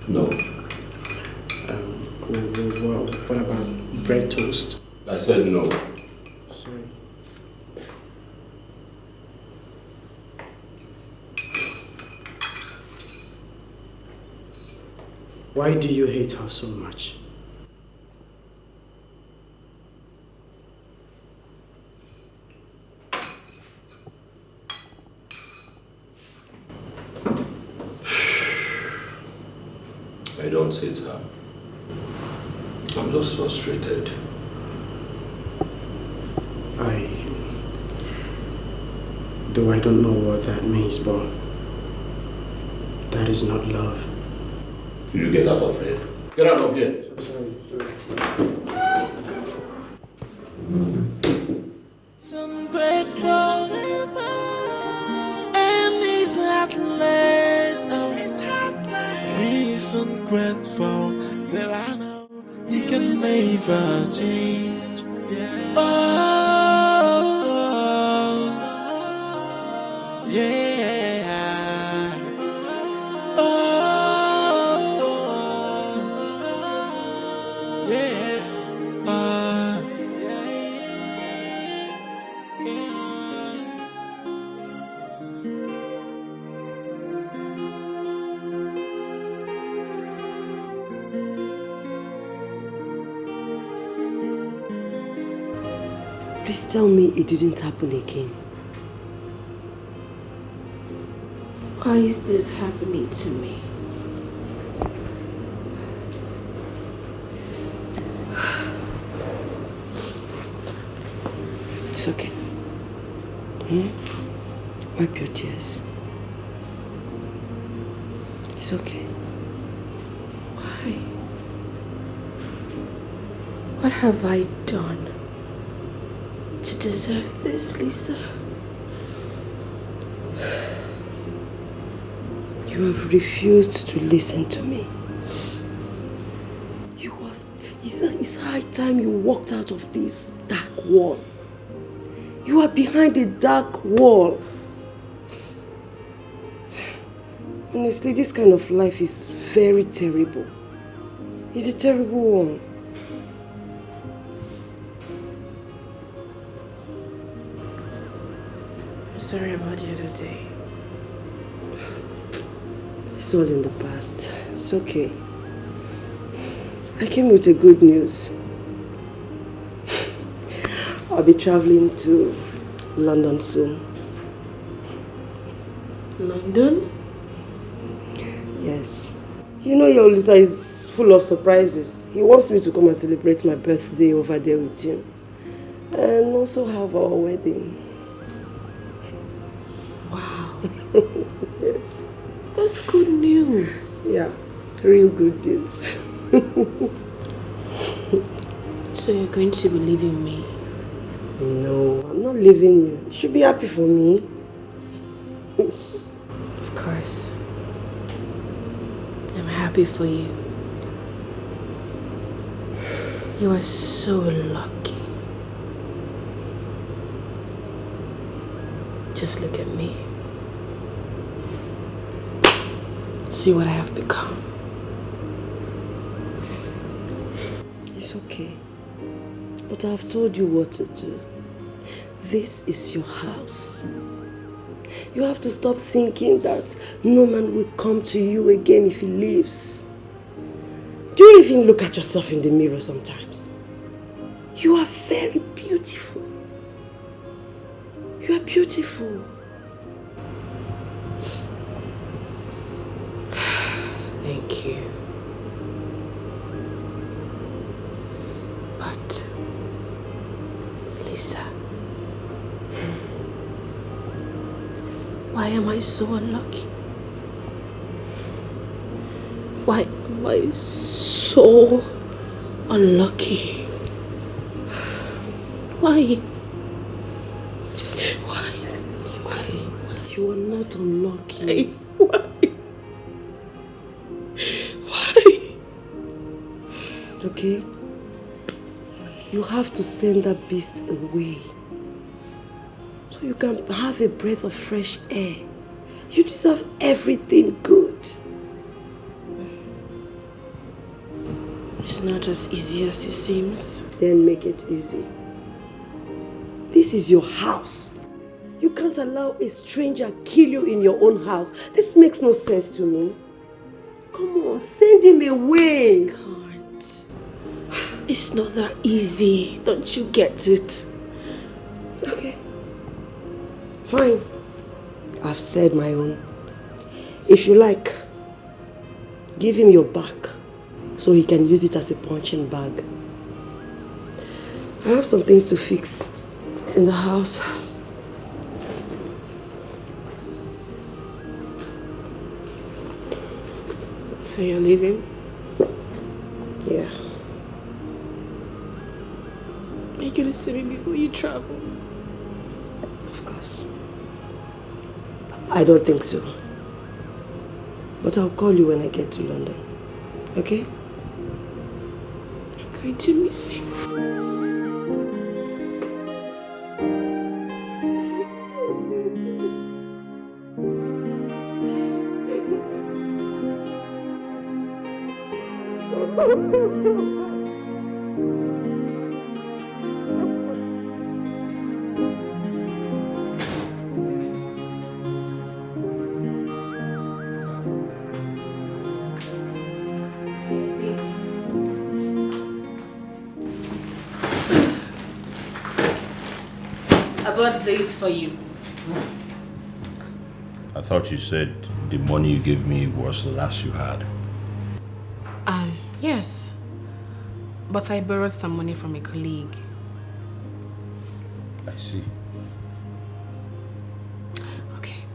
No. What about bread toast? I said no. Sorry. Why do you hate her so much? I don't hate her. I'm just frustrated. Though I don't know what that means, but that is not love. You get out of here. Get out of here. Sorry. He's ungrateful, and he's heartless. He's ungrateful, that I know he can never change. Oh, yeah. Oh, yeah. Please tell me it didn't happen again. Why is this happening to me? It's okay. Wipe your tears. It's okay. Why? What have I done to deserve this, Lisa? You have refused to listen to me. It's high time you walked out of this dark wall. You are behind a dark wall. Honestly, this kind of life is very terrible. It's a terrible one. I'm sorry about the other day. It's all in the past. It's okay. I came with a good news. I'll be traveling to London soon. London? Yes. You know your Lisa is full of surprises. He wants me to come and celebrate my birthday over there with him. And also have our wedding. Wow. Yes. That's good news. Yeah, real good news. So you're going to be leaving me? No, I'm not leaving you. You should be happy for me. Of course. I'm happy for you. You are so lucky. Just look at me. See what I have become. It's okay. But I've told you what to do. This is your house. You have to stop thinking that no man will come to you again if he leaves. Do you even look at yourself in the mirror sometimes? You are very beautiful. You are beautiful. Thank you. But, Lisa, why am I so unlucky? Why am I so unlucky? Why? You are not unlucky. Why? Okay? You have to send that beast away. So you can have a breath of fresh air. You deserve everything good. It's not as easy as it seems. Then make it easy. This is your house. You can't allow a stranger kill you in your own house. This makes no sense to me. Come on, send him away. Can't. It's not that easy. Don't you get it? Okay. Fine. I've said my own. If you like, give him your back so he can use it as a punching bag. I have some things to fix in the house. So you're leaving? Yeah. Are you gonna see me before you travel? Of course. I don't think so. But I'll call you when I get to London. Okay? I'm going to miss you. I bought this for you. I thought you said the money you gave me was the last you had. Yes. But I borrowed some money from a colleague. I see. Okay.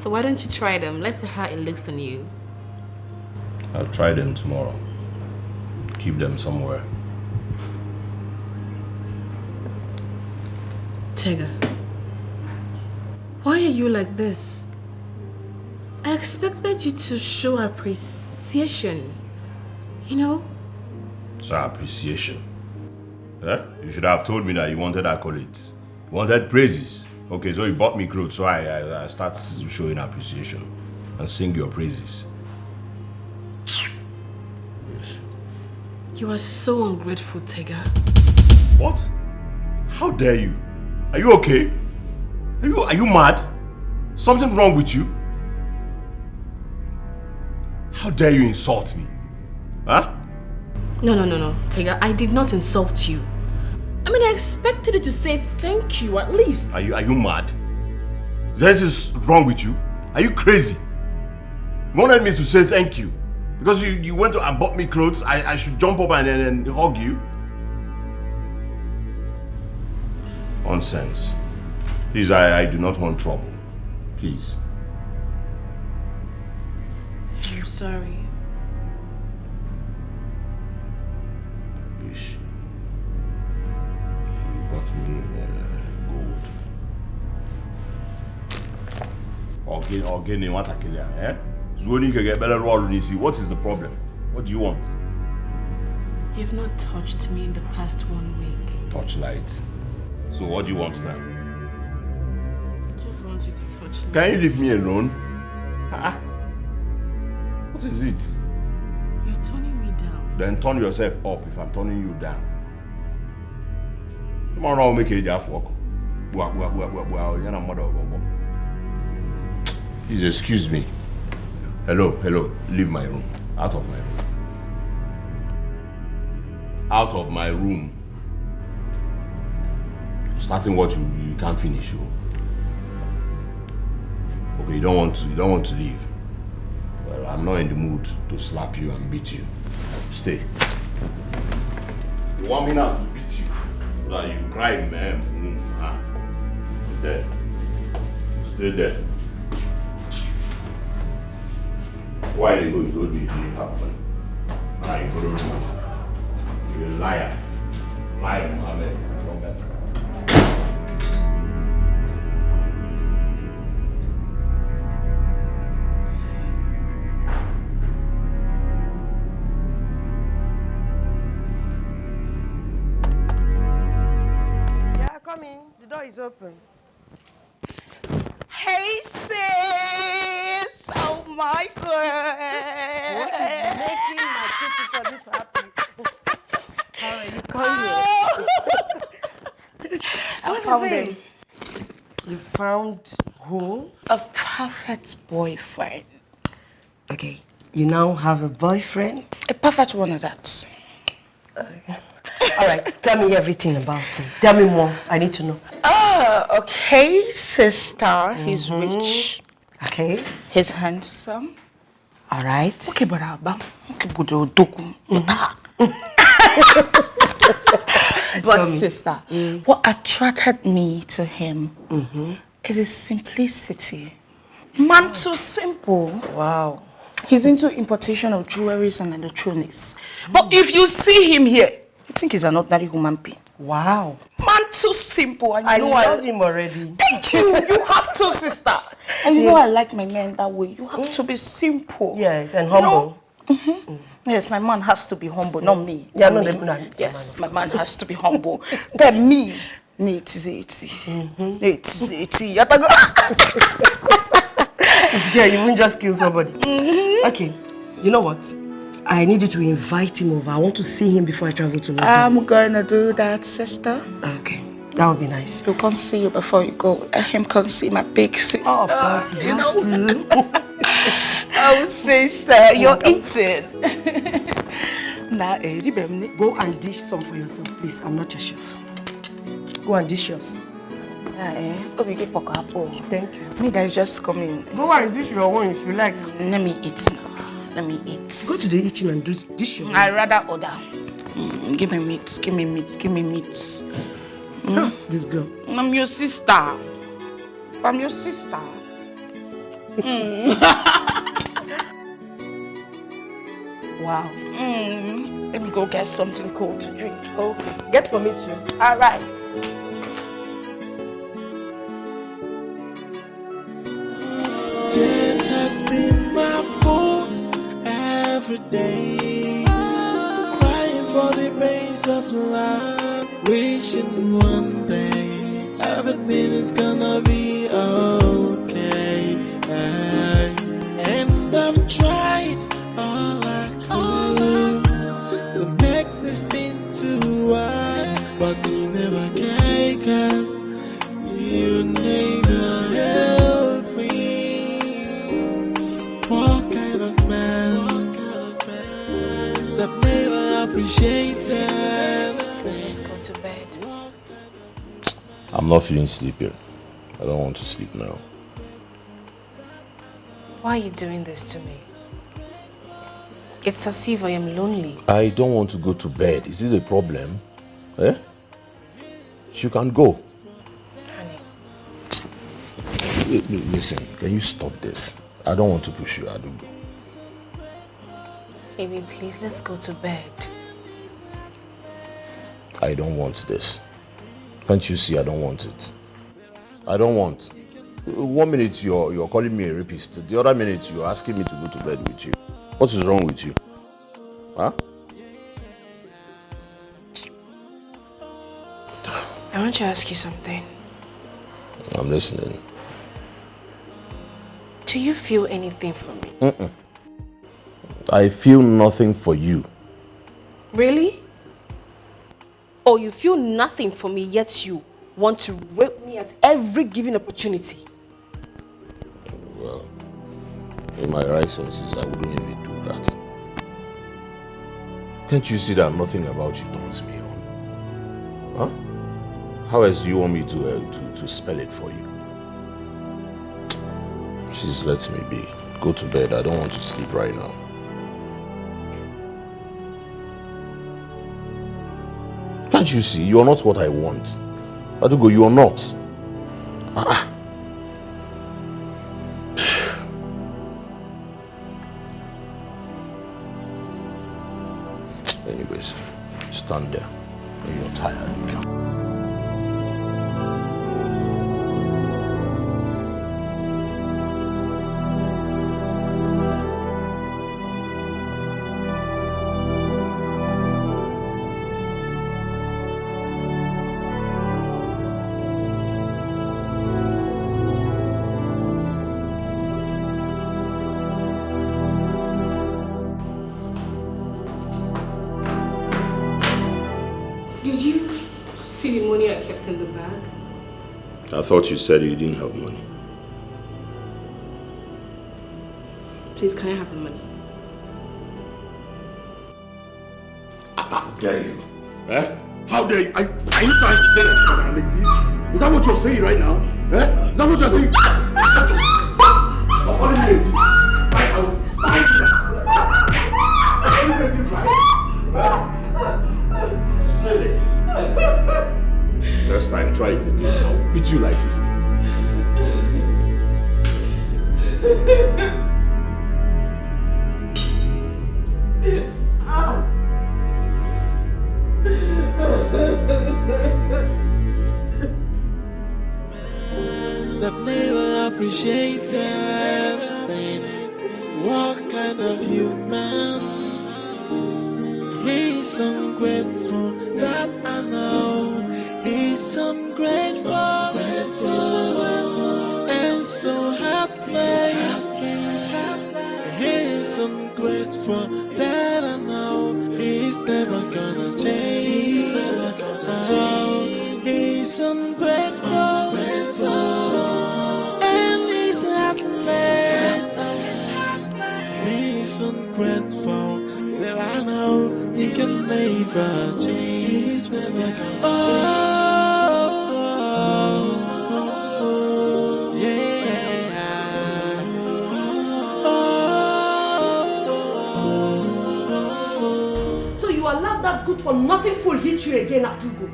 So why don't you try them? Let's see how it looks on you. I'll try them tomorrow. Keep them somewhere. Tega, why are you like this? I expected you to show appreciation, you know? So appreciation. Eh? You should have told me that you wanted accolades. Wanted praises. Okay, so you bought me clothes, so I start showing appreciation and sing your praises. You are so ungrateful, Tega. What? How dare you? Are you okay? Are you mad? Something wrong with you? How dare you insult me? Huh? No, Tega, I did not insult you. I mean, I expected you to say thank you at least. Are you mad? Is there anything wrong with you? Are you crazy? You wanted me to say thank you because you went and bought me clothes. I should jump up and hug you? Nonsense. Please, I do not want trouble. Please. I'm sorry. Wish. You got me gold. Again, what I kill ya, eh? Zuoni can get better roll this. What is the problem? What do you want? You've not touched me in the past 1 week. Touchlight. So what do you want now? I just want you to touch me. Can you leave me alone? What is it? You're turning me down. Then turn yourself up if I'm turning you down. Tomorrow I'll make it work. Please excuse me. Hello. Leave my room. Out of my room. Out of my room. Starting what you can't finish. Okay, you don't want to leave. Well, I'm not in the mood to slap you and beat you. Stay. You want me now to beat you? So that you cry in my room. There. Stay there. Why they go? You told me it didn't happen. Now you go to room. You're a liar. Liar, Mohammed. Don't mess with me. Come in. The door is open. Hey, sis! Oh my God! What is making my kitty for this happy? How are you coming? I found it. You found who? A perfect boyfriend. Okay, you now have a boyfriend? A perfect one of that. All right, tell me everything about him. Tell me more. I need to know. Okay, sister. He's rich. Okay. He's handsome. All right. Okay, baraba. Okay, budodoku. But sister, what attracted me to him is his simplicity. Man, too simple. Wow. He's into importation of jewelries and electronics. But if you see him here, you think he's an ordinary human being. Wow. Man, too simple. And I love him already. Thank you. You have to, sister. And you know I like my men that way. You have to be simple. Yes, and humble. Yes, my man has to be humble, not me. Yeah, not no, me. Yes, my man has to be humble. Then me, This girl, you won't just kill somebody. Okay, you know what? I need you to invite him over. I want to see him before I travel to London. I'm gonna do that, sister. Okay, that would be nice. He'll come see you before you go. Let him come see my big sister. Oh, of course, he has to. Oh, sister, you're eating. Go and dish some for yourself, please. I'm not your chef. Go and dish yours. Thank you. Me, guys, just come in. Go and dish your own if you like. Let me eat now. Let me eat. Go to the kitchen and dish your own. I'd rather order. Give me meat. Give me meat. Give me meat. This girl. I'm your sister. I'm your sister. Wow. Let me go get something cold to drink. Okay. Get for me too. All right. This has been my fault every day. Crying for the pains of love, wishing one day I everything is gonna be okay. And I've tried all I could to make this thing to work, but you never can, 'cause you never help me. What kind of man that never appreciated? Let's go to bed. I'm not feeling sleepy. I don't want to sleep now. Why are you doing this to me? It's as if I am lonely. I don't want to go to bed. Is it a problem? Eh? You can go. Listen, can you stop this? I don't want to push you, Adugo. Baby, please, let's go to bed. I don't want this. Can't you see I don't want it? I don't want. 1 minute you're calling me a rapist. The other minute you're asking me to go to bed with you. What is wrong with you? Huh? I want to ask you something. I'm listening. Do you feel anything for me? I feel nothing for you. Really? Oh, you feel nothing for me, yet you want to rape me at every given opportunity. Well, in my right senses, I wouldn't even do that. Can't you see that nothing about you turns me on? Huh? How else do you want me to spell it for you? Please let me be. Go to bed. I don't want to sleep right now. Can't you see? You are not what I want. Adugo, you are not. Anyways, stand there. When you're tired, you can. I thought you said you didn't have money. Please, can I have the money? How dare you? Eh? How dare you? Are you trying to say that I'm a thief? Is that what you're saying right now? Eh? Is that what you're saying? You're calling me a thief. Right out. Behind you. You're calling me a thief, right? Silly. Next time, try it again. I'll beat you like this. That never appreciated. What kind of human? He's ungrateful, that I know. He's ungrateful, and so heartless. He's ungrateful, that I know. He's never gonna change. He's never gonna change. He's ungrateful, and he's heartless. He's ungrateful, that I know. He can never change. He's never gonna change. That good for nothing fool hit you again, Adugo.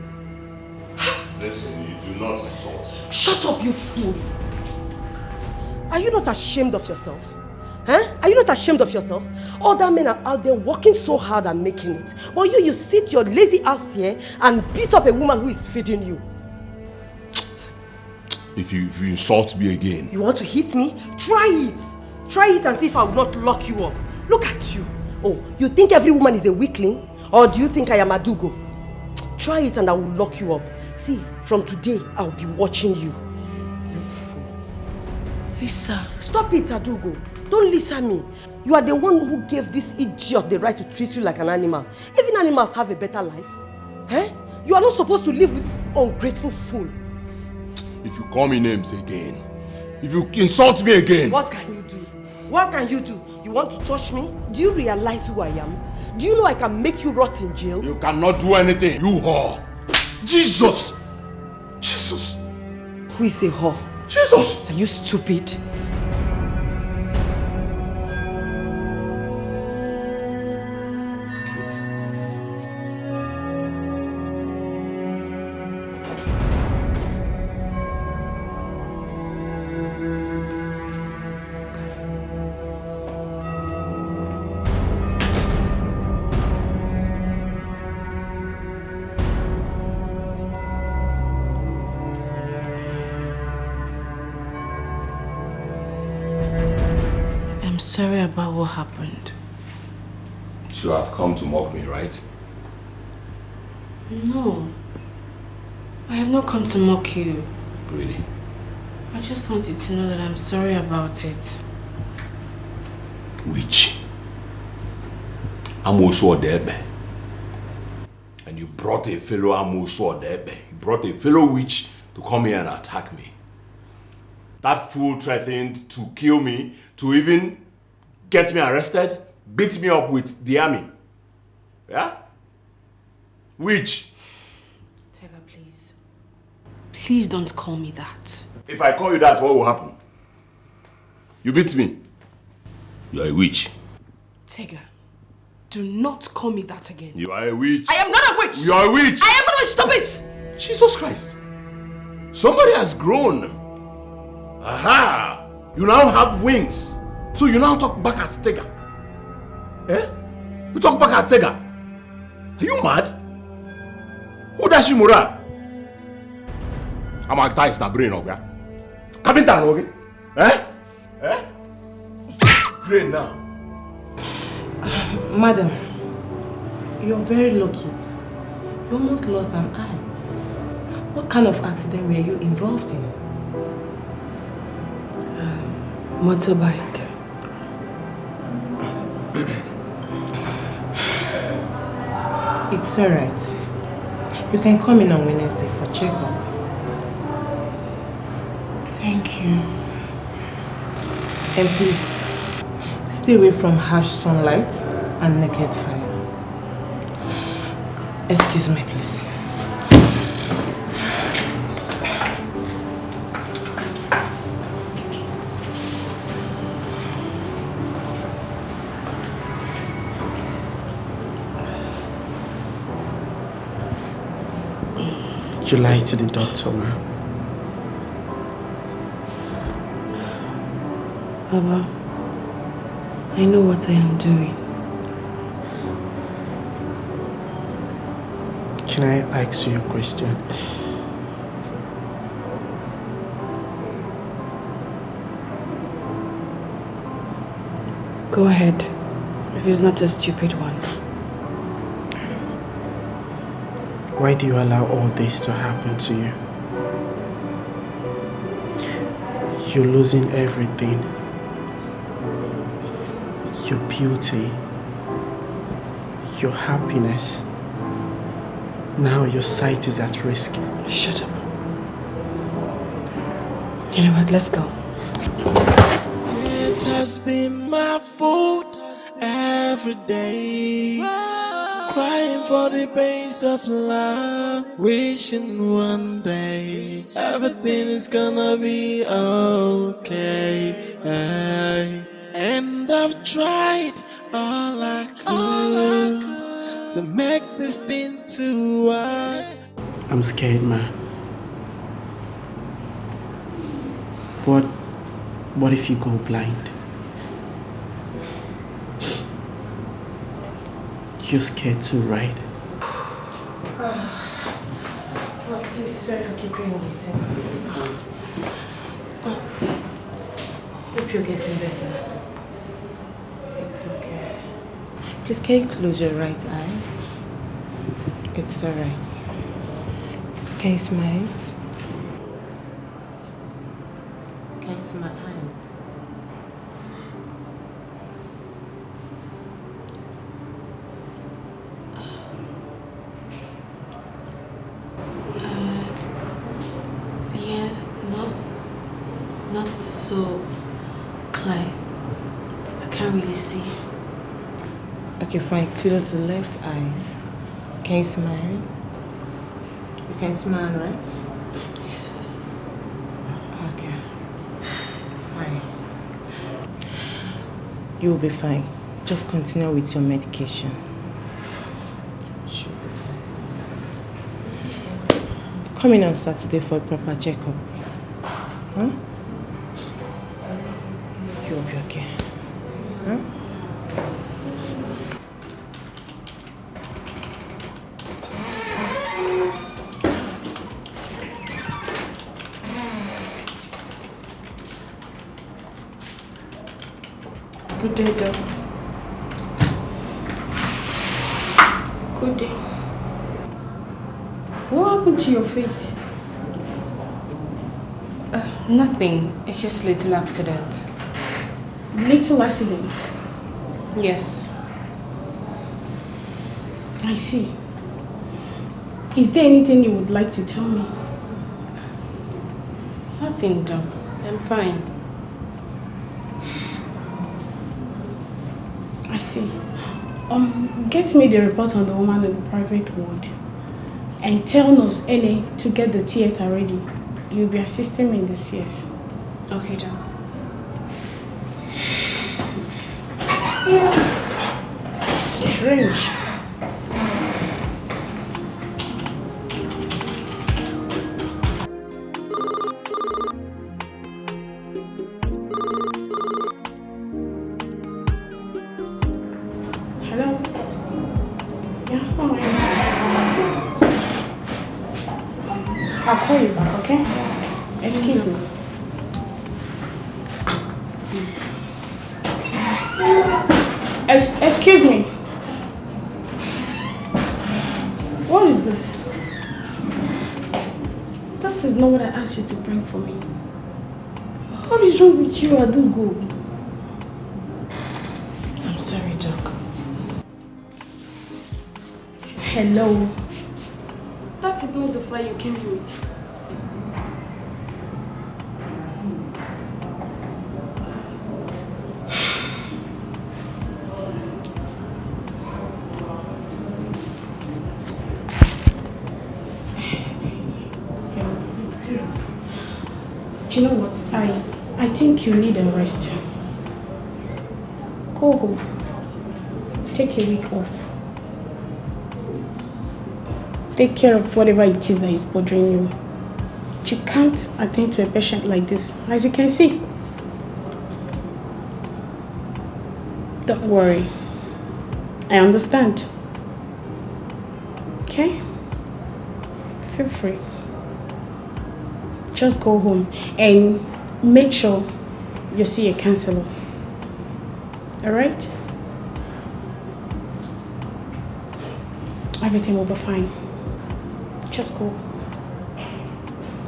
Listen, you do not insult me. Shut up, you fool. Are you not ashamed of yourself? Huh? Are you not ashamed of yourself? Other men are out there working so hard and making it. But you sit your lazy ass here and beat up a woman who is feeding you. If you insult me again. You want to hit me? Try it. Try it and see if I will not lock you up. Look at you. Oh, you think every woman is a weakling? Or do you think I am Adugo? Try it and I will lock you up. See, from today, I'll be watching you. You fool. Lisa. Stop it, Adugo. Don't listen to me. You are the one who gave this idiot the right to treat you like an animal. Even animals have a better life. Eh? You are not supposed to live with this ungrateful fool. If you call me names again, if you insult me again... What can you do? What can you do? You want to touch me? Do you realize who I am? Do you know I can make you rot in jail? You cannot do anything, you whore. Jesus! Jesus! Who is a whore? Jesus! Are you stupid? I'm sorry about what happened. You have come to mock me, right? No. I have not come to mock you. Really? I just want you to know that I'm sorry about it. Witch. I'm also Nnebe. And you brought a fellow Amoso Nnebe. You brought a fellow witch to come here and attack me. That fool threatened to kill me, to even get me arrested, beat me up with the army. Yeah? Witch. Tega, please. Please don't call me that. If I call you that, what will happen? You beat me. You are a witch. Tega, do not call me that again. You are a witch. I am not a witch. You are a witch. I am not a witch. Stop it. Jesus Christ. Somebody has grown. Aha! You now have wings. So you now talk back at Tega. Eh? You talk back at Tega. Are you mad? Who does you mura? I'm a dice na brain okay? Kabinta okay? Eh? Eh? Brain now. Madam, you're very lucky. You almost lost an eye. What kind of accident were you involved in? Motorbike. It's alright. You can come in on Wednesday for checkup. Thank you. And please, stay away from harsh sunlight and naked fire. Excuse me, please. You lied to the doctor, ma. Baba, I know what I am doing. Can I ask you a question? Go ahead, if it's not a stupid one. Why do you allow all this to happen to you? You're losing everything. Your beauty, your happiness. Now your sight is at risk. Shut up. You know what, let's go. This has been my fault every day. Crying for the pains of love, wishing one day everything is gonna be okay. And I've tried all I could to make this thing to work. I'm scared, man. What if you go blind? You're scared too, right? Oh, please, sorry for keeping you waiting. It's fine. Hope you're getting better. It's okay. Please, can you close your right eye? It's alright. Can you smile? Can you smile? Yeah, not so clear. I can't really see. Okay, fine. Close the left eyes. Can you smile? You can smile, right? Yes. Okay. Fine. You'll be fine. Just continue with your medication. She'll be fine. Come in on Saturday for a proper checkup. Huh? You'll be okay. Huh? Good day, Doc. Good day. What happened to your face? Nothing. It's just a little accident. Little accident? Yes. I see. Is there anything you would like to tell me? Nothing, Doc. I'm fine. I see. Get me the report on the woman in the private ward and tell Nurse Nnebe to get the theater ready. You'll be assisting me in this, yes. Okay, Doc. Strange. Hello? Yeah, how are you? I'll call you back, okay? Excuse me. Excuse me. What is this? This is not what I asked you to bring for me. What is wrong with you, Adugo? I'm sorry, Doc. Hello. That is not the file you came here with. Do you know what? I think you need a rest. Go home. Take a week off. Take care of whatever it is that is bothering you. You can't attend to a patient like this, as you can see. Don't worry. I understand. Okay? Feel free. Just go home and make sure you see a counselor. Alright? Everything will be fine. Just go.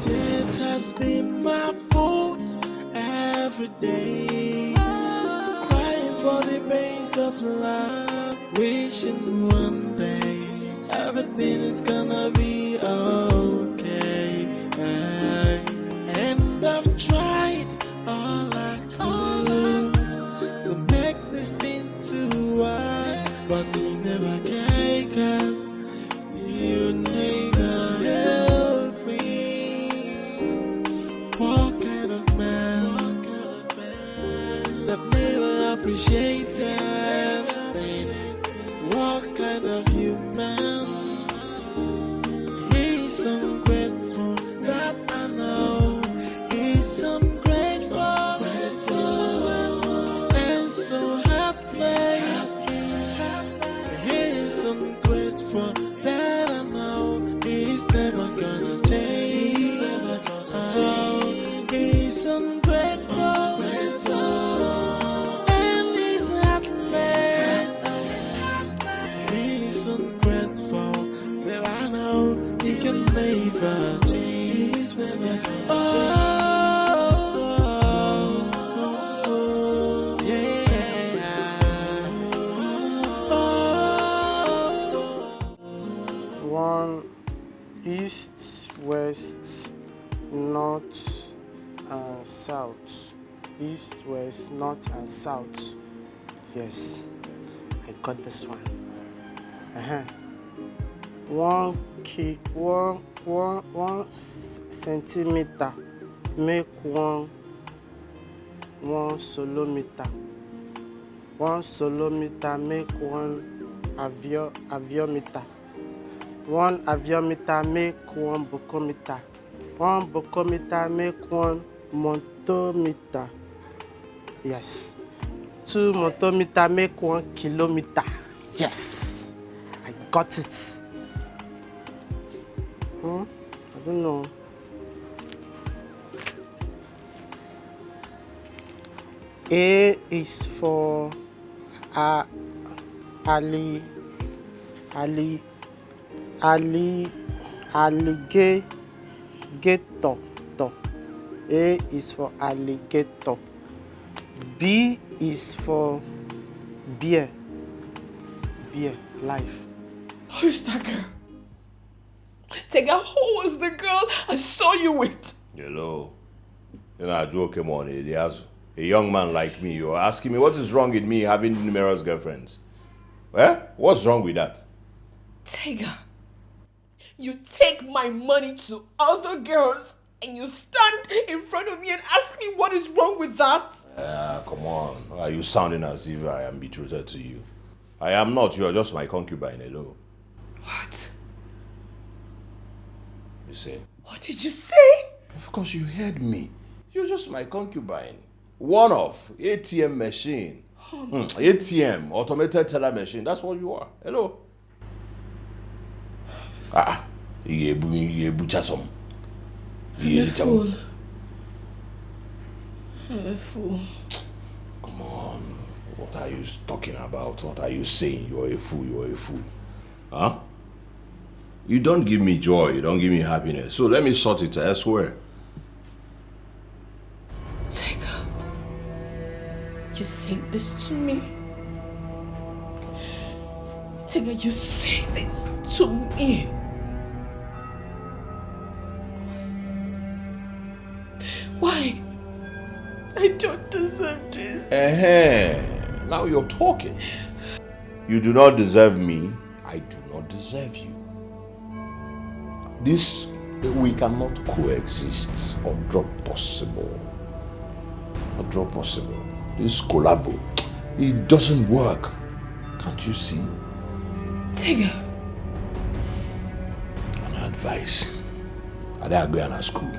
This has been my fault every day. Crying for the pains of love. Wishing one day everything is gonna be okay. And I've tried all I could to make this thing to work, but you never can, 'cause you never help me. What kind of man that never appreciated? What kind of human? He's ungrateful that I never change. It's never gonna One east, west, north, and south. East, west, north, and south. Yes, I got this one. One centimeter make one solometer. 1 solometer make one aviometer. 1 aviometer make 1 bocometer. 1 bocometer make 1 montometer. Yes. 2 montometer make 1 kilometer. Yes. I got it. I don't know. A is for alligator. A is for alligator. B is for beer. Beer, life. Who is that girl? Tega, who was the girl I saw you with? Hello. You know, I joke him on Elias. A young man like me, you're asking me what is wrong with me having numerous girlfriends. Eh? What's wrong with that? Tega, you take my money to other girls and you stand in front of me and ask me what is wrong with that? Come on. Why are you sounding as if I am betrothed to you? I am not. You are just my concubine, hello. What? You say? What did you say? Of course you heard me. You're just my concubine. One of ATM machine. ATM, automated teller machine. That's what you are. Hello. You some. I'm a fool. I'm a fool. Come on. What are you talking about? What are you saying? You're a fool. You're a fool. Huh? You don't give me joy. You don't give me happiness. So let me sort it elsewhere. Tega, you say this to me? Tega, you say this to me? Why? I don't deserve this. Now you're talking. You do not deserve me. I do not deserve you. This, we cannot coexist or drop possible. Or drop possible. This collabo, it doesn't work. Can't you see? Tega. An advice. I didn't go to school.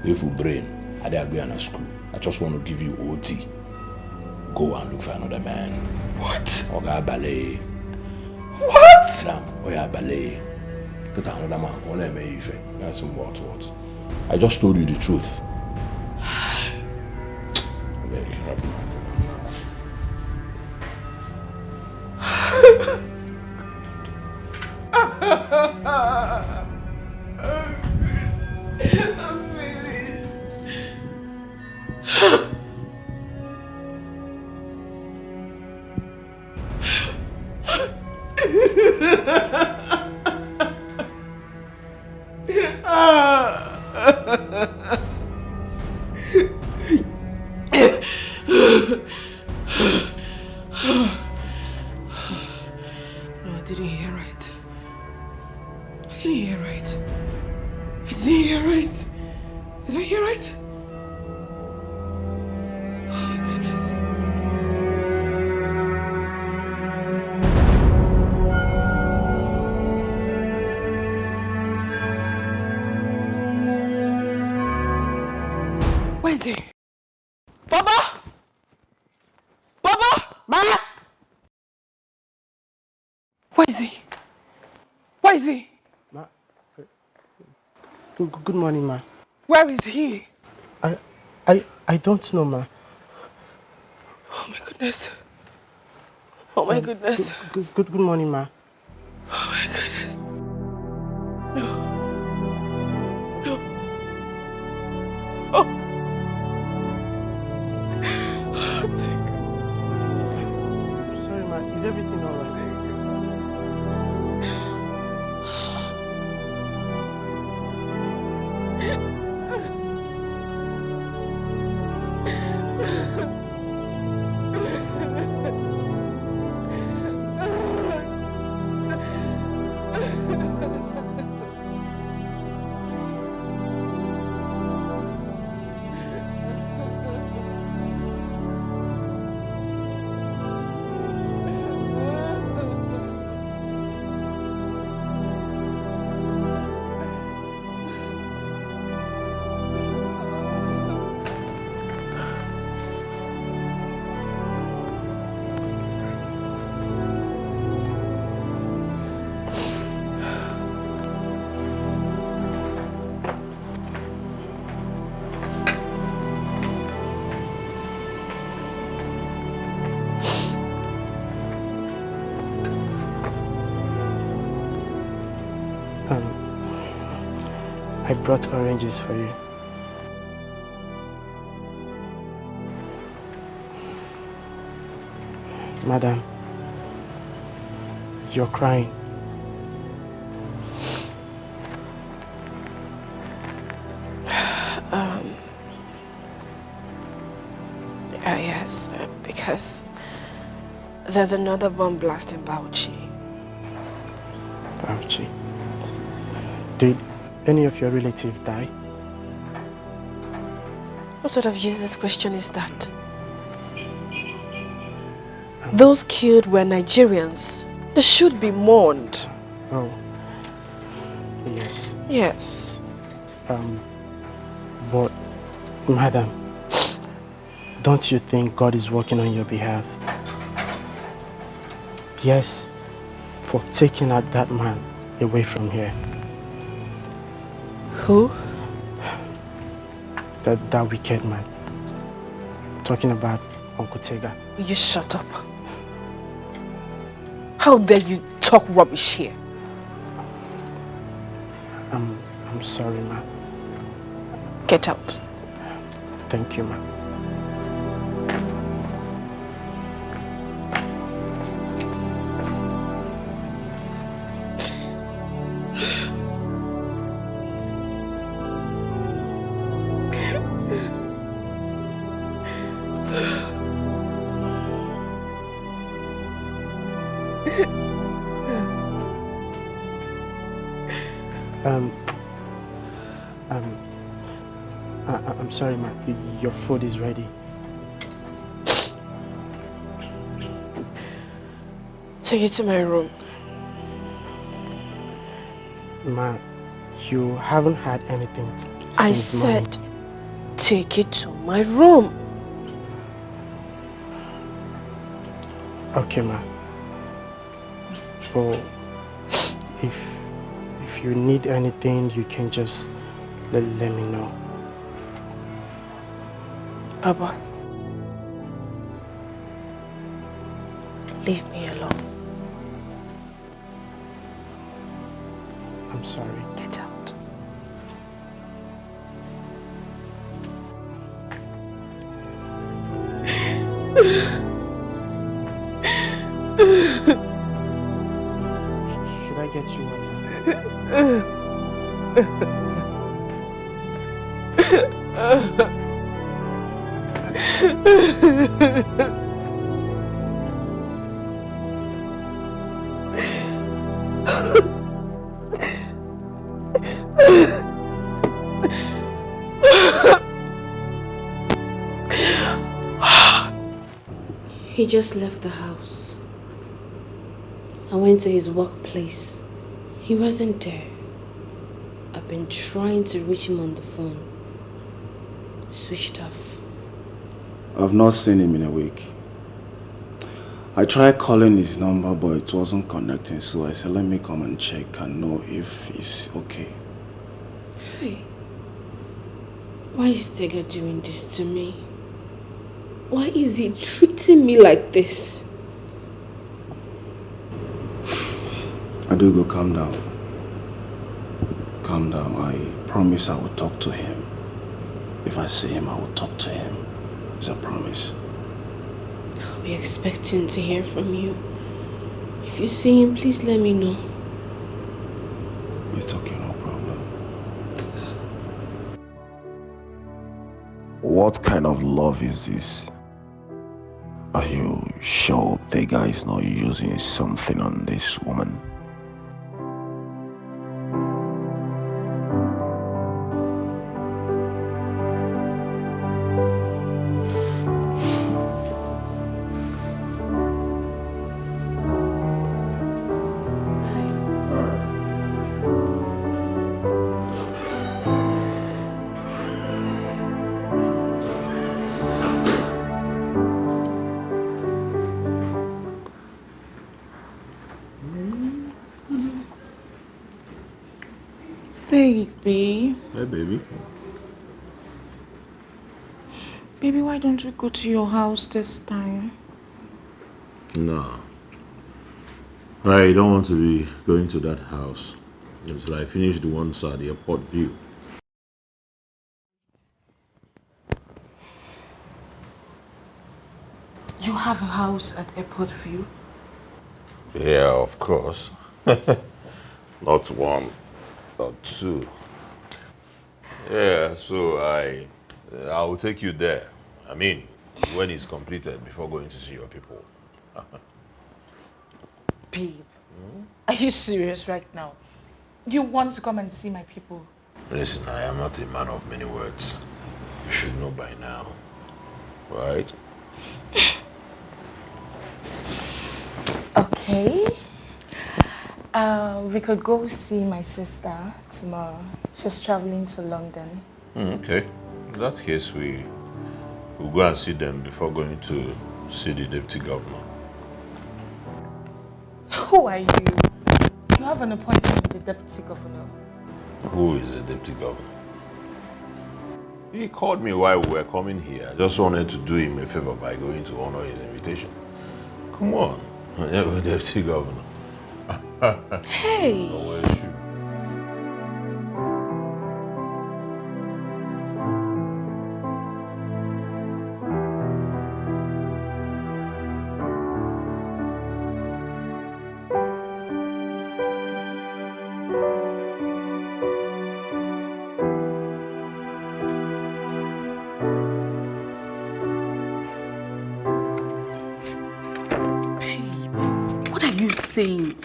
If you brain. I didn't go to school. I just want to give you OT. Go and look for another man. What? Oga ballet. What? Oya ballet. Get another man. Only me if that's some what. I just told you the truth. Good morning, ma. Where is he? I don't know, ma. Oh my goodness. Oh my goodness. Good morning, ma. Oh my goodness. No. I brought oranges for you. Madam, you're crying. Yes, because there's another bomb blast in Bauchi. Bauchi? Did any of your relatives die? What sort of useless question is that? Those killed were Nigerians. They should be mourned. Oh, yes. Yes. But, madam, don't you think God is working on your behalf? Yes, for taking out that man away from here. Who? That wicked man. Talking about Uncle Tega. Will you shut up? How dare you talk rubbish here? I'm sorry, ma. Get out. Thank you, ma. I'm sorry, ma. Your food is ready. Take it to my room. Ma, you haven't had anything I since morning. said, take it to my room. Okay, ma. But if you need anything, you can just let me know. Baba, leave me alone. I'm sorry. Get out. Should I get you water? He just left the house. I went to his workplace. He wasn't there. I've been trying to reach him on the phone. Switched off. I've not seen him in a week. I tried calling his number, but it wasn't connecting, so I said, let me come and check and know if he's okay. Hey, why is Tega doing this to me? Why is he treating me like this? Adugo, calm down. Calm down. I promise I will talk to him. If I see him, I will talk to him. It's a promise. I'll be expecting to hear from you. If you see him, please let me know. It's okay, no problem. What kind of love is this? Are you sure the guy is not using something on this woman? Baby. Hey, baby. Baby, why don't we go to your house this time? No. I don't want to be going to that house. until I finish the ones at the airport view. You have a house at Airport View? Yeah, of course. Not one, not two. Yeah, so I will take you there. I mean, when it's completed, before going to see your people. Babe, are you serious right now? You want to come and see my people? Listen, I am not a man of many words. You should know by now, right? Okay. We could go see my sister tomorrow. She's traveling to London. Okay. In that case, we'll go and see them before going to see the deputy governor. Who are you? You have an appointment with the deputy governor. Who is the deputy governor? He called me while we were coming here. I just wanted to do him a favor by going to honor his invitation. Come on. Deputy governor. Hey! No, where's you? What are you saying?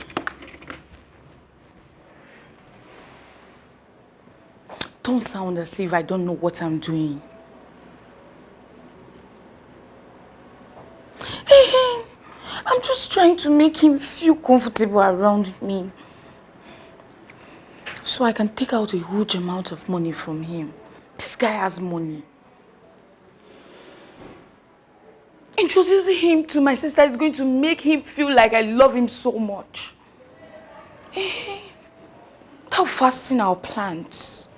Don't sound as if I don't know what I'm doing. Hey, I'm just trying to make him feel comfortable around me, so I can take out a huge amount of money from him. This guy has money. Introducing him to my sister is going to make him feel like I love him so much. Hey, without fasting our plans.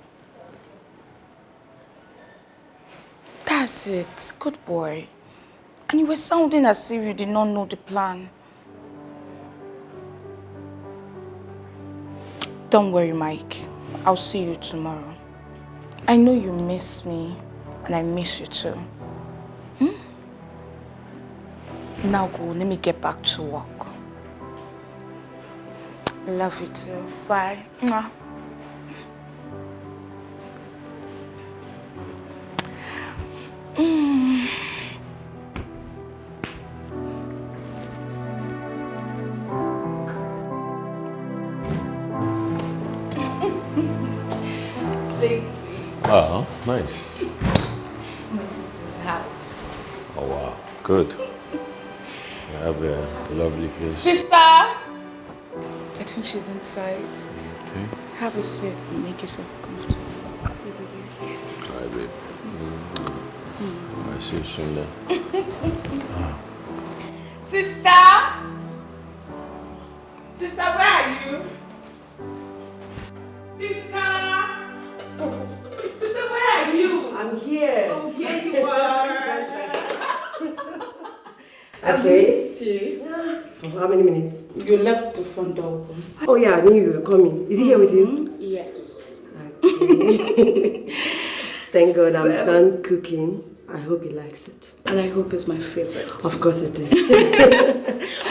That's it. Good boy. And you were sounding as if you did not know the plan. Don't worry, Mike. I'll see you tomorrow. I know you miss me, and I miss you too. Now go, let me get back to work. Love you too. Bye. Mwah. Oh, nice. My sister's house. Oh, wow. Good. You have a lovely place. Sister! I think she's inside. Okay. Have a seat and make yourself comfortable. All right, babe. I'll see you soon then. Sister! Sister, where are you? Sister! Sister, where are you? I'm here. Oh, here you are. I missed you. For how many minutes? You left the front door open. Oh yeah, I knew you were coming. Is he here with you? Yes. Okay. Thank God I'm done cooking. I hope he likes it. And I hope it's my favorite. Of course it is.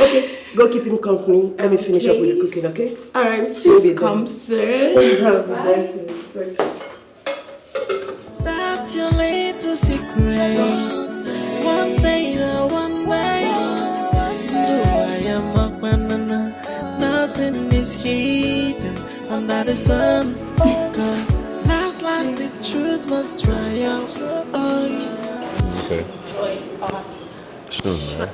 Okay, go keep him company. Let me finish up with the cooking, okay? Alright, please come, sir. That's your little secret. One day, one day. No, I am a banana. Nothing is hidden under the sun. Cause last, the truth must triumph. Oh, Okay. Us. Soon, right?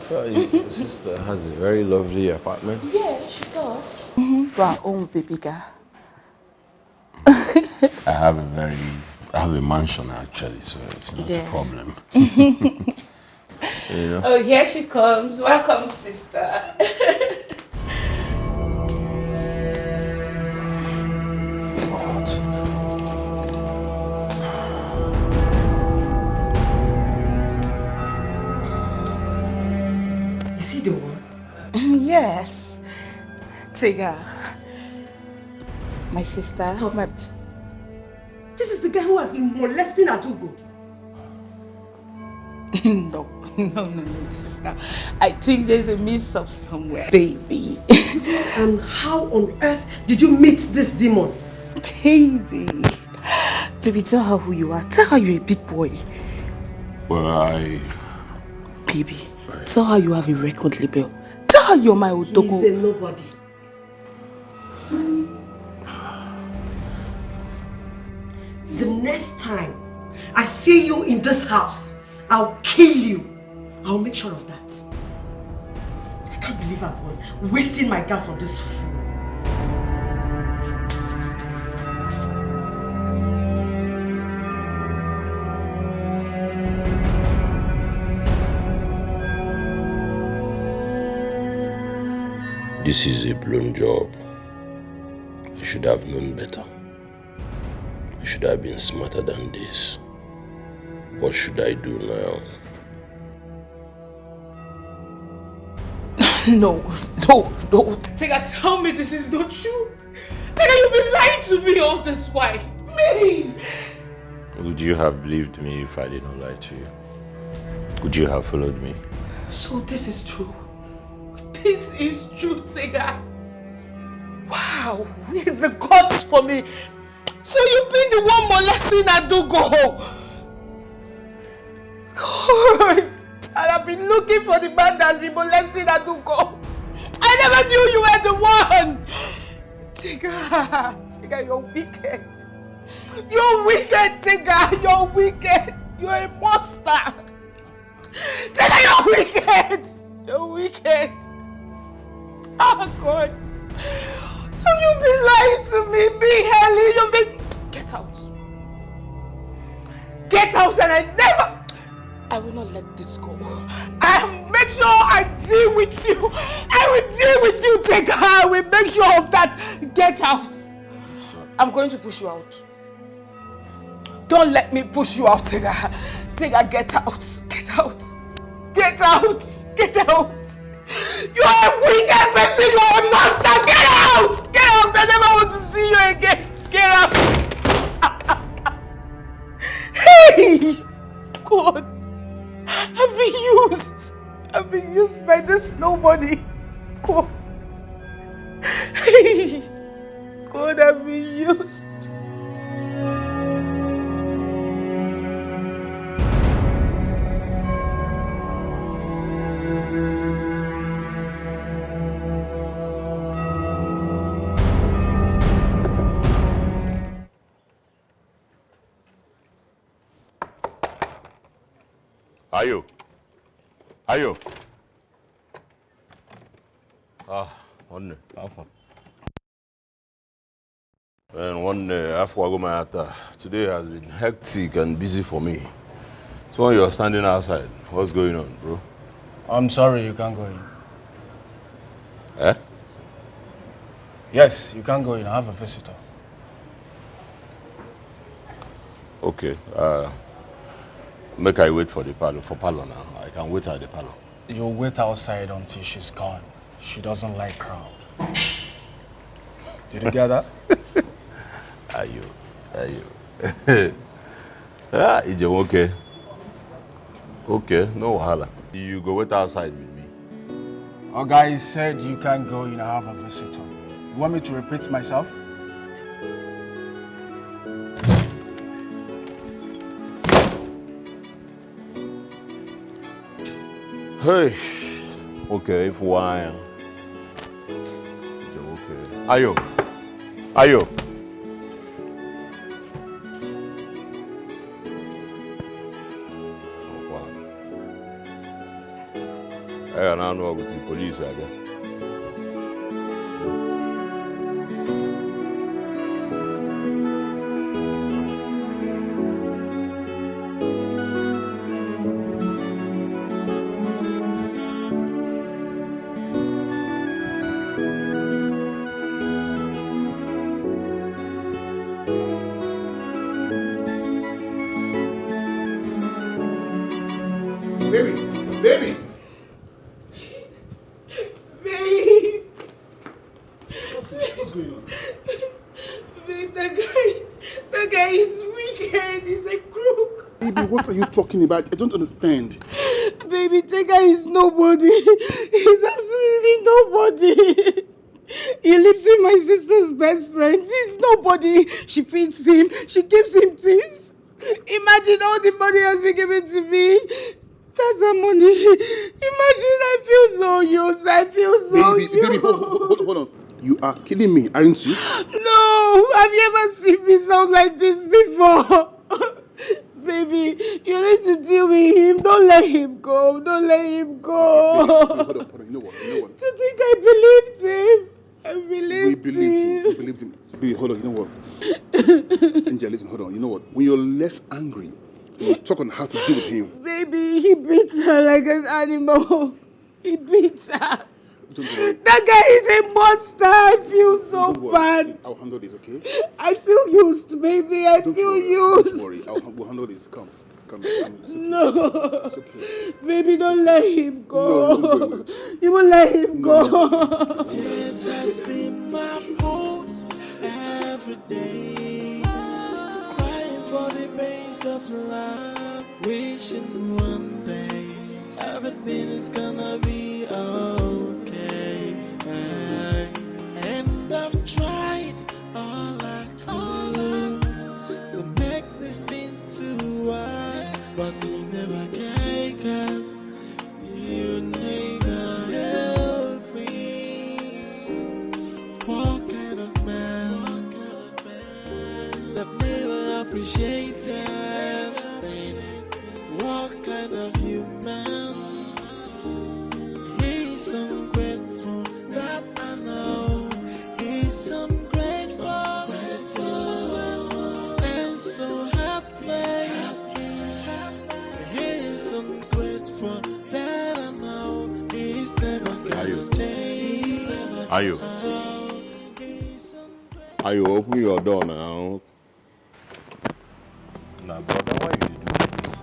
Your sister has a very lovely apartment. Yeah, she does. Our own baby girl. I have a mansion actually, so it's not a problem. You know? Oh, here she comes. Welcome, sister. Is he the one? Yes. Tega. My sister. Stop it. This is the guy who has been molesting Adugo. No, sister. I think there's a mix-up somewhere. Baby. And how on earth did you meet this demon? Baby, tell her who you are. Tell her you're a big boy. Well, Baby, tell her you have a record label. Tell her you're my Otogo. He's a nobody. The next time I see you in this house, I'll kill you. I'll make sure of that. I can't believe I was wasting my gas on this fool. this is a blown job. I should have known better. I should have been smarter than this. What should I do now? No. Tega, tell me this is not true. Tega, you've been lying to me all this while. Me! Would you have believed me if I did not lie to you? Would you have followed me? So this is true. This is true, Tega. Wow, it's the gods for me. So you've been the one molesting Adugo. God, and I've been looking for the man that's been molesting Adugo. I never knew you were the one. Tega, you're wicked. You're wicked, Tega. You're wicked. You're a monster. Tega, you're wicked. You're wicked. Oh, God. So you've been lying to me, Big Helly. You've been... Get out. Get out and I will not let this go. I'll make sure I deal with you. I will deal with you, Tega. I will make sure of that. Get out. I'm going to push you out. Don't let me push you out, Tega. Tega, get out. Get out. Get out. Get out. You are a wicked person. You are a monster. Get out. Get out. I never want to see you again. Get out. Hey. God. I've been used by this nobody. God. Hey. God, I've been used. Ayo. One alpha. And one after today has been hectic and busy for me. So when you're standing outside, what's going on, bro? I'm sorry, you can't go in. Eh? Yes, you can't go in. I have a visitor. Okay. Make I wait for the parlor now. I can wait at the parlor. You'll wait outside until she's gone. She doesn't like crowd. Did you get that? Are you? Is you okay? Okay, no wahala. You go wait outside with me. Our guy said you can't go in. I have a visitor. You want me to repeat myself? Hey, okay, if why? Okay. Ayo. I don't know with the police again. What's going on? Babe, that guy is wicked. He's a crook. Baby, what are you talking about? I don't understand. Baby, Tega is nobody. He's absolutely nobody. He lives with my sister's best friend. He's nobody. She feeds him. She gives him tips. Imagine all the money has been given to me. That's her money. Imagine, I feel so used. I feel so used. Baby, hold on. You are kidding me, aren't you? No, have you ever seen me sound like this before? Baby, you need to deal with him. Don't let him go. Don't let him go. Baby, hold on. You know what? To think I believed him. I believed him. We believed him. Baby, hold on. You know what? Angel, listen, hold on. You know what? When you're less angry, you talk on how to deal with him. Baby, he beats her like an animal. He beats her. Don't worry. That guy is a monster. I feel so bad. I'll handle this, okay? I feel used, baby. I feel used. Don't worry. We'll handle this. Come. It's okay. No. It's okay. Baby, don't let him go. No, wait. You won't let him go. This has been my fault every day. Crying for the pains of love. Wishing one day everything is gonna be okay. And I've tried all I could to make this thing to work, but you never can, 'cause you never help me. What kind of man that never appreciated? What kind of human? He's ungrateful, that I know. He's ungrateful, and so heartless. He's ungrateful, that I know. He's never gonna change. Are you open your door now? Nah, brother, why you doing this?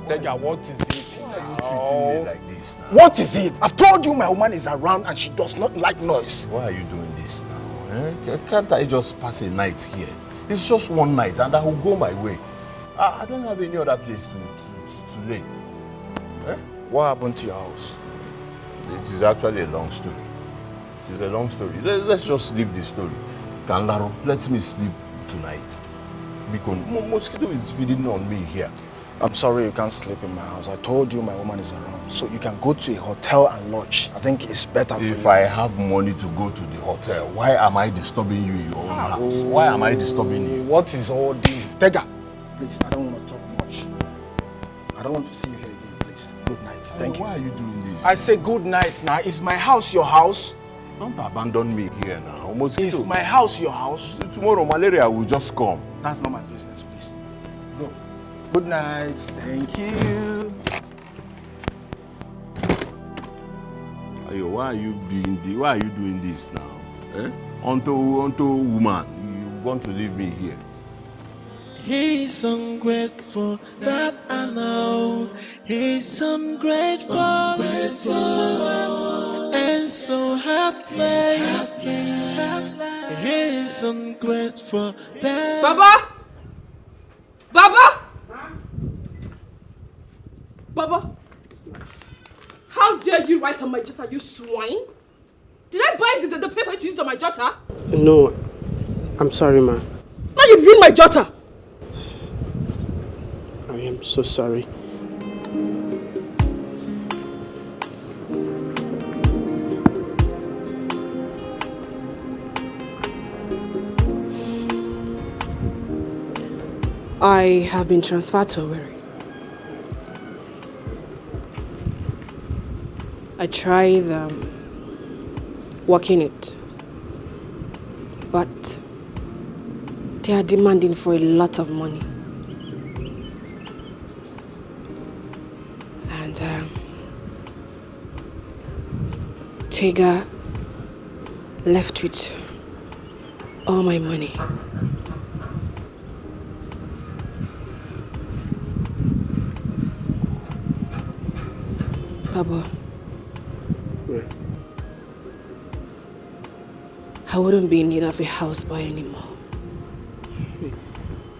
Tega, what is it? Why are you treating me like this now? What is it? I've told you my woman is around and she does not like noise. Why are you doing this now? Can't I just pass a night here? It's just one night and I will go my way. I don't have any other place to lay. What happened to your house? It is actually a long story. It is a long story. Let's just leave the story. Kanlaro, let me sleep tonight. Because mosquito is feeding on me here. I'm sorry you can't sleep in my house. I told you my woman is around. So you can go to a hotel and lodge. I think it's better for you. If I have money to go to the hotel, why am I disturbing you in your own house? Why am I disturbing you? What is all this? Tega, please, I don't want to talk much. I don't want to see you here again, please. Good night. Thank you. Why are you doing this? I say good night now. Is my house your house? Don't abandon me here now. Mosquito. Is my house your house? Tomorrow malaria will just come. That's not my business, please. Go. Good night. Thank you. Ayo, why are you doing this now? Unto woman, you want to leave me here? He's ungrateful, that I know. He's ungrateful, and so heartless. He's ungrateful. Baba! How dare you write on my jotter, you swine? Did I buy the paper to use on my jotter? No, I'm sorry, ma. Now you've ruined my jotter. I am so sorry. I have been transferred to Owerri. I tried working it, but they are demanding for a lot of money. And Tega left with all my money. Baba, I wouldn't be in need of a houseboy anymore.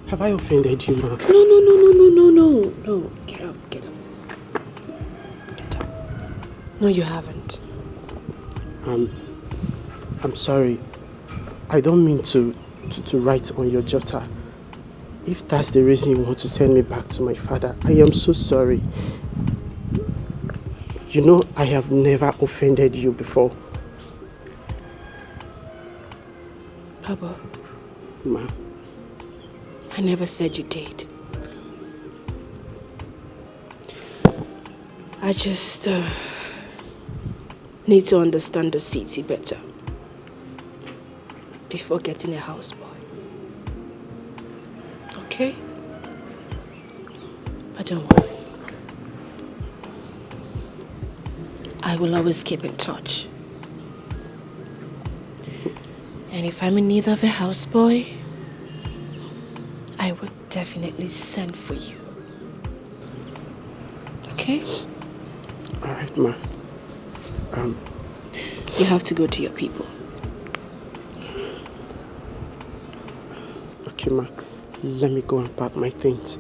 Have I offended you, Ma? No. Get up. No, you haven't. I'm sorry. I don't mean to write on your jotter. If that's the reason you want to send me back to my father, I am so sorry. You know, I have never offended you before. Papa. Ma. I never said you did. I just need to understand the city better before getting a houseboy. Okay? But don't worry. I will always keep in touch. And if I'm in need of a houseboy, I will definitely send for you. Okay? Alright, Ma. You have to go to your people. Okay, Ma. Let me go and pack my things.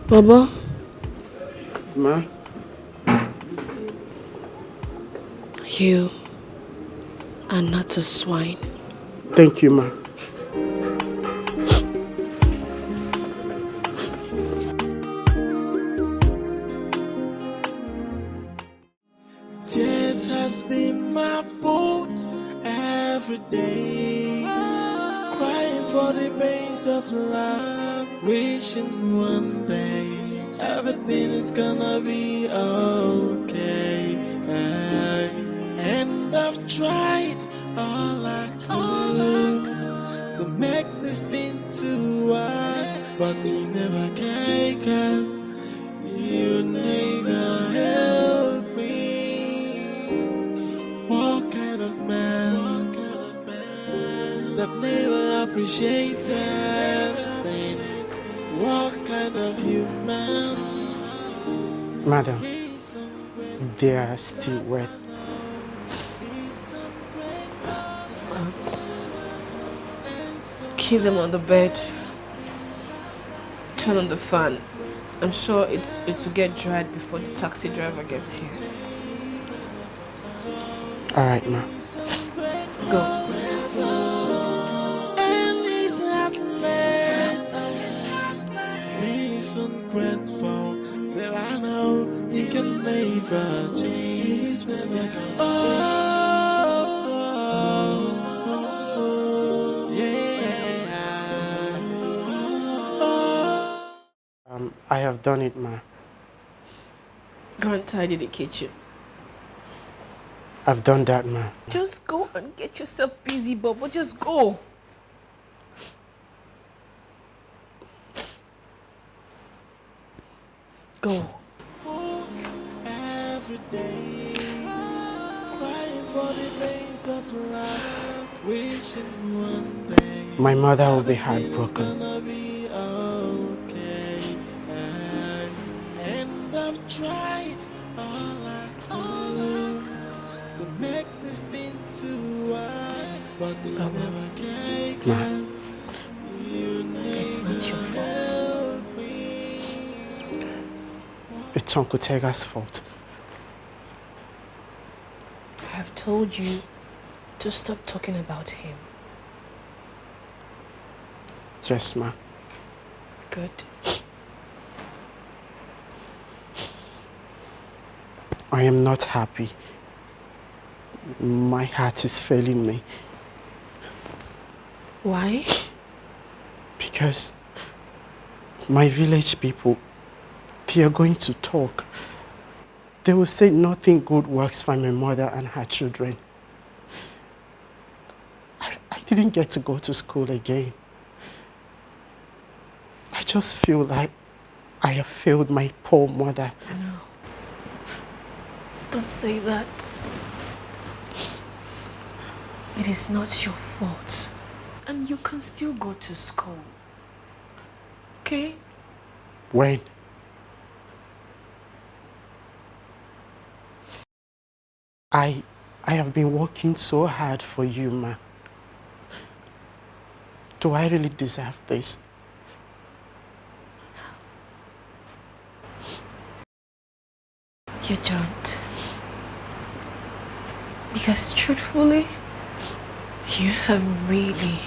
Baba? Ma? You are not a swine. Thank you, Ma. Tears has been my fault every day. Crying for the pains of love, wishing one day everything is gonna be okay. And I've tried all I could to make this thing to work, but you never can, 'cause you never help me. What kind of man that never appreciated? What kind of human? Madam, they are still wet. Keep them on the bed. Turn on the fan. I'm sure it will get dried before the taxi driver gets here. Alright, Ma. Go. He's ungrateful that I know he can never change. Never gonna I have done it, Ma. Go and tidy the kitchen. I've done that, Ma. Just go and get yourself busy, Bobo. Just go. Go. every day, crying for the pains of life, wishing one day My mother will be heartbroken. gonna be okay. And I've tried all I could to make this thing to work, but you never can, 'cause you never help me. It's Uncle Tega's fault. I have told you to stop talking about him. Yes, Ma. Good. I am not happy. My heart is failing me. Why? Because my village people, they are going to talk. They will say nothing good works for my mother and her children. I didn't get to go to school again. I just feel like I have failed my poor mother. No. Don't say that. It is not your fault. And you can still go to school. Okay? When? I have been working so hard for you, ma. Do I really deserve this? You don't. Because truthfully, you have really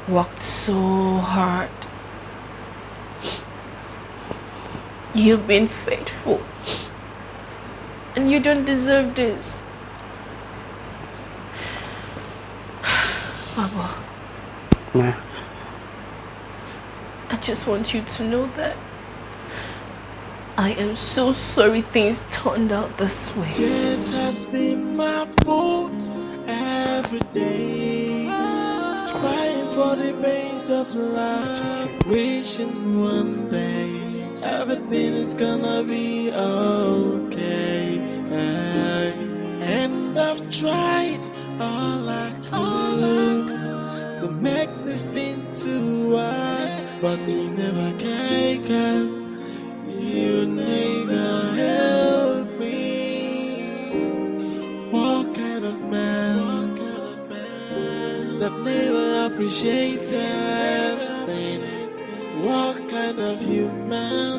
worked so hard. You've been faithful. And you don't deserve this. Baba. Ma. I just want you to know that I am so sorry things turned out this way. This has been my fault every day. Crying for the pains of life. Wishing one day everything is gonna be okay. And I've tried all I could to make this thing to work, but you never can, 'cause you never help me. What kind of man that never appreciated? What kind of human?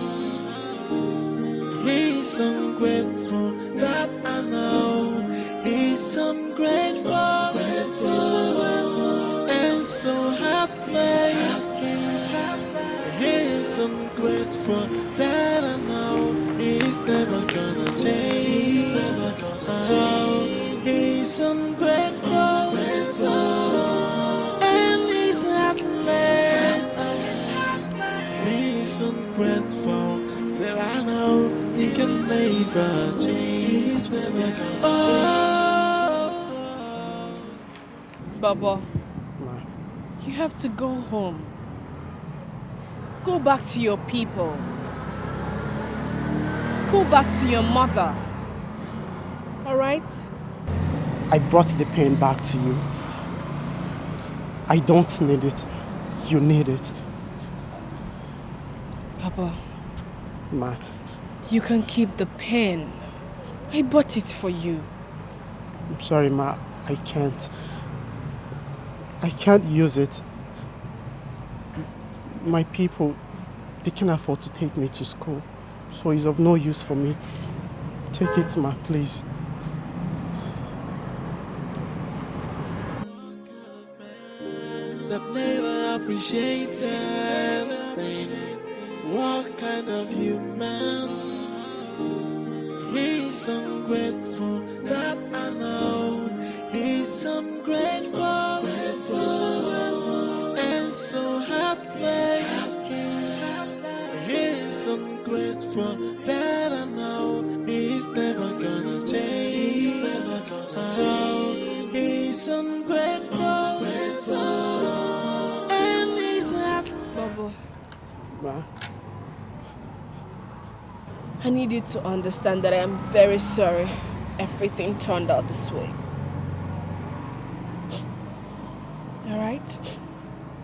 He's ungrateful, that I know. He's ungrateful, and so heartless. He's ungrateful, that I know. He's never gonna change. He's ungrateful, and he's heartless. He's ungrateful, that I know he can never change. Never gonna change. Baba, you have to go home. Go back to your people. Go back to your mother. Alright? I brought the pain back to you. I don't need it. You need it. Papa, Ma. you can keep the pen. I bought it for you. I'm sorry, Ma. I can't. I can't use it. My people, they can afford to take me to school. So it's of no use for me. Take it, Ma, please. That never appreciated. What kind of human? He's ungrateful, that I know. He's ungrateful, and so heartless. He's ungrateful, that I know. He's never gonna change. He's ungrateful, and he's heartless. Baba, Ma. I need you to understand that I am very sorry everything turned out this way. Alright?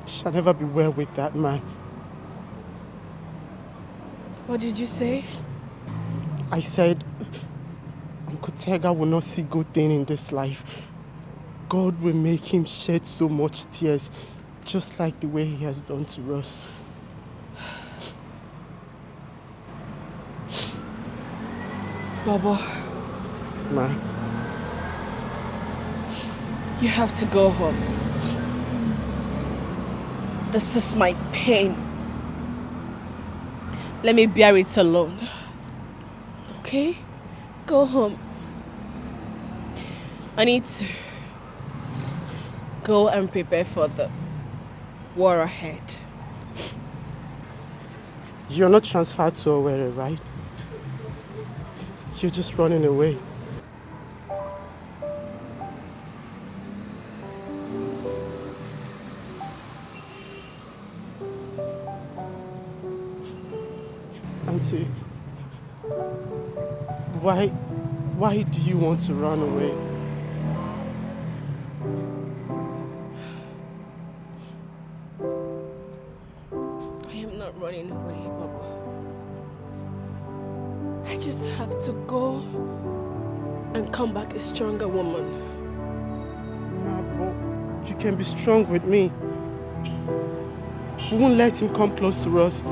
Shall never be well with that man. What did you say? I said, Uncle Tega will not see good thing in this life. God will make him shed so much tears, just like the way he has done to us. Baba, Ma. you have to go home. This is my pain. Let me bear it alone. Okay? Go home. I need to go and prepare for the war ahead. You're not transferred to Owerri, right? You're just running away. Auntie, why do you want to run away? I am not running away, Baba. I just have to go and come back a stronger woman. Nah, but you can be strong with me. We won't let him come close to us.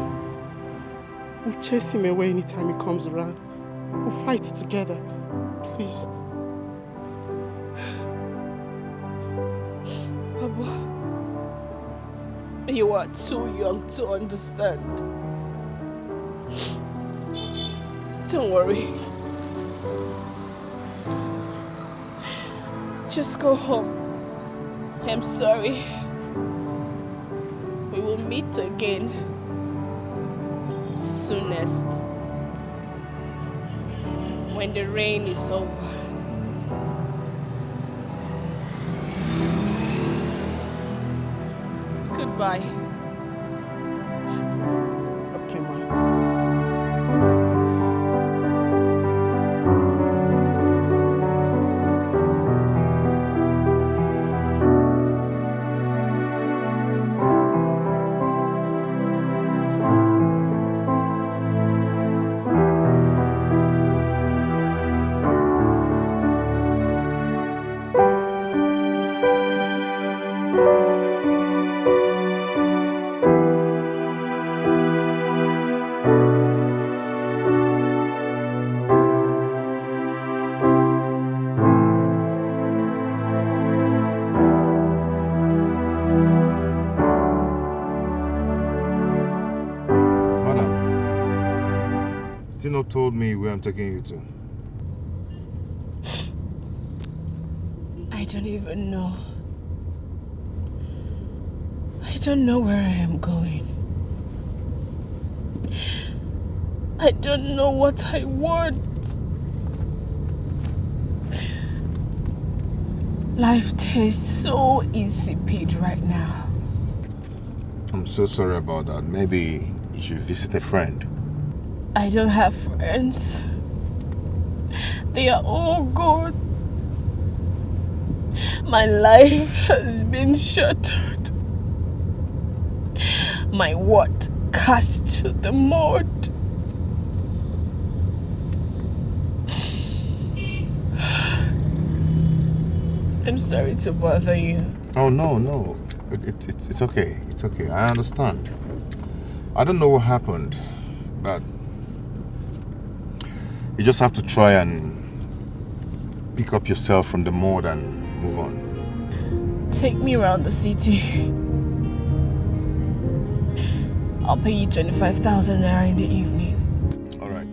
We'll chase him away anytime he comes around. We'll fight together. Please. Baba, you are too young to understand. Don't worry. Just go home. I'm sorry. We will meet again soonest when the rain is over. Goodbye. Okay, ma. Tino told me where I'm taking you to. I don't even know. I don't know where I am going. I don't know what I want. Life tastes so insipid right now. I'm so sorry about that. Maybe you should visit a friend. I don't have friends. They are all gone. My life has been shattered. My worth cast to the mud. I'm sorry to bother you. Oh, no. It's okay. It's okay. I understand. I don't know what happened, but you just have to try and pick up yourself from the mud and move on. Take me around the city. I'll pay you 25,000 naira in the evening. All right.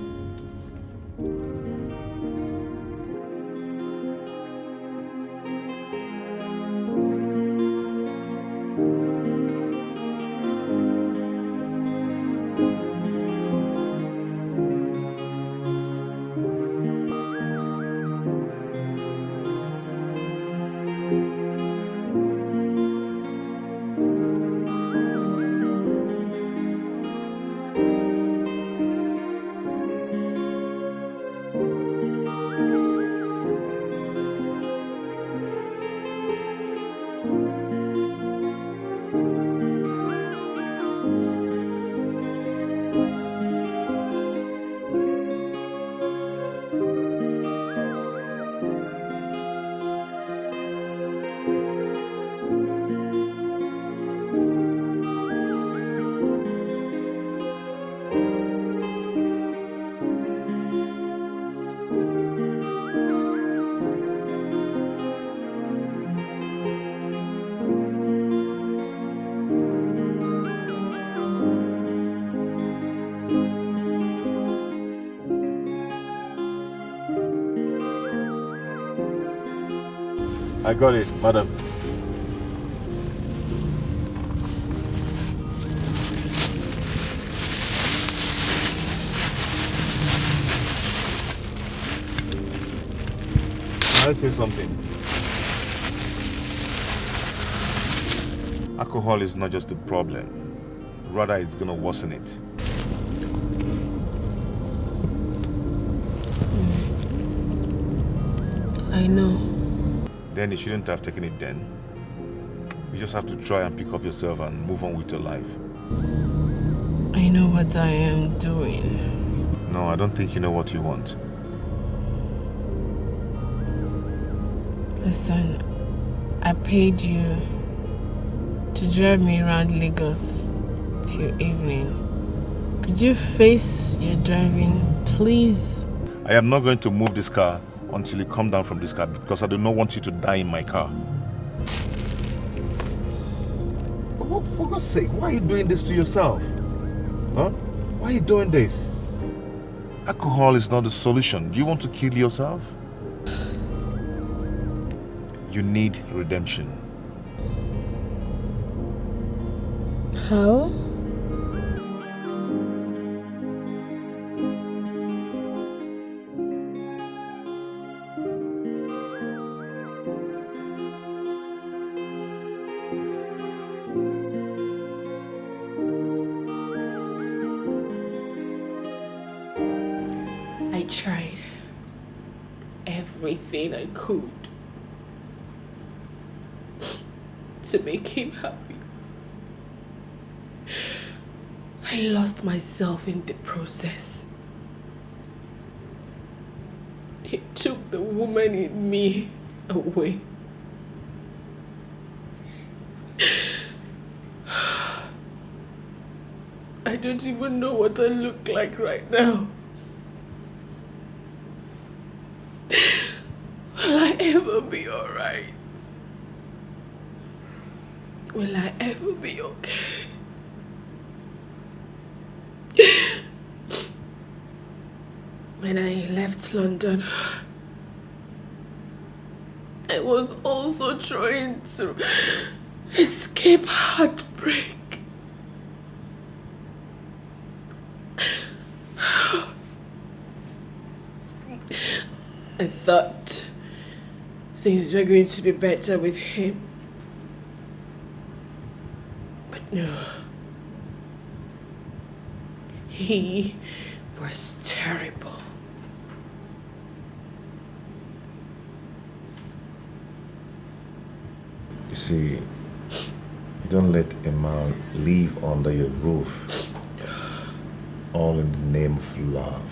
I got it, madam. Can I say something? Alcohol is not just a problem. Rather, it's going to worsen it. I know. Then you shouldn't have taken it then. You just have to try and pick up yourself and move on with your life. I know what I am doing. No, I don't think you know what you want. Listen, I paid you to drive me around Lagos till evening. Could you face your driving, please? I am not going to move this car until you come down from this car because I do not want you to die in my car. Oh, for God's sake, why are you doing this to yourself? Huh? Why are you doing this? Alcohol is not the solution. Do you want to kill yourself? You need redemption. How? I tried everything I could to make him happy. I lost myself in the process. He took the woman in me away. I don't even know what I look like right now. Will I ever be alright? Will I ever be okay? When I left London, I was also trying to escape heartbreak. I thought things were going to be better with him. But no. He was terrible. You see, you don't let a man live under your roof, all in the name of love.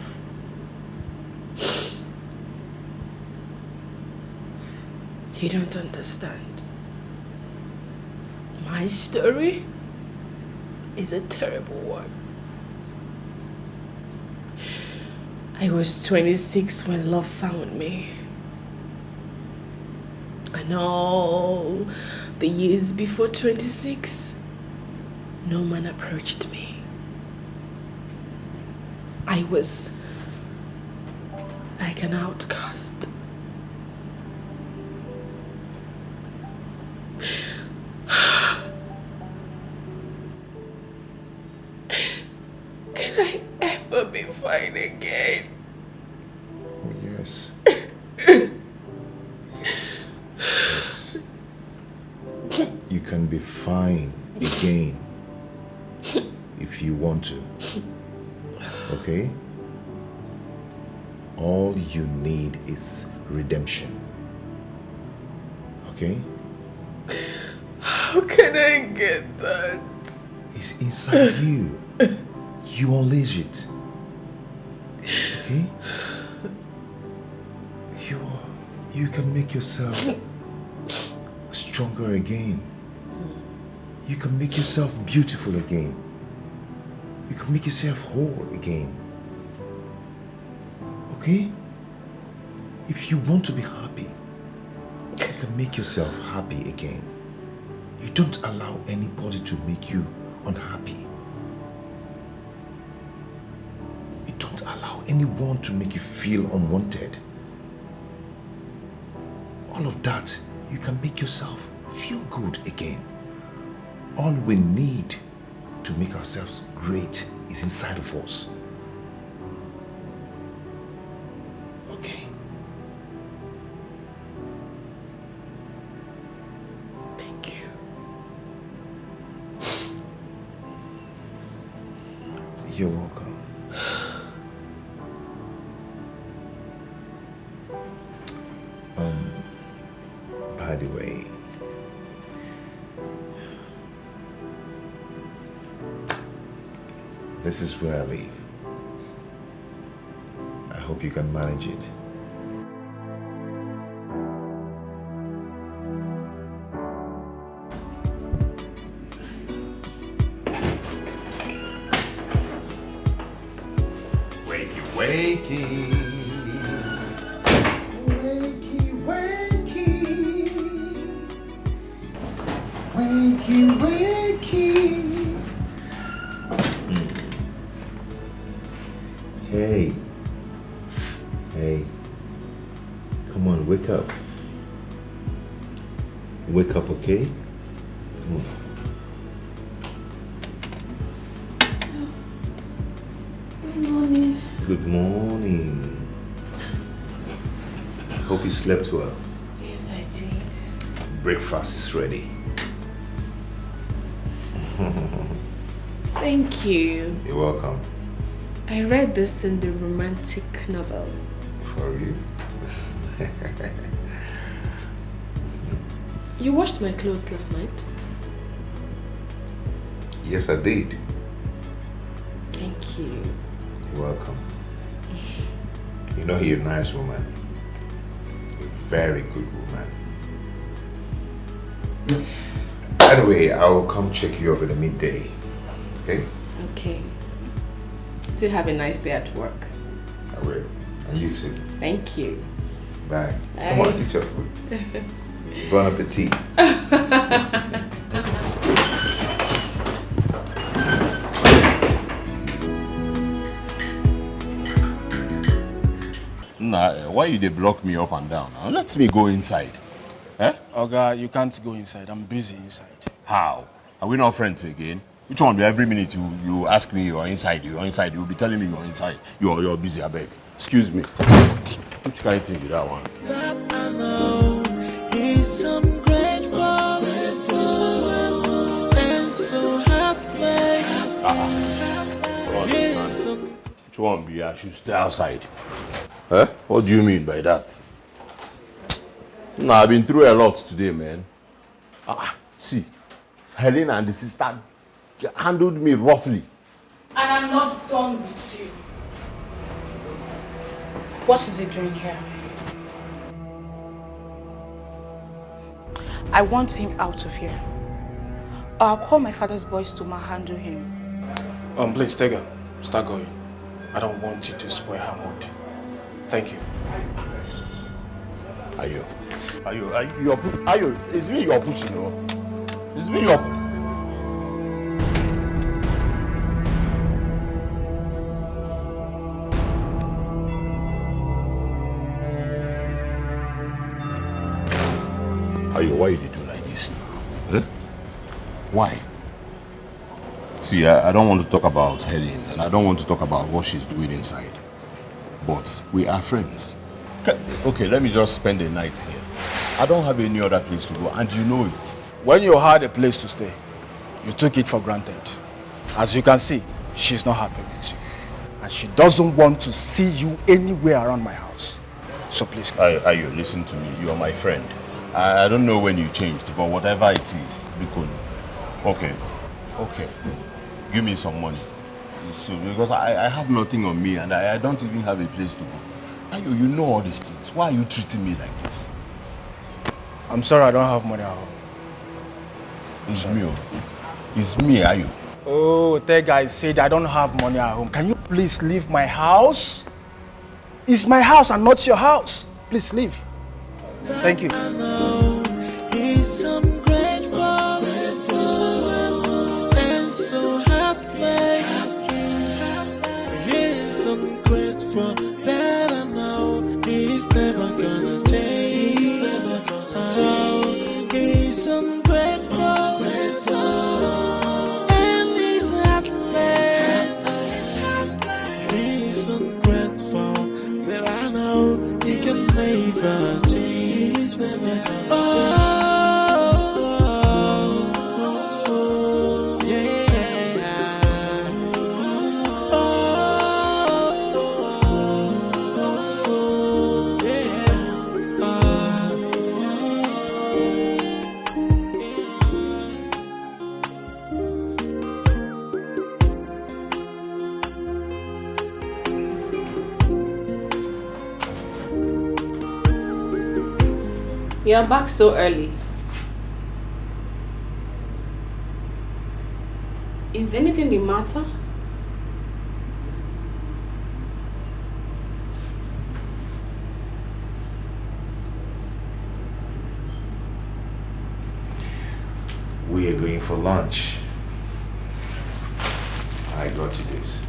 You don't understand. My story is a terrible one. I was 26 when love found me. And all the years before 26, no man approached me. I was like an outcast. Can I ever be fine again? Oh, yes. Yes. You can be fine again if you want to. Okay? All you need is redemption. Okay? How can I get that? It's inside you. You unleash it. Okay? You can make yourself stronger again. You can make yourself beautiful again. You can make yourself whole again. Okay? If you want to be happy, you can make yourself happy again. You don't allow anybody to make you unhappy. You don't allow anyone to make you feel unwanted. All of that, you can make yourself feel good again. All we need to make ourselves great is inside of us. Okay? Thank you. You're welcome. By the way, this is where I live. hope you can manage it. Wakey, wakey. Wakey, wakey. Hey. Hey. Come on, wake up. Wake up, okay? Come on. Good morning. Good morning. Hope you slept well. Yes, I did. Breakfast is ready. Thank you. You're welcome. I read this in the romantic novel. For you? You washed my clothes last night? Yes, I did. Thank you. You're welcome. You know you're a nice woman. You're a very good woman. Anyway, I will come check you up in the midday. Okay? Okay. Still have a nice day at work. I will. And you too. Thank you. Bye. Bye. Come on, eat your food. Bon appetit. Nah, why you they block me up and down? Now, let me go inside. Eh? Oga, you can't go inside. I'm busy inside. How? Are we not friends again? Which one? Every minute you ask me you're inside, you'll be telling me you're inside. You're busy, I beg. Excuse me. Which kind of thing with that one? That I know he's ungrateful and so heartless. Which one be I should stay outside? Eh? What do you mean by that? No, I've been through a lot today, man. See, Helen and the sister handled me roughly. And I'm not done with you. What is he doing here? I want him out of here. Or I'll call my father's boys to manhandle him. Please, Tega, start going. I don't want you to spoil her mood. Thank you. Ayo, it's me you're pushing, you know. It's me you're pushing. Ayo, why you do like this now? Eh? Why? See, I don't want to talk about Helen, and I don't want to talk about what she's doing inside. But we are friends. Okay, let me just spend the night here. I don't have any other place to go, and you know it. When you had a place to stay, you took it for granted. As you can see, she's not happy with you. And she doesn't want to see you anywhere around my house. So please go. Ayo, listen to me. You are my friend. I don't know when you changed, but whatever it is, be cool. Okay. Give me some money. So, because I have nothing on me and I don't even have a place to go. Ayo, you know all these things. Why are you treating me like this? I'm sorry I don't have money at home. It's me. It's me, Ayo. Oh, that guy said I don't have money at home. Can you please leave my house? It's my house and not your house. Please leave. Thank you. He's ungrateful and so heartless. He's ungrateful that I know he's never gonna change. He's never gonna change. He's ungrateful and he's heartless. He's ungrateful that I know he can never change. He's never gonna change. You're back so early. Is anything the matter? We are going for lunch. I got you this.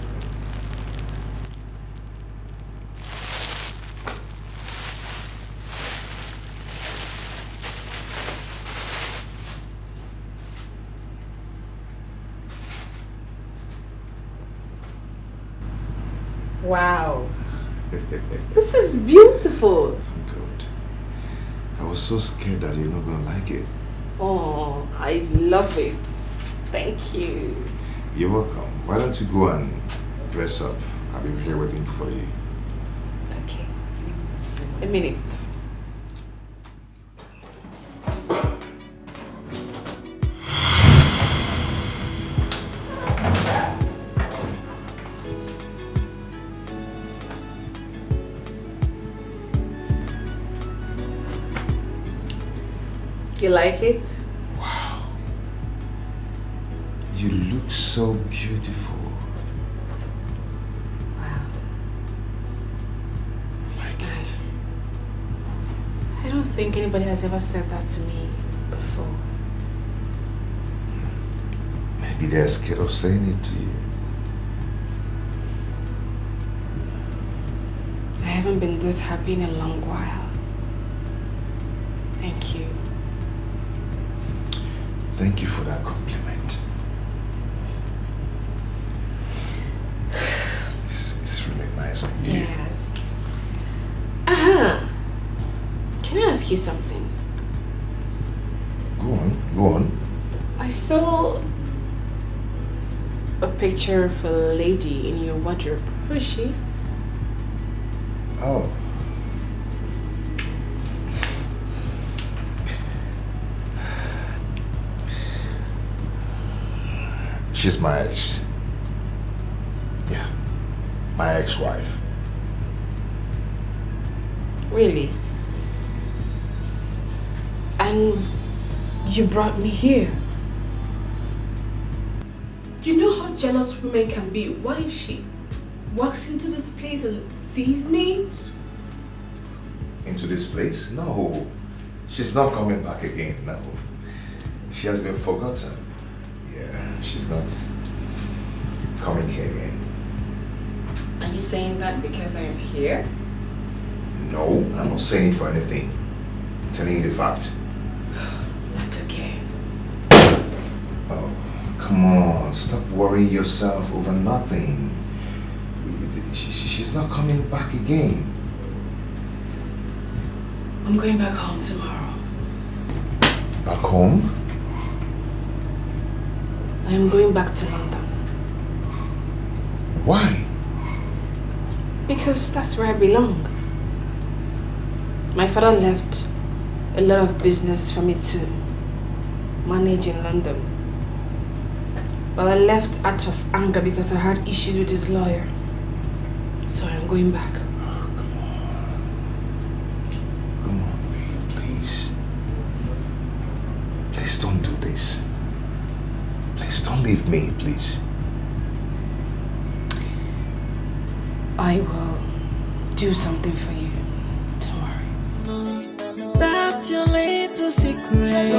Wow. This is beautiful. Thank God. I was so scared that you're not gonna like it. Oh, I love it. Thank you. You're welcome. Why don't you go and dress up? I'll be here waiting for you. Okay. A minute. You like it? Wow. You look so beautiful. Wow. I like it. I don't think anybody has ever said that to me before. Maybe they're scared of saying it to you. I haven't been this happy in a long while. Thank you. Thank you for that compliment. It's really nice of you. Yes. Uh-huh. Can I ask you something? Go on, go on. I saw a picture of a lady in your wardrobe. Who is she? Oh. She's my ex. Yeah, my ex-wife. Really? And you brought me here. You know how jealous women can be. What if she walks into this place and sees me? Into this place? No. She's not coming back again, no. She has been forgotten. Yeah, she's not coming here again. Are you saying that because I am here? No, I'm not saying it for anything. I'm telling you the fact. Not okay. Oh, come on. Stop worrying yourself over nothing. She's not coming back again. I'm going back home tomorrow. Back home? I am going back to London. Why? Because that's where I belong. My father left a lot of business for me to manage in London. But I left out of anger because I had issues with his lawyer. So I'm going back. Oh, come on. Come on, babe, please. Please don't do this. Please don't leave me, please. I will do something for you. Don't worry. That's your little secret.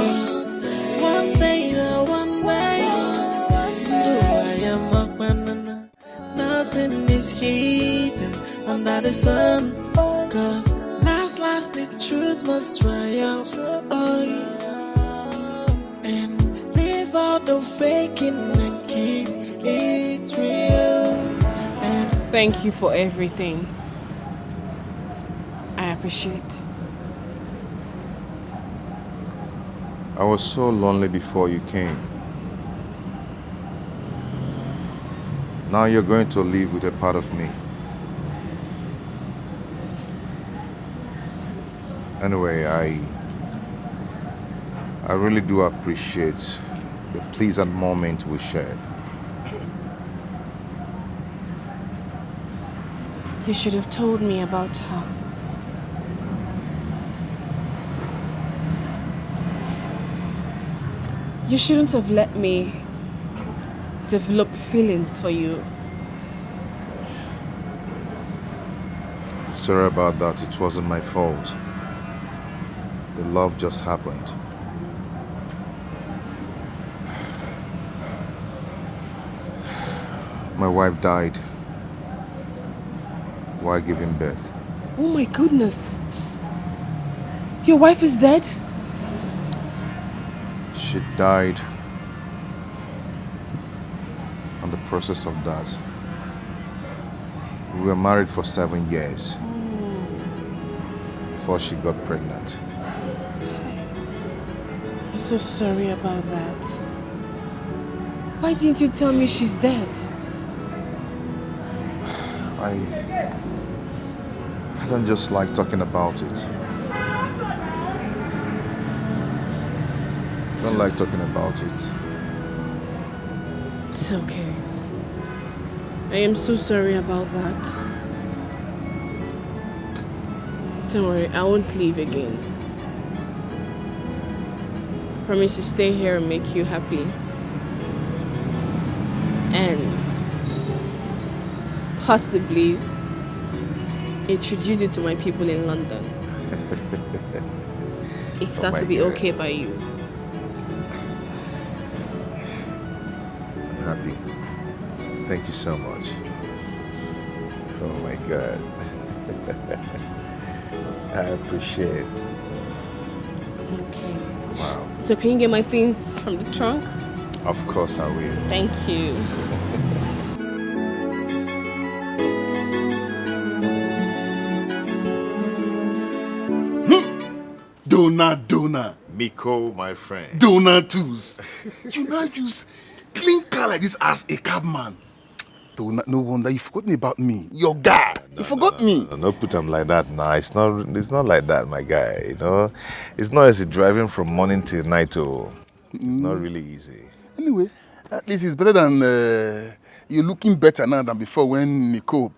One day, one way. I am a banana. Nothing is hidden under the sun. Cause last, the truth must triumph. Oh, and leave out the faking and keep it real. Thank you for everything. I appreciate it. I was so lonely before you came. Now you're going to live with a part of me. Anyway, I really do appreciate the pleasant moment we shared. You should have told me about her. You shouldn't have let me develop feelings for you. Sorry about that. It wasn't my fault. The love just happened. My wife died while giving birth. Oh my goodness. Your wife is dead? She died on the process of that. We were married for 7 years before she got pregnant. I'm so sorry about that. Why didn't you tell me she's dead? I don't just like talking about it. I don't like talking about it. It's okay. I am so sorry about that. Don't worry, I won't leave again. I promise to stay here and make you happy. And possibly introduce you to my people in London. If that would be okay by you. I'm happy. Thank you so much. Oh my God. I appreciate it. It's okay. Wow. So can you get my things from the trunk? Of course I will. Thank you. Donut. Miko, my friend. Donatus. You now use clean car like this as a cabman. Donut, no wonder you forgot me about me. Your guy. You forgot me. No, put him like that now. It's not like that, my guy. You know, it's not easy driving from morning till night. Oh, it's not really easy. Anyway, at least it's better than you're looking better now than before when Nicole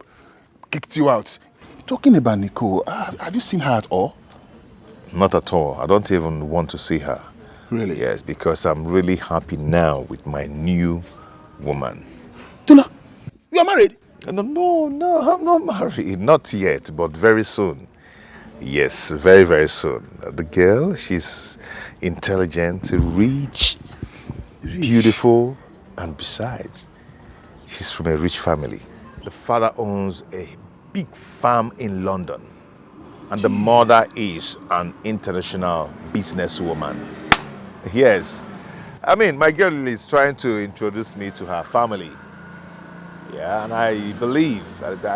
kicked you out. Talking about Nicole, have you seen her at all? Not at all. I don't even want to see her. Really? Yes, because I'm really happy now with my new woman. Tuna, you are married? No, I'm not married. Not yet, but very soon. Yes, very, very soon. The girl, she's intelligent, rich, beautiful, and besides, she's from a rich family. The father owns a big farm in London, and the mother is an international businesswoman. Yes. I mean, my girl is trying to introduce me to her family. Yeah, and I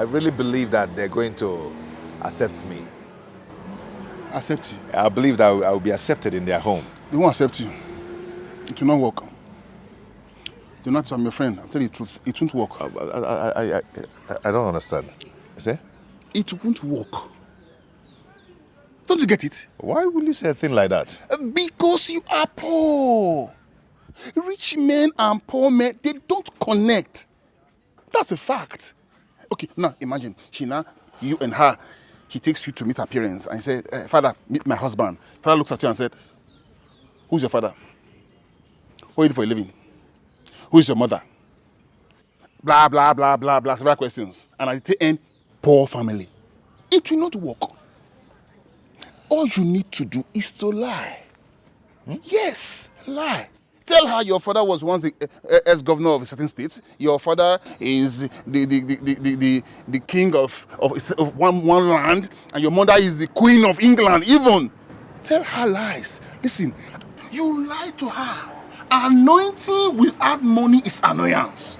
really believe that they're going to accept me. Accept you? I believe that I will be accepted in their home. They won't accept you. It will not work. Do not, I'm your friend. I'll tell you the truth. It won't work. I don't understand. Say? It won't work. Don't you get it? Why will you say a thing like that? Because you are poor. Rich men and poor men, they don't connect. That's a fact. Okay, now imagine, you and her, he takes you to meet her parents and he said, Father, meet my husband. Father looks at you and said, who's your father? What do you do for a living? Who is your mother? Blah, blah, blah, blah, blah, several questions. And at the end, poor family. It will not work. All you need to do is to lie. Yes, lie. Tell her your father was once the ex-governor of a certain state. Your father is the king of one land, and your mother is the queen of England even. Tell her lies. Listen, you lie to her. Anointing without money is annoyance.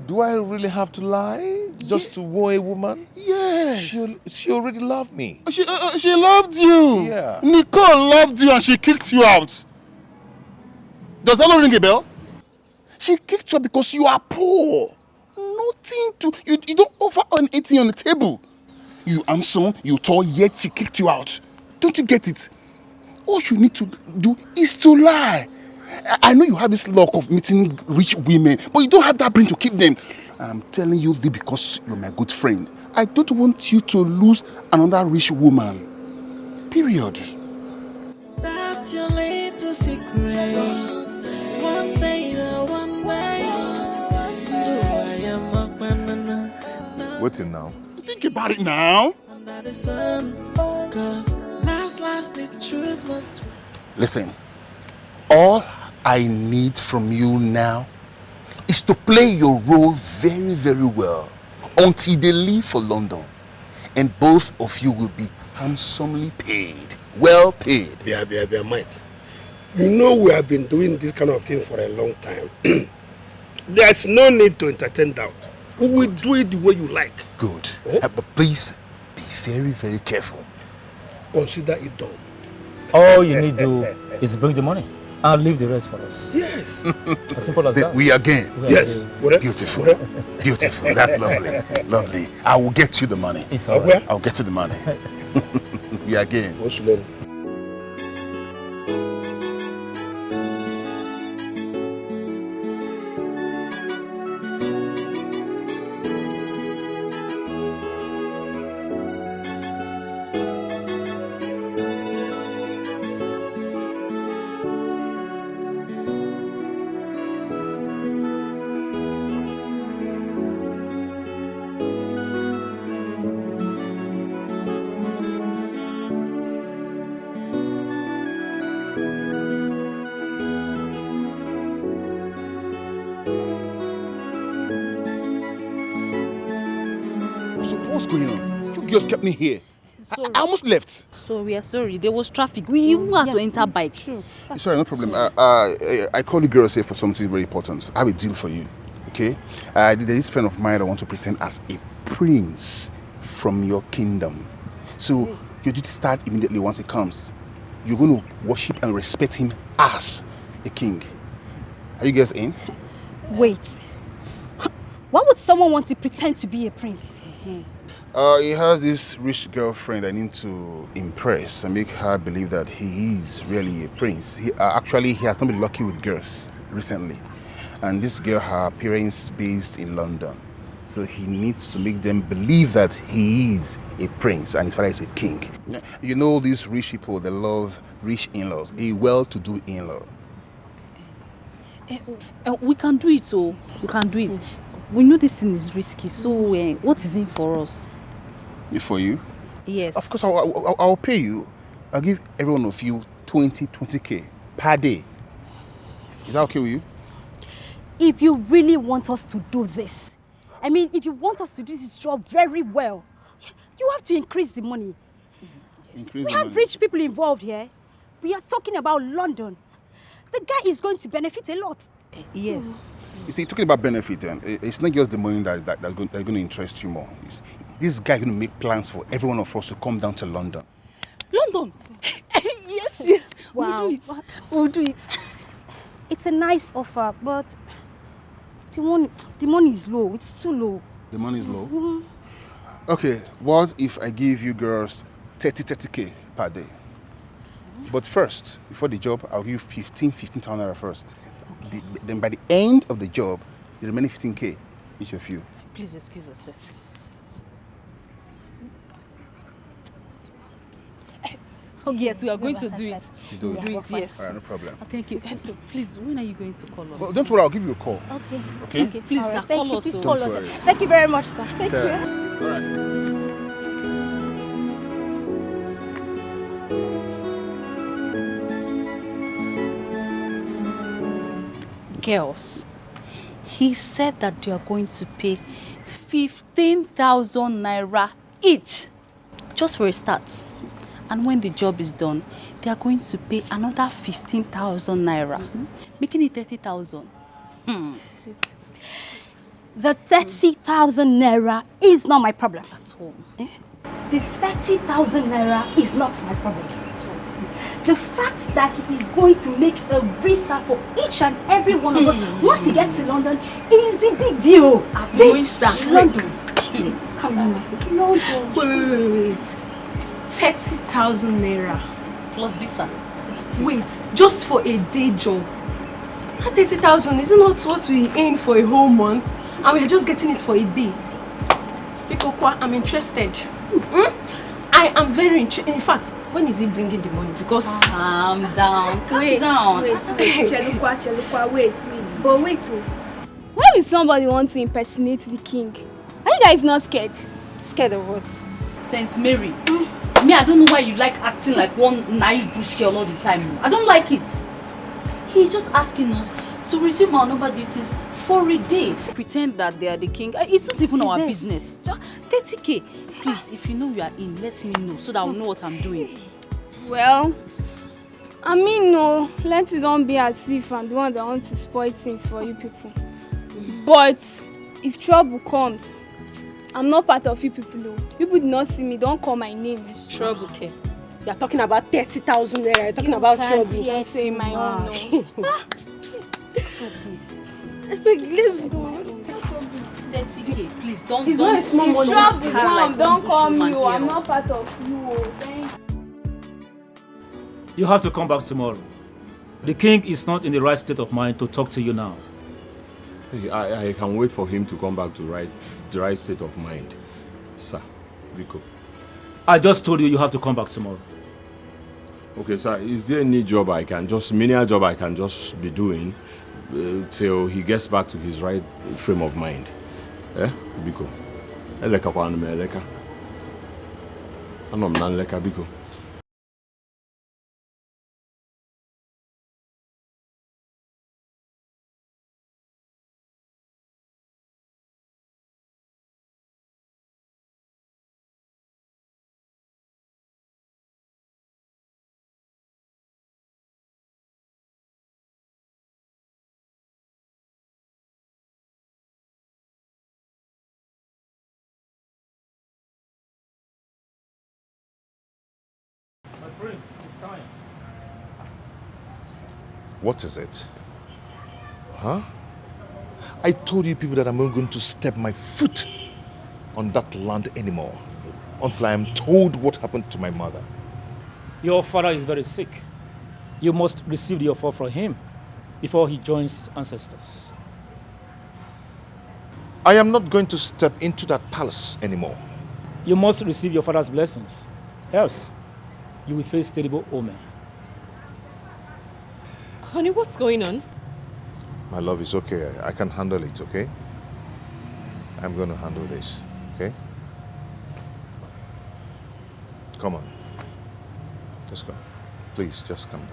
Do I really have to lie just to woo a woman? Yes. She already loved me. She loved you. Yeah. Nicole loved you and she kicked you out. Does that not ring a bell? She kicked you out because you are poor. Nothing to... You don't offer anything on the table. You handsome, you tall, yet she kicked you out. Don't you get it? All you need to do is to lie. I know you have this luck of meeting rich women, but you don't have that brain to keep them. I'm telling you this because you're my good friend. I don't want you to lose another rich woman. Period. That's your little secret. Waiting now. Think about it now. Under the sun, 'cause last the truth was true. Listen, all I need from you now is to play your role very, very well until they leave for London. And both of you will be handsomely paid. Well paid. Yeah, Mike. You know we have been doing this kind of thing for a long time. There's no need to entertain doubt. We will do it the way you like. Good. But please be very, very careful. Consider it done. All you need to do is bring the money. I'll leave the rest for us. Yes. As simple as that. We again. Yes. Beautiful. Beautiful. That's lovely. Lovely. I will get you the money. It's all right. I'll get you the money. We again. What's your name? What's going on? You girls kept me here. I almost left. So we are sorry. There was traffic. We even had to enter bike. True. Sorry, no problem. I called you girls here for something very important. I have a deal for you. Okay? There's this friend of mine that wants to pretend as a prince from your kingdom. So your duty starts immediately once he comes. You're going to worship and respect him as a king. Are you guys in? Wait. Why would someone want to pretend to be a prince? He has this rich girlfriend I need to impress and make her believe that he is really a prince. Actually, he has not been lucky with girls recently. And this girl, her parents based in London. So he needs to make them believe that he is a prince and his father is a king. You know these rich people, they love rich in-laws, a well-to-do in-law. We can do it, oh. We can do it. We know this thing is risky, so what is in for us? For you? Yes. Of course, I'll pay you. I'll give every one of you 20K per day. Is that okay with you? If you really want us to do this, I mean, if you want us to do this job very well, you have to increase the money. We have rich people involved here. We are talking about London. The guy is going to benefit a lot. Yes. You see, talking about benefit, it's not just the money that's going to interest you more. This guy is going to make plans for every one of us to come down to London. London? Yes. Wow. We'll do it. We'll do it. It's a nice offer, but the money is low. It's too low. The money is low? Okay, what if I give you girls 30K per day? But first, before the job, I'll give you 15,000 naira first. Then by the end of the job, the remaining 15K, each of you. Please excuse us, sis. Oh yes, we are going to do it. You do it? Do it, yes. All right, no problem. Thank you. Please, when are you going to call us? Well, don't worry, I'll give you a call. Okay. Okay? Please, sir, call us. Please so- call Don't us. worry. Thank you very much, sir. Thank Sure. you. All right. Girls, he said that they are going to pay 15,000 naira each, just for a start. And when the job is done, they are going to pay another 15,000 naira, making it 30,000. The 30,000 naira is not my problem. At all. The 30,000 naira is not my problem at all. The fact that he is going to make a visa for each and every one of us once he gets to London is the big deal. This London. Come on, London. Wait. 30,000 naira. Plus visa. Wait, just for a day job. That 30,000 is not what we earn for a whole month, and we're just getting it for a day. Ikokwa, I'm interested. I am very interested. In fact, when is he bringing the money? Because calm down, Wait. Chelukwa, wait. But wait, why will somebody want to impersonate the king? Are Nigga is not scared. Scared of what? Saint Mary. Me, I don't know why you like acting like one naive bush girl all the time. I don't like it. He's just asking us to resume our normal duties for a day. Pretend that they are the king. It's not even our business. Just 30k. Please, if you know you are in, let me know so that I'll know what I'm doing. Well, I mean, no, let it don't be as if I'm the one that wants to spoil things for you people. But if trouble comes, I'm not part of you people. No. People do not see me, don't call my name. Trouble, okay. You're talking about 30,000 naira. You're talking about trouble. Just say my own. No. Please. Let's go. 30k, please don't. It's not a small money. Trouble come, don't call me. I'm not part of you. Thank you. You have to come back tomorrow. The king is not in the right state of mind to talk to you now. I can wait for him to come back to the right state of mind. Sir, Rico. I just told you have to come back tomorrow. Okay, sir, is there any job menial job I can just be doing till he gets back to his right frame of mind? Eh, Biko? Eleka pa anu me eleka. Anom nan leka Biko. Prince, it's time. What is it? Huh? I told you people that I'm not going to step my foot on that land anymore until I am told what happened to my mother. Your father is very sick. You must receive the offer from him before he joins his ancestors. I am not going to step into that palace anymore. You must receive your father's blessings. Else, you will face terrible omen. Honey, what's going on? My love, is okay. I can handle it, okay? I'm going to handle this, okay? Come on. Let's go. Please, just come down.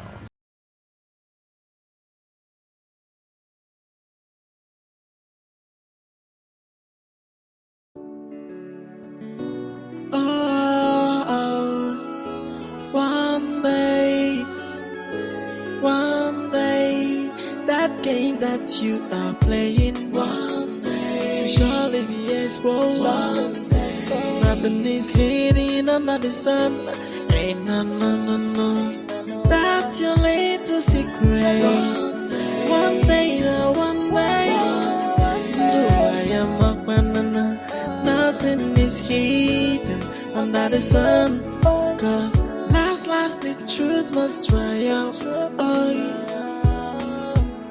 One day, that game that you are playing, one day, to surely be exposed. One day, nothing is hidden under the sun. Ain't no, that's your little secret. One day, do I am a banana? Nothing is hidden under the sun. 'Cause last, the truth must triumph. Oh,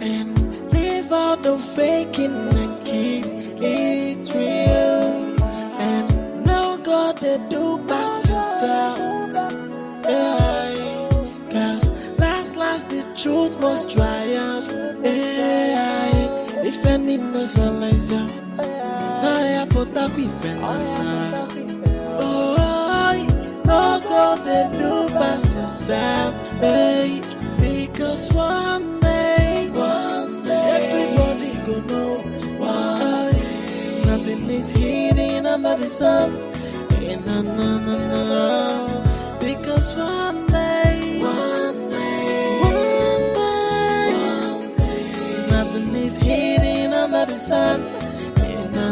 and leave out the faking and keep it real. And know God they do pass yourself. Yeah. 'Cause last, the truth must triumph. Yeah. If any knows a laser, now I put up with no God they do pass yourself, hey. Because one day, everybody go know. One day, nothing is hidden under the sun. Hey, no. Because one day, nothing is hidden under the sun. Hey, no.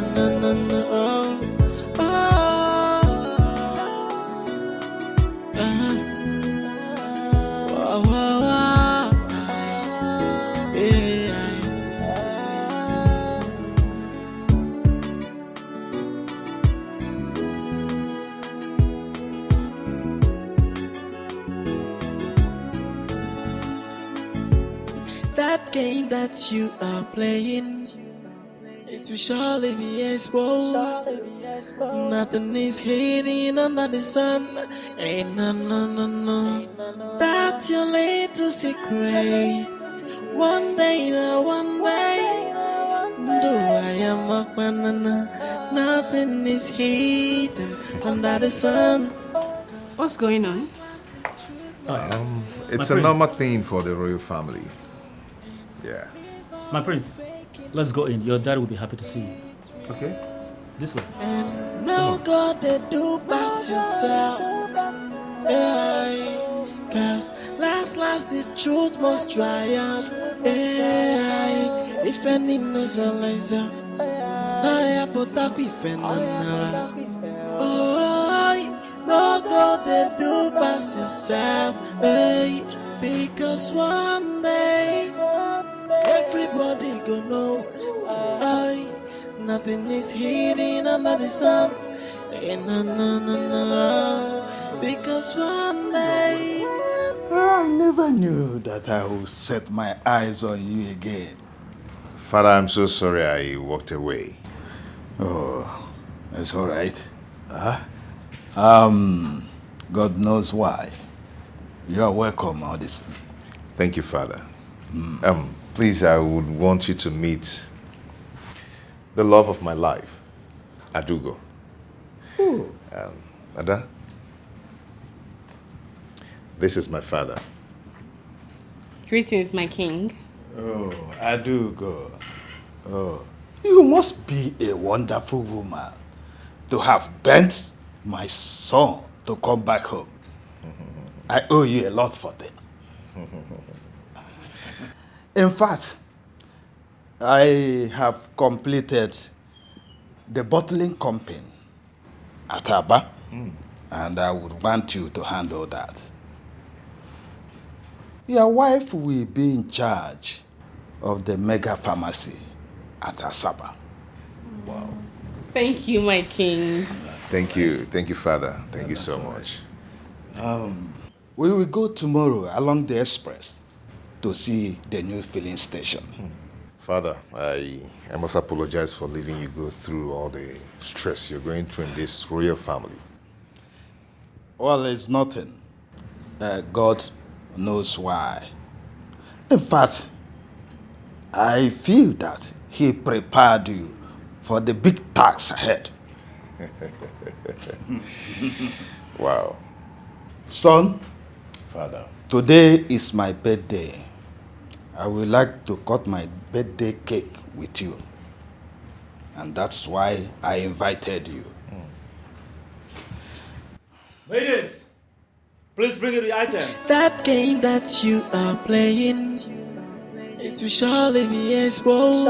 That game that you are playing, it will surely be exposed. Nothing is hidden under the sun. Ain't no. That's your little secret. One day, do I am a banana, nothing is hidden under the sun. What's going on? It's My a normal prince. thing for the royal family. Yeah. My prince, let's go in. Your dad will be happy to see you. Okay. This way. No God they do pass yourself. Yeah. Cause last the truth must triumph. Yeah. If any knows a laser, I put up with another. Oh, no God they do pass yourself. Hey. Because one day everybody gonna know. Aye. Nothing is hidden under the sun. No. Because one day I never knew that I would set my eyes on you again. Father, I'm so sorry I walked away. Oh, that's all right. God knows why. You are welcome, Odyssey. Thank you, Father. Please, I would want you to meet the love of my life, Adugo. Ada, this is my father. Greetings, my king. Oh, Adugo. Oh, you must be a wonderful woman to have bent my son to come back home. I owe you a lot for that. In fact, I have completed the bottling company at Aba, and I would want you to handle that. Your wife will be in charge of the mega pharmacy at Asaba. Wow. Thank you, my king. Thank you, Father. Thank you so much. We will go tomorrow along the express to see the new filling station. Father, I must apologize for leaving you go through all the stress you're going through in this royal family. Well, it's nothing. God knows why. In fact, I feel that He prepared you for the big task ahead. Wow. Son, Father, today is my birthday. I would like to cut my birthday cake with you. And that's why I invited you. Ladies, please bring in the items. that game that you are playing, it will surely be exposed.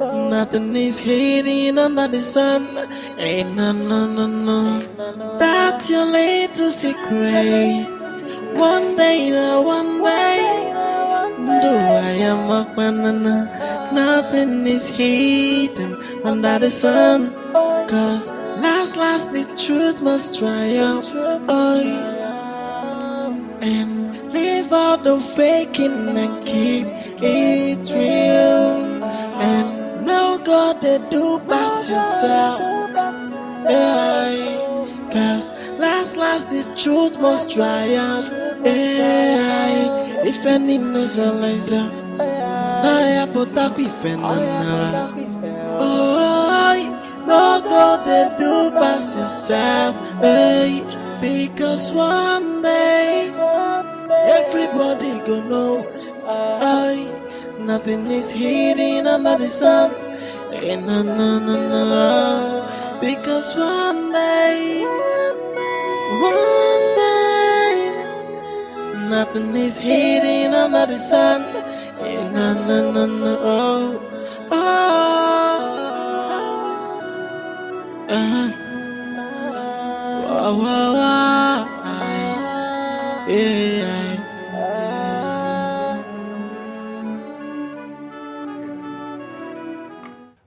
Nothing is hidden under the sun. Ain't no. That's your little secret. One day, though I am a banana, nothing is hidden under the sun. Cause last the truth must triumph. Oh, and leave out the faking and keep it real. And no God they do pass yourself. Yeah. Cause last the truth must triumph. Yeah. If any knows a laser, I put up with another. Oh, no God they do pass yourself. Hey. Because one day everybody gonna know. Aye, nothing is hidden under the sun. No. Because one day, nothing is hidden under the sun. No. Yeah.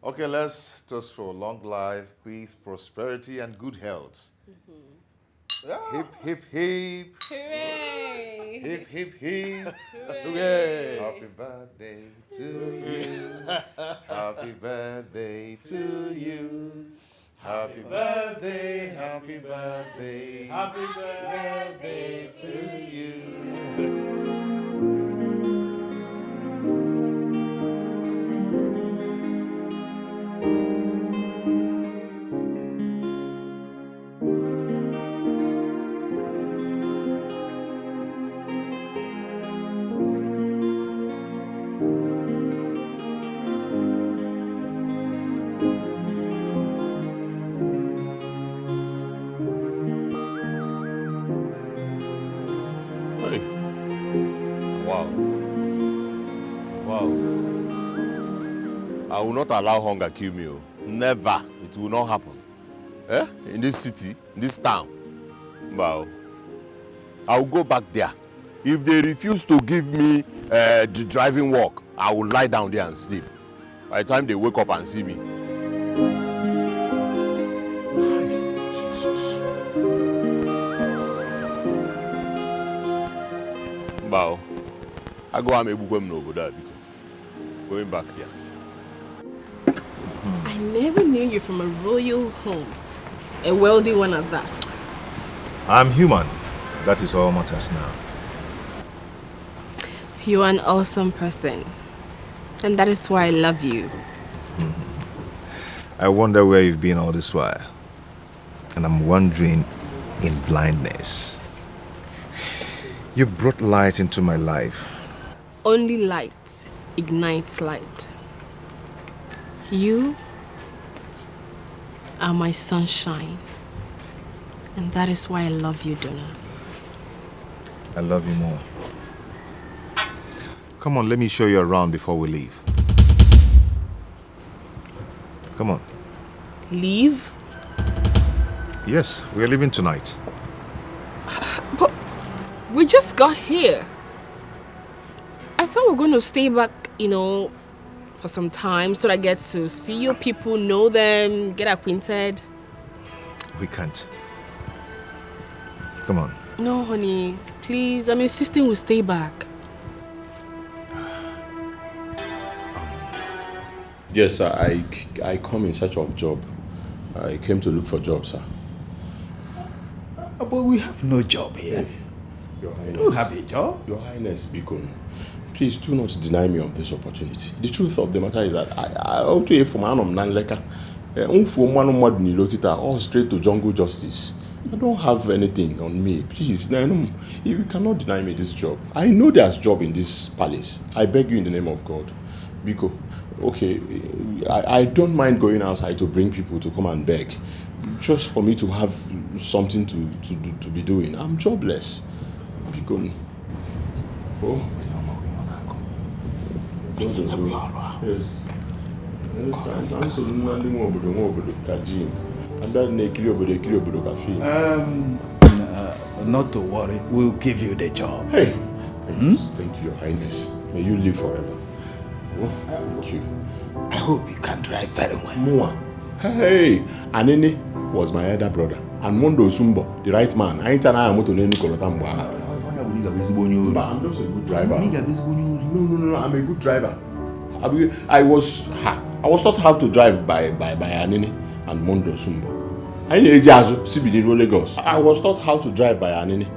Okay, let's toast for long life, peace, prosperity, and good health. Hip, hip, hip. Hooray! Hip, hip, hip. Hooray! Happy birthday to you. Happy birthday to you. Happy birthday, happy birthday. Happy birthday to you. will not allow hunger kill me. Never. It will not happen. Eh? In this city, in this town. Wow. I will go back there. If they refuse to give me the driving work, I will lie down there and sleep. By the time they wake up and see me. Jesus. Wow. I go and make no going back there. I never knew you from a royal home. A wealthy one at that. I'm human. That is all matters now. You are an awesome person. And that is why I love you. I wonder where you've been all this while. And I'm wandering in blindness. You brought light into my life. Only light ignites light. You are my sunshine. And that is why I love you, Donna. I love you more. Come on, let me show you around before we leave. Come on. Leave? Yes, we're leaving tonight. But we just got here. I thought we were going to stay back, for some time so that I get to see your people, know them, get acquainted. We can't. Come on. No, honey. Please, I'm insisting we stay back. Yes, sir. I come in search of job. I came to look for job, sir. But we have no job here. Your Highness. We don't have a job. Your Highness, Bikon, please do not deny me of this opportunity. The truth of the matter is that I ought to from Anom Nanleka. All straight to jungle justice. I don't have anything on me. Please, you cannot deny me this job. I know there's job in this palace. I beg you in the name of God. Biko, okay, I don't mind going outside to bring people to come and beg. Just for me to have something to be doing. I'm jobless. Biko. Oh. Yes. Not to worry, we'll give you the job. Hey, thank you, Your Highness. May you live forever. Oh, thank you. I hope you can drive very well. Mua. Hey, Anene was my elder brother. And Mondo Sumbo, the right man. I ain't an eye to name Nicolotamba. I'm just a good driver. No, I'm a good driver. I was taught how to drive by Anene and Mondo Sumbo. I was taught how to drive by Anene.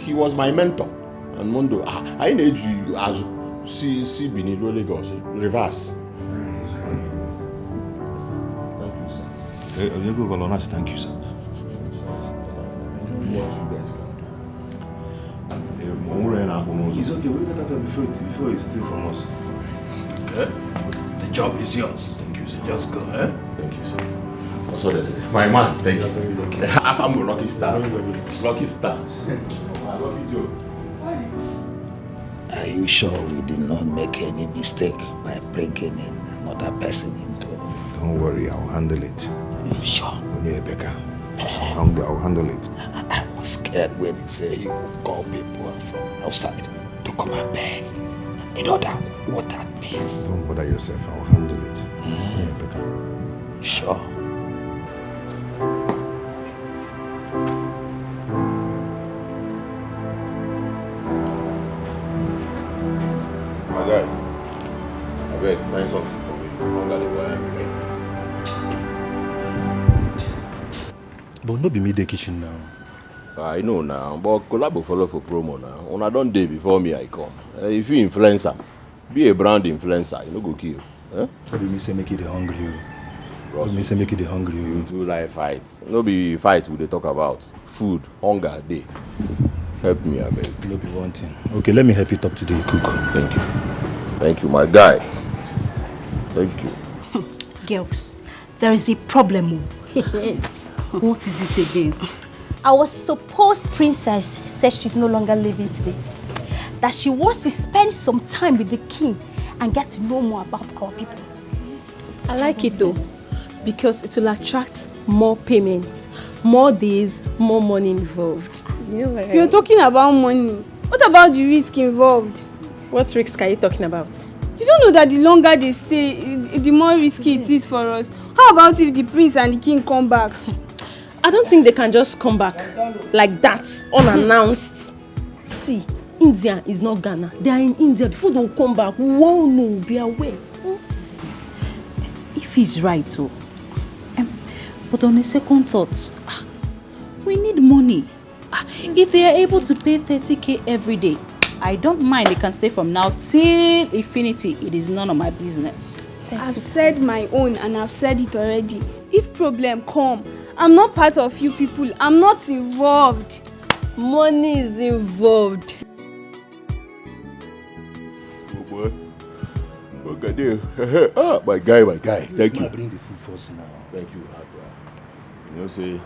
He was my mentor. And Mondo, I need you as see Binilo Lagos. Reverse. Thank you, sir. It's okay, we'll get that before you steal from us. Okay? The job is yours. Thank you, sir. Just go, eh? Thank you, sir. My man, thank you. I'm lucky star. Lucky star. Lucky Joe. Are you sure we did not make any mistake by bringing in another person into? Don't worry, I'll handle it. Are you sure? Becca. I'll handle it. I was scared when you say you call people from outside to come and beg. You know what that means? Don't bother yourself, I'll handle it. Yeah, Becca. Sure. My guy, I beg, find something for me. But no be me the kitchen now. I know now, but collab follow for promo now. On a done day before me, I come. If you influencer, be a brand influencer, you no go kill. Eh? What do you say make it hungry you? What do you say make it hungry you? You do like fight. No be fight we dey talk about. Food, hunger, day. Help me, I beg. No be one thing. Okay, let me help you talk to the cook. Thank you. Thank you, my guy. Thank you. Girls, there is a problem. What is it again? Our supposed princess says she's no longer living today. That she wants to spend some time with the king and get to know more about our people. I like it though, because it will attract more payments, more days, more money involved. You know what You're talking about money. What about the risk involved? What risk are you talking about? You don't know that the longer they stay, the more risky it is for us. How about if the prince and the king come back? I don't think they can just come back like that, unannounced. See, India is not Ghana. They are in India. Before they come back, whoa, no, be aware. If he's right, so. But on a second thought, we need money. If they are able to pay 30k every day, I don't mind. They can stay from now till infinity. It is none of my business. I've said my own and I've said it already. If problem come, I'm not part of you people. I'm not involved. Money is involved. Oh boy. Look at you. Ah, my guy. Thank you. Bring the food first now. Thank you. You know, say,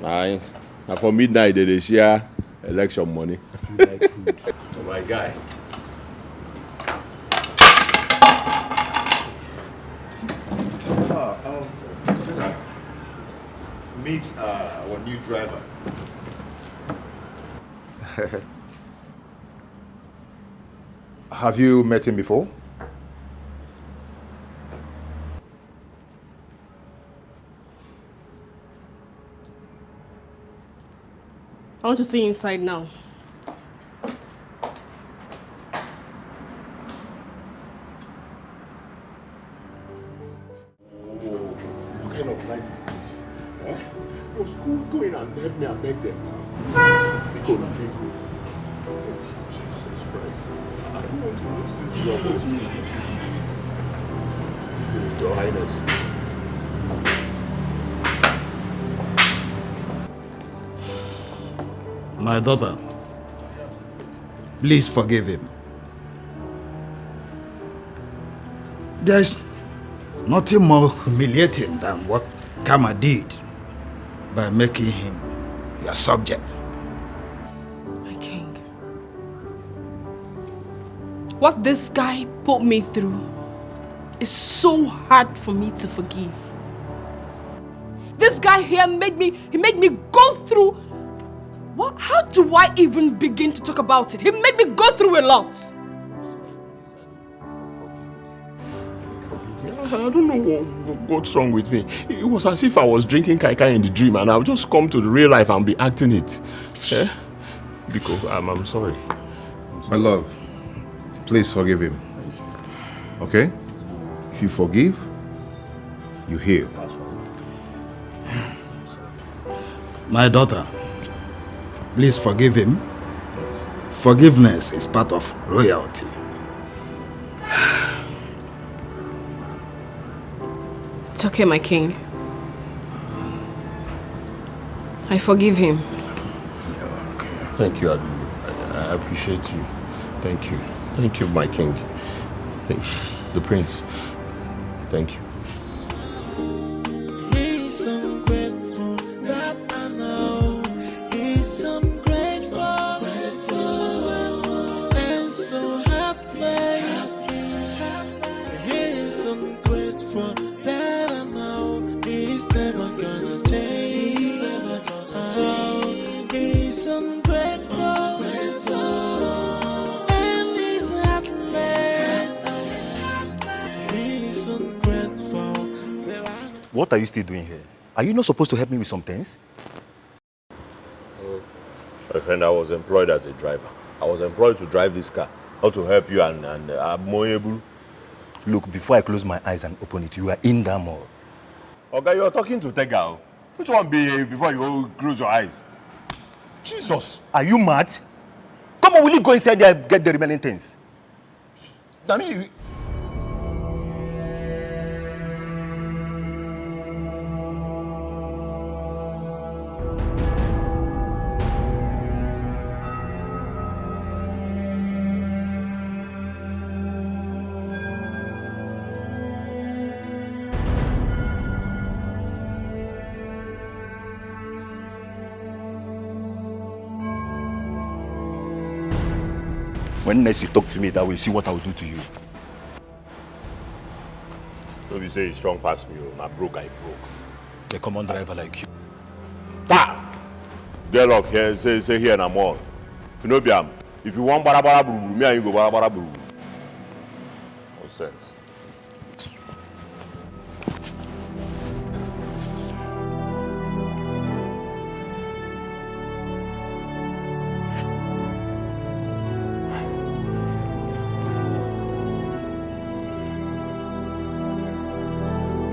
now for midnight they share election money. You like food. Oh, my guy. Meet our new driver. Have you met him before? I want to see inside now. What kind of life is this? Huh? Your school, go in and help me and beg them now. Because I beg you. Jesus Christ. I don't want to lose this job. Your Highness. My daughter, please forgive him. There's nothing more humiliating than what Kama did by making him your subject. My king. What this guy put me through is so hard for me to forgive. This guy here made me go through. What? How do I even begin to talk about it? He made me go through a lot. I don't know what's wrong with me. It was as if I was drinking kai kai in the dream and I'll just come to the real life and be acting it. Eh? Because I'm sorry. My love, please forgive him. Okay? If you forgive, you heal. My daughter, please forgive him. Forgiveness is part of royalty. It's okay, my king. I forgive him. Thank you, Adu. I appreciate you. Thank you. Thank you, my king. Thank you. The prince. Thank you. He's ungrateful, that I know. He's ungrateful, and so heartless. He's ungrateful, that I know. He's never gonna change. He's never gonna change. He's ungrateful, and he's heartless. He's ungrateful. What are you still doing here? Are you not supposed to help me with some things? My friend, I was employed as a driver. I was employed to drive this car. How to help you and I'm more able. Look, before I close my eyes and open it, you are in that mall. Okay, you're talking to Tega. Which one be before you close your eyes? Jesus! Are you mad? Come on, will you go inside there and get the remaining things? I mean, When next you talk to me that way, see what I will do to you. Don't be say strong past me, I broke. A common driver like you. Get luck here, say here na more. If you know Biam, if you want barabara buru, me and you go barabara buru. No sense.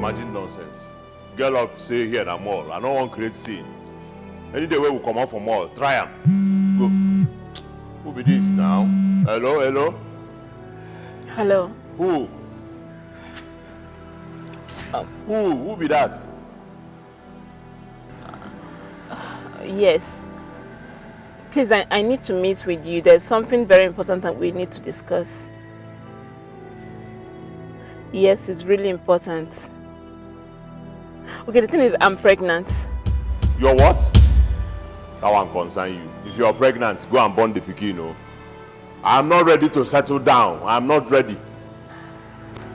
Imagine nonsense. Get luck say here na more. I don't want to create scene. Any day where we come out for more, try am. Go. Who be this now? Hello? Hello. Who? Who be that? Yes. Please, I need to meet with you. There's something very important that we need to discuss. Yes, it's really important. Okay, the thing is, I'm pregnant. You're what? That one concern you. If you're pregnant, go and born the pikin, no? I'm not ready to settle down. I'm not ready.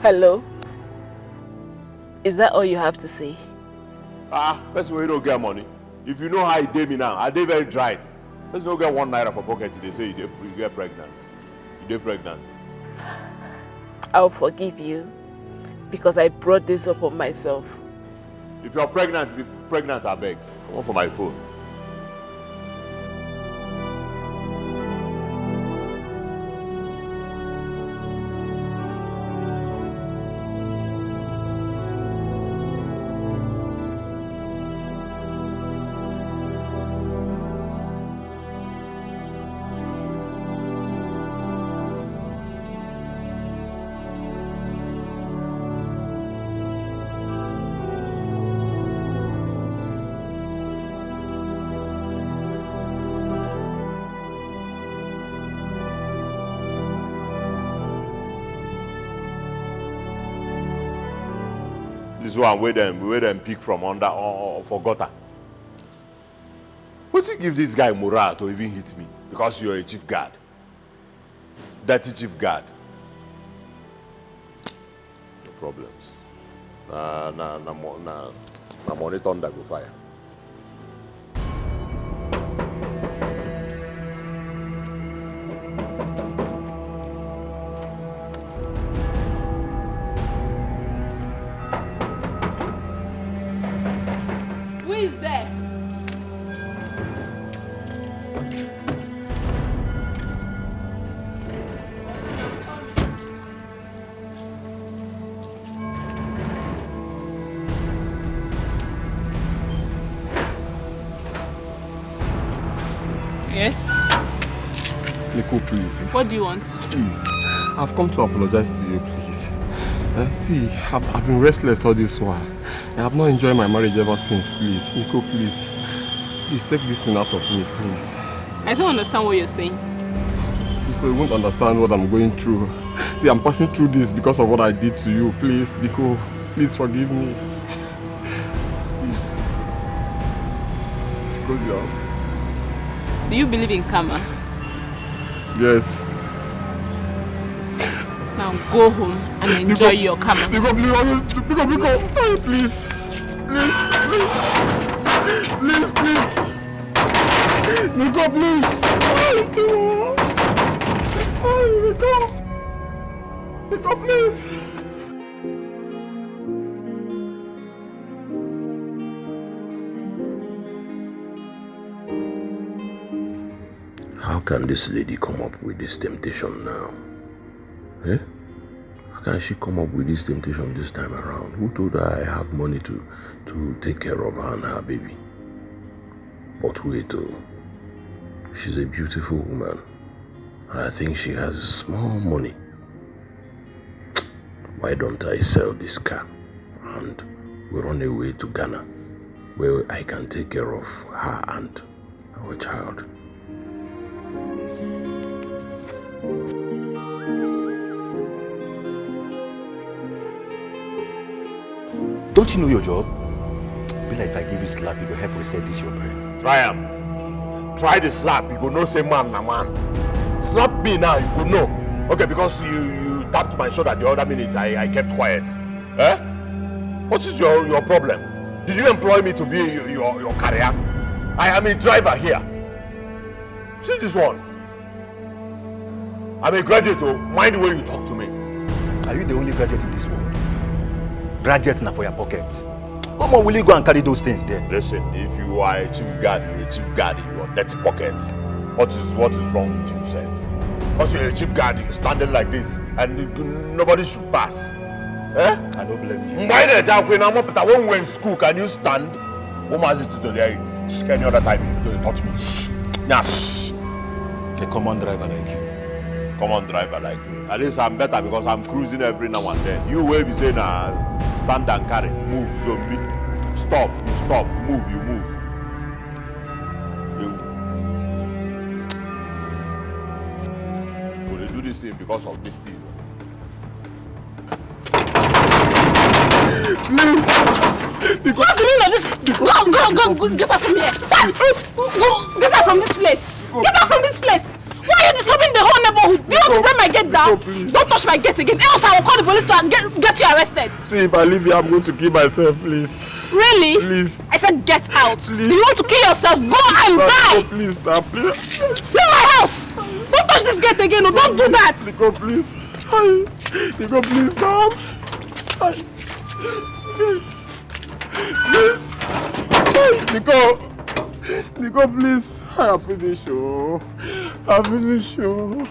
Hello? Is that all you have to say? Person where you don't get money. If you know how it did me now, I did very dried. Person don't get 1 naira for pocket, they say you get pregnant. You get pregnant. I'll forgive you because I brought this up on myself. If you're pregnant, be pregnant, I beg. Come on for my phone. This one where them pick from under or for gutter. What you give this guy morale to even hit me? Because you're a chief guard. Dirty chief guard. No problems. Na money thunder go fire. Who is there? Yes? Nico, please. What do you want? Please. I've come to apologize to you, please. See, I've been restless all this while. I have not enjoyed my marriage ever since, please. Nico, please. Please take this thing out of me, please. I don't understand what you're saying. Nico, you won't understand what I'm going through. See, I'm passing through this because of what I did to you. Please, Nico, please forgive me. Please. Because you are... Do you believe in karma? Yes. Now go home and enjoy your karma. Nico, please. Please. Nico, please. Nico, please. How can this lady come up with this temptation now? Eh? How can she come up with this temptation this time around? Who told her I have money to take care of her and her baby? But wait, she's a beautiful woman. And I think she has small money. Why don't I sell this car and we run away to Ghana, where I can take care of her and our child? Don't you know your job? Be like if I give you slap, you will help reset this your brain. Try him. Try the slap. You go know say man na man. Slap me now, you go know. Okay, because you tapped my shoulder the other minute, I kept quiet. Eh? What is your problem? Did you employ me to be your carrier? I am a driver here. See this one. I'm a graduate, oh. Mind the way you talk to me. Are you the only graduate in this world? Graduate now for your pocket. How much will you go and carry those things there? Listen, if you are a chief guard, you're a chief guard in your dirty pockets. What is wrong with you, sir? Because you're a chief guard, you're standing like this, and nobody should pass. Eh? I don't blame you. Why the child when we're in school, can you stand? What was it today? Any other time you touch me? Yes. A common driver like you. Common driver like me. At least I'm better because I'm cruising every now and then. You will be saying, stand and carry, move, zombie. Stop, you stop, move, you move. Will they do this thing because of this thing? Please! What's the meaning of this? Go, get out from here. Go, get out from this place. Get out from this place. Why are you disturbing the whole neighborhood? Do you want to break my gate down? Don't touch my gate again, else I will call the police to get you arrested. See, if I leave here, I'm going to kill myself, please. Really? Please. I said get out. Please. You want to kill yourself? Go and die. Oh, please, stop. Please. Leave my house. Don't touch this gate again. No, don't do that. Nico, please. Nico, please, stop. Please. Nico, please. I have finished, oh. I finished, oh.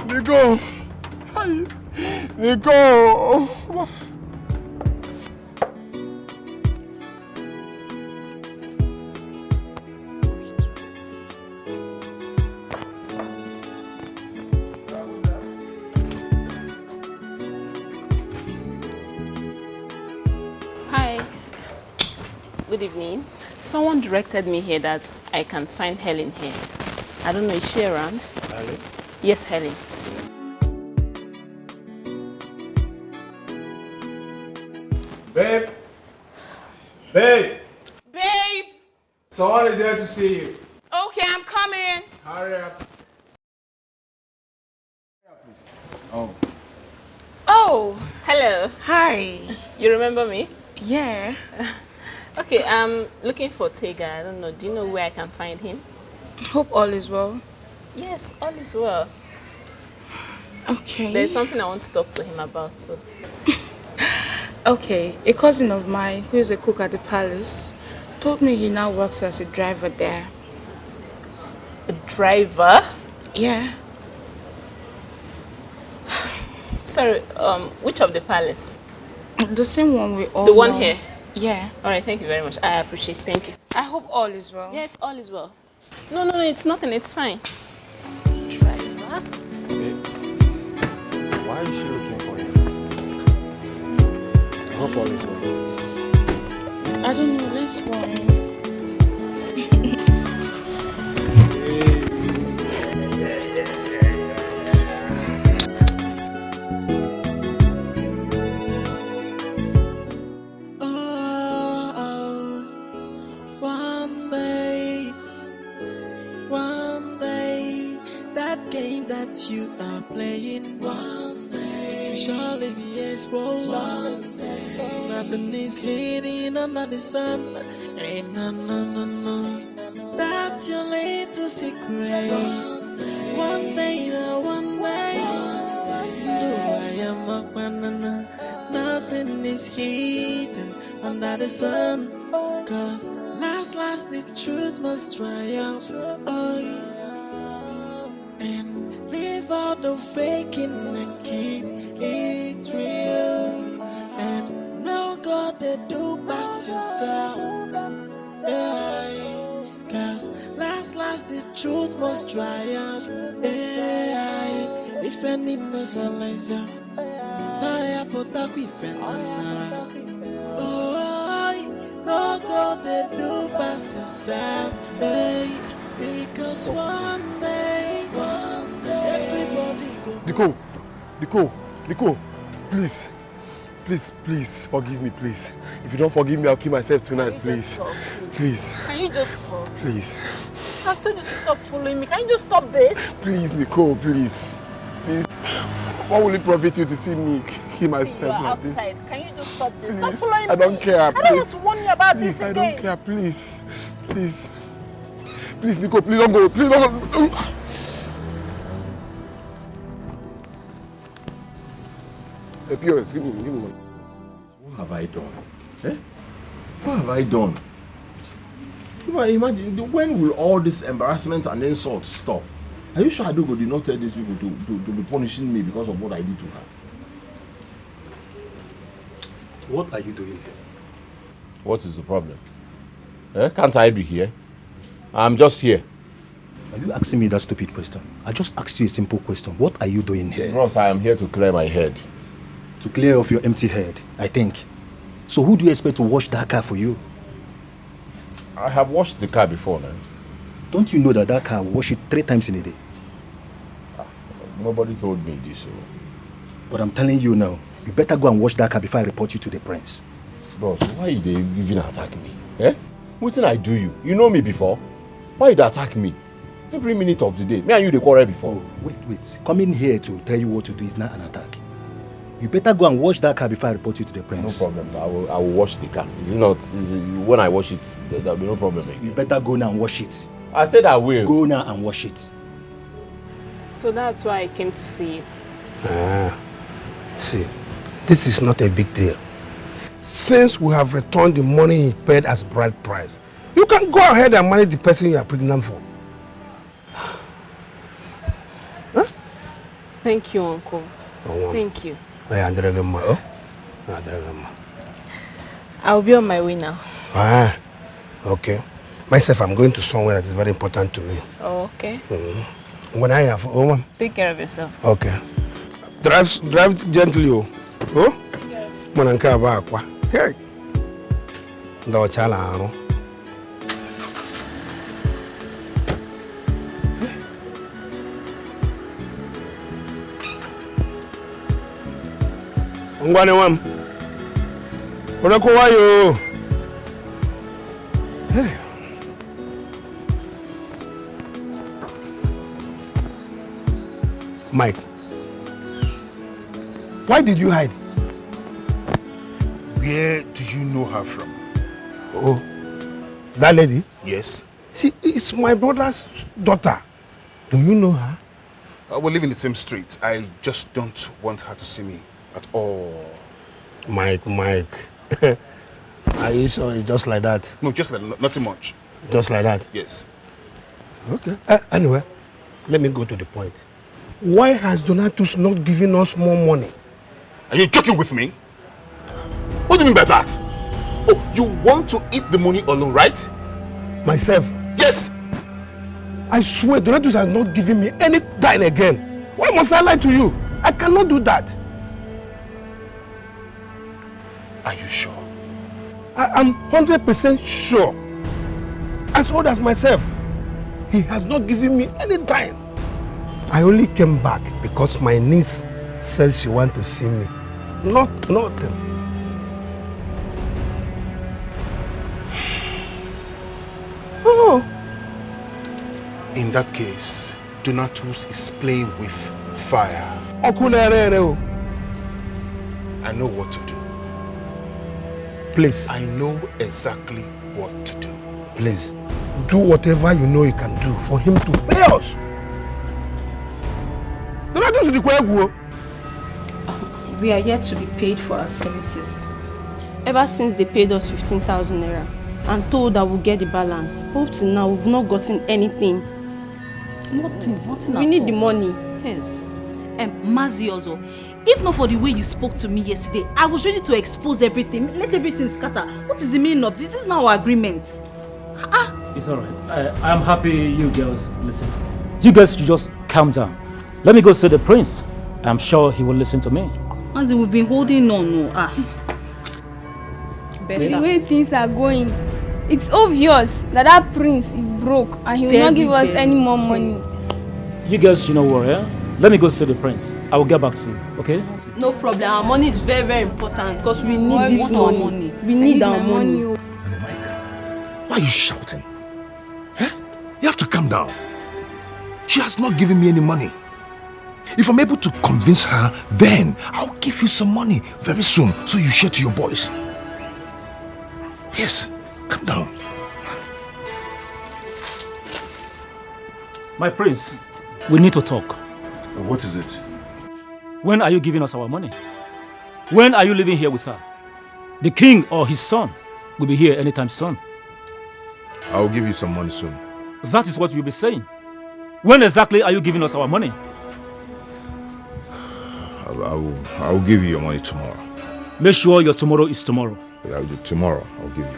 Nico. Nico. Hi. Good evening. Someone directed me here that I can find Helen here. I don't know, is she around? Helen? Yes, Helen. Babe! Babe! Babe! Someone is here to see you. Okay, I'm coming. Hurry up. Oh. Oh, hello. Hi. You remember me? Yeah. Okay, I'm looking for Tega. I don't know. Do you know where I can find him? Hope all is well. Yes, all is well. Okay. There's something I want to talk to him about. So. Okay, a cousin of mine who is a cook at the palace told me he now works as a driver there. A driver? Yeah. Sorry, which of the palace? The same one we all The one know. here? Yeah. All right, thank you very much. I appreciate it. Thank you. I hope all is well. Yes, all is well. No, it's nothing. It's fine. Driver? Why is she looking for you? I hope all is well. I don't know, let's worry. You are playing one day, it will surely be exposed. One day, nothing is hidden under the sun. Ain't no, that's your little secret. One day, I am a banana. Nothing is hidden under the sun. Cause last, the truth must triumph. Oh, and leave out the faking and keep it real. And no God they do pass yourself. Yeah. Cause last the truth must triumph. Yeah. If any mesalizer, I put up with no God they do pass yourself. Hey. Because one day everybody go. Nico, please, forgive me, please. If you don't forgive me, I'll kill myself tonight, please. Please. Can you just stop? Please. I've told you to stop following me. Can you just stop this? Please, Nico, please. What will it profit you to see me kill myself See, you are like outside. this? Can you just just stop this. Stop following me. I don't care. I don't want to warn you about this I again. don't care. Please. Please. Please, Nico, please don't go. Please don't go. Hey, POS, give me money. What have I done? Eh? What have I done? Imagine, when will all this embarrassment and insults stop? Are you sure Adogo did not tell these people to be punishing me because of what I did to her? What are you doing here? What is the problem? Can't I be here? I'm just here. Are you asking me that stupid question? I just asked you a simple question. What are you doing here? Bros, I am here to clear my head. To clear off your empty head, I think. So who do you expect to wash that car for you? I have washed the car before now. Don't you know that that car will wash it 3 times in a day? Nobody told me this. So. But I'm telling you now, you better go and wash that car before I report you to the prince. Bros, why they even attack me? What did I do you? You know me before. Why you attack me? Every minute of the day. Me and you they quarrel before. Oh, wait. Coming here to tell you what to do is not an attack. You better go and wash that car before I report you to the prince. No problem. I will wash the car. Is it not? When I wash it, there'll be no problem again. You better go now and wash it. I said I will. Go now and wash it. So that's why I came to see you. See, this is not a big deal. Since we have returned the money he paid as bride price, you can go ahead and marry the person you are pregnant for. Huh? Thank you, Uncle. Thank you. I'll be on my way now. Okay. Myself, I'm going to somewhere that is very important to me. Oh, okay. When I have Take care of yourself. Okay. Drive gently, oh. Mananka ba akwa. Hey. Ndo chala aru. Ngwane wam. Orako wayo. Hey. Mike, why did you hide? Where do you know her from? Oh, that lady? Yes. She is my brother's daughter. Do you know her? We live in the same street. I just don't want her to see me at all. Mike. Are you sure it's just like that? No, just like nothing much. Just like that? Yes. Okay. Anyway, let me go to the point. Why has Donatus not given us more money? Are you joking with me? What do you mean by that? Oh, you want to eat the money alone, right? Myself? Yes. I swear, Donatus has not given me any dime again. Why must I lie to you? I cannot do that. Are you sure? I am 100% sure. As old as myself, he has not given me any dime. I only came back because my niece says she wants to see me. Nothing. Oh. In that case, Donatus is playing with fire. I know what to do. Please. I know exactly what to do. Please, do whatever you know you can do for him to pay us. We are yet to be paid for our services. Ever since they paid us 15,000 naira and told that we'll get the balance, but till now we've not gotten anything. Nothing. We need the money. Yes. Mazi also, if not for the way you spoke to me yesterday, I was ready to expose everything, let everything scatter. What is the meaning of this? This is not our agreement. It's alright. I'm happy you girls listen to me. You guys should just calm down. Let me go see the prince. I'm sure he will listen to me. Mazi, we've been holding on. The way things are going, it's obvious that prince is broke and he will not give us any more money. You guys, you know what, yeah? Let me go see the prince. I will get back to you, okay? No problem. Our money is very, very important because we need this money. We need our money. Why are you shouting? Huh? You have to calm down. She has not given me any money. If I'm able to convince her, then I'll give you some money very soon so you share to your boys. Yes, calm down. My prince, we need to talk. What is it? When are you giving us our money? When are you living here with her? The king or his son will be here anytime soon. I'll give you some money soon. That is what you'll be saying. When exactly are you giving us our money? I will give you your money tomorrow. Make sure your tomorrow is tomorrow. Tomorrow, I'll give you.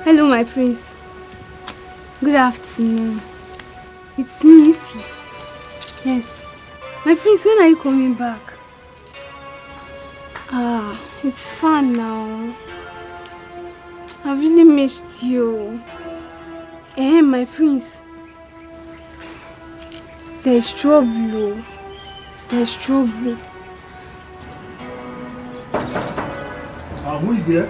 Hello, my prince. Good afternoon. It's me, Ify. Yes. My prince, when are you coming back? It's fun now. I really missed you. My prince. There's trouble. There's trouble. Who is there?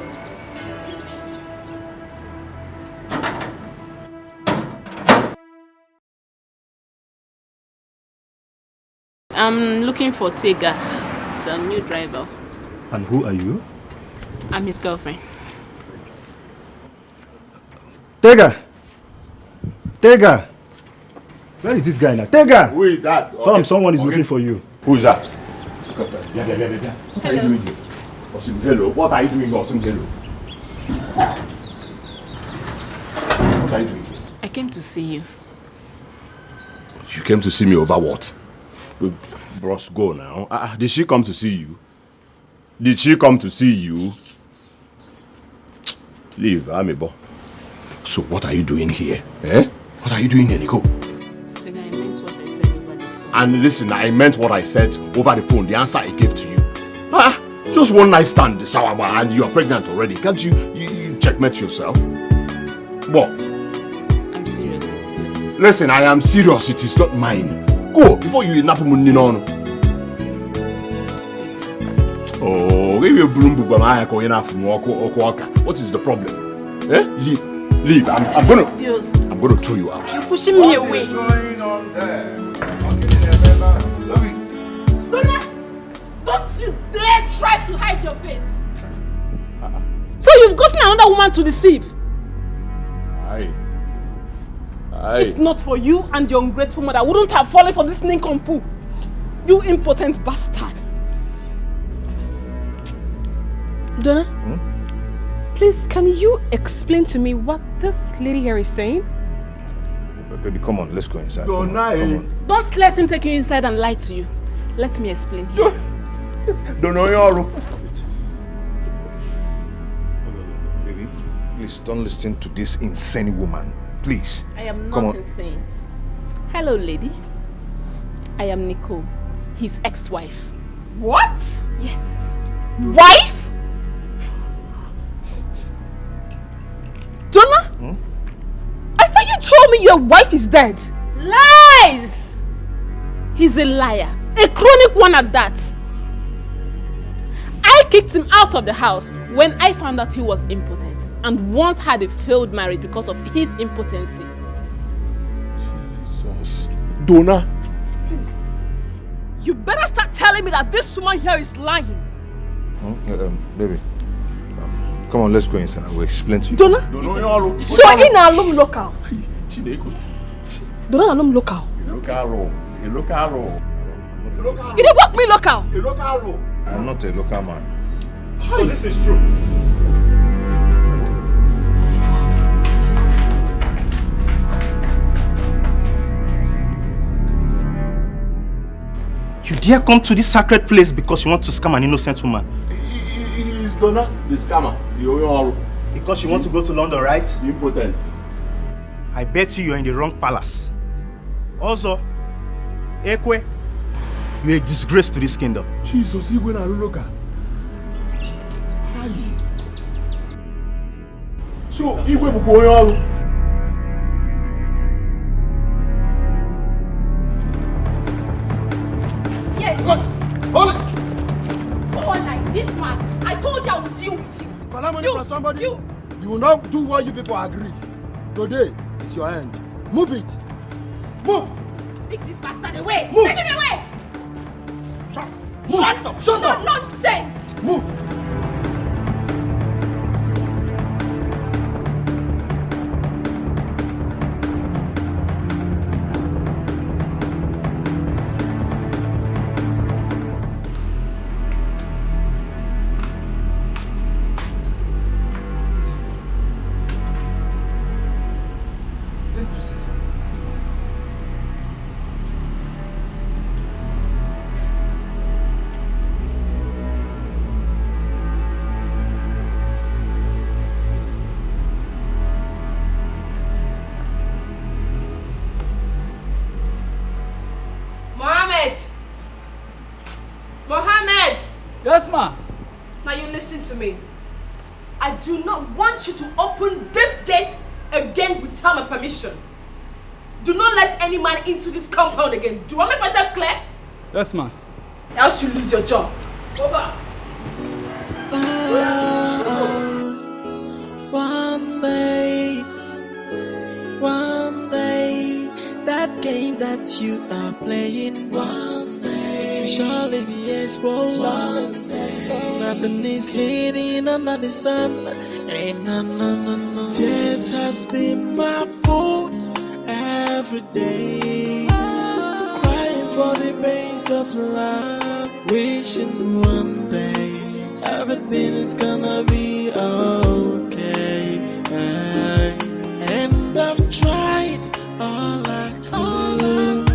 I'm looking for Tega, the new driver. And who are you? I'm his girlfriend. Tega! Tega! Where is this guy now? Tega! Who is that? Come, someone is looking for you. Who is that? What are you doing here? Osim, hello. What are you doing, Osim? Hello. What are you doing here? I came to see you. You came to see me over what? Bros, go now. Did she come to see you? Did she come to see you? Leave, Amibo. So what are you doing here? Eh? What are you doing here, Nico? I meant what I said over the phone. And listen, I meant what I said over the phone. The answer I gave to you. Just one night stand, Sawaba, and you are pregnant already. Can't you checkmate yourself? What? I'm serious, it's yours. Listen, I am serious. It is not mine. Go before you napu munino. Oh, give you broom book what is the problem? Eh? Leave. I'm gonna throw you out. You're pushing me away. What is going on there? Don't you dare try to hide your face. So you've gotten another woman to deceive. Aye. If not for you and your ungrateful mother, I wouldn't have fallen for this nincompoop. You impotent bastard. Donna, please, can you explain to me what this lady here is saying? Baby, come on, let's go inside. Come on. Don't let him take you inside and lie to you. Let me explain. Don't know your Baby, please don't listen to this insane woman. Please. I am not insane. Hello, lady. I am Nicole, his ex-wife. What? Yes. Wife? Donna? I thought you told me your wife is dead. Lies! He's a liar. A chronic one at that. I kicked him out of the house when I found out he was impotent and once had a failed marriage because of his impotency. Jesus. Donna. Please. You better start telling me that this woman here is lying. Baby. Come on, let's go inside. I will explain to you. Donna? So in alum local. Donna alum local. You didn't work me local. I'm not a local man. So this is true. You dare come to this sacred place because you want to scam an innocent woman? He's Donna, the scammer. Because you want to go to London, right? Impotent. I bet you are in the wrong palace. Also, Ekwe, you're a disgrace to this kingdom. Jesus, you went to look at. So, you go to Yes. Hold it. Go on like this. told you I would deal with you. If I like money from somebody, you will not do what you people agreed. Today is your end. Move it. Move. Stick this bastard away. Move. Take him away. Shut up. Nonsense. Move. Yes, ma. Now you listen to me. I do not want you to open this gate again without my permission. Do not let any man into this compound again. Do I make myself clear? Yes, ma. Else you lose your job. Over. One day, that game that you are playing, one day, it will surely be exposed. One day, nothing is hidden under the sun. Ain't no. Tears has been my fault every day, crying for the pains of love, wishing one day everything is gonna be okay. And I've tried all I could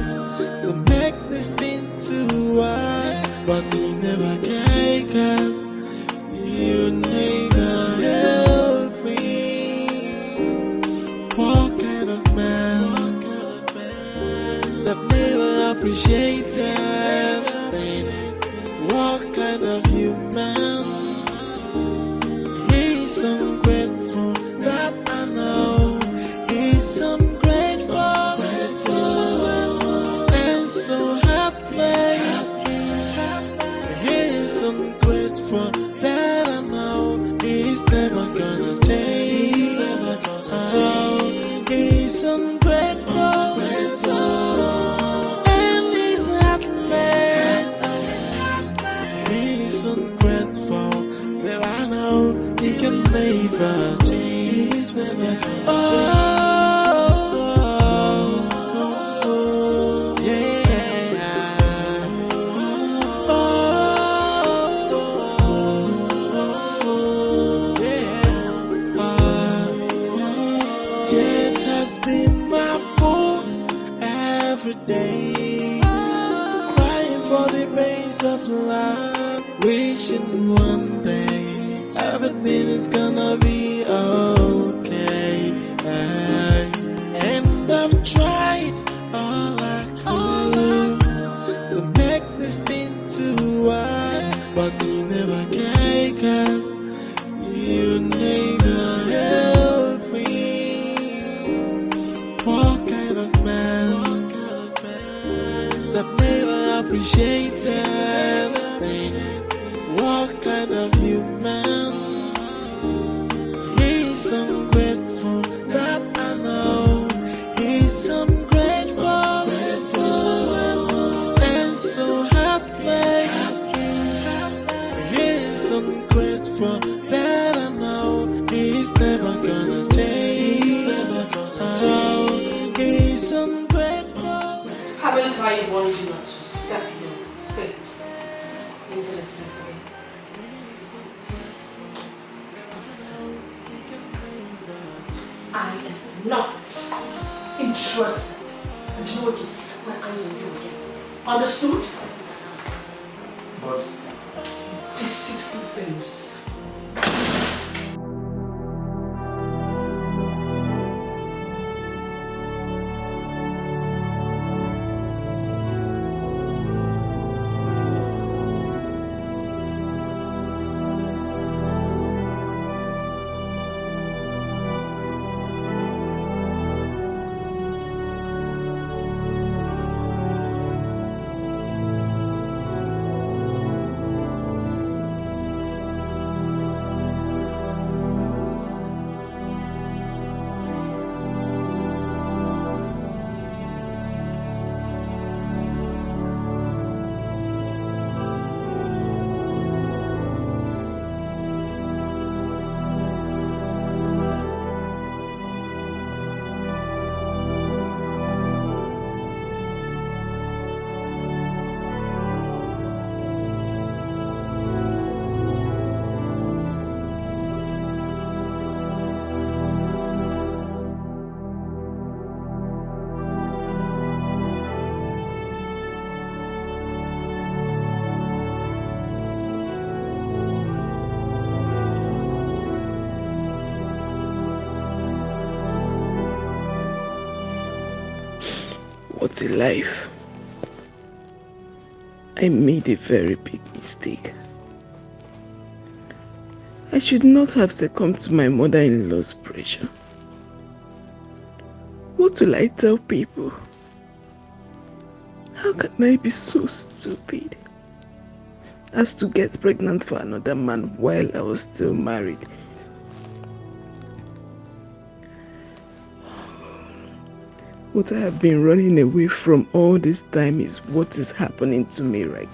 to make this thing to work, but you never can, 'cause you never help me. What kind of man that never appreciated? What kind of human? He's ungrateful, that I know. He's ungrateful, and so heartless. He's ungrateful, that I know. He's never gonna change. He's ungrateful, and he's heartless. He's ungrateful, that I know he can never change. Tears has been my fault every day, crying for the pains of love, wishing one day everything is gonna be okay. And I've tried all I could to make this thing to work, but you never can, 'cause you never help me. What kind of man that never appreciated? What kind of human? He's ungrateful, that I know. He's ungrateful, and so heartless. He's ungrateful, that I know. He's never gonna change. He's ungrateful. Haven't I warned you not to step your foot into this place again? Listen, I am not interested. And do you know what? Just set my eyes on you again. Understood? But Deceitful fellows. about a life. I made a very big mistake. I should not have succumbed to my mother-in-law's pressure. What will I tell people? How can I be so stupid as to get pregnant for another man while I was still married? What I have been running away from all this time is what is happening to me right now.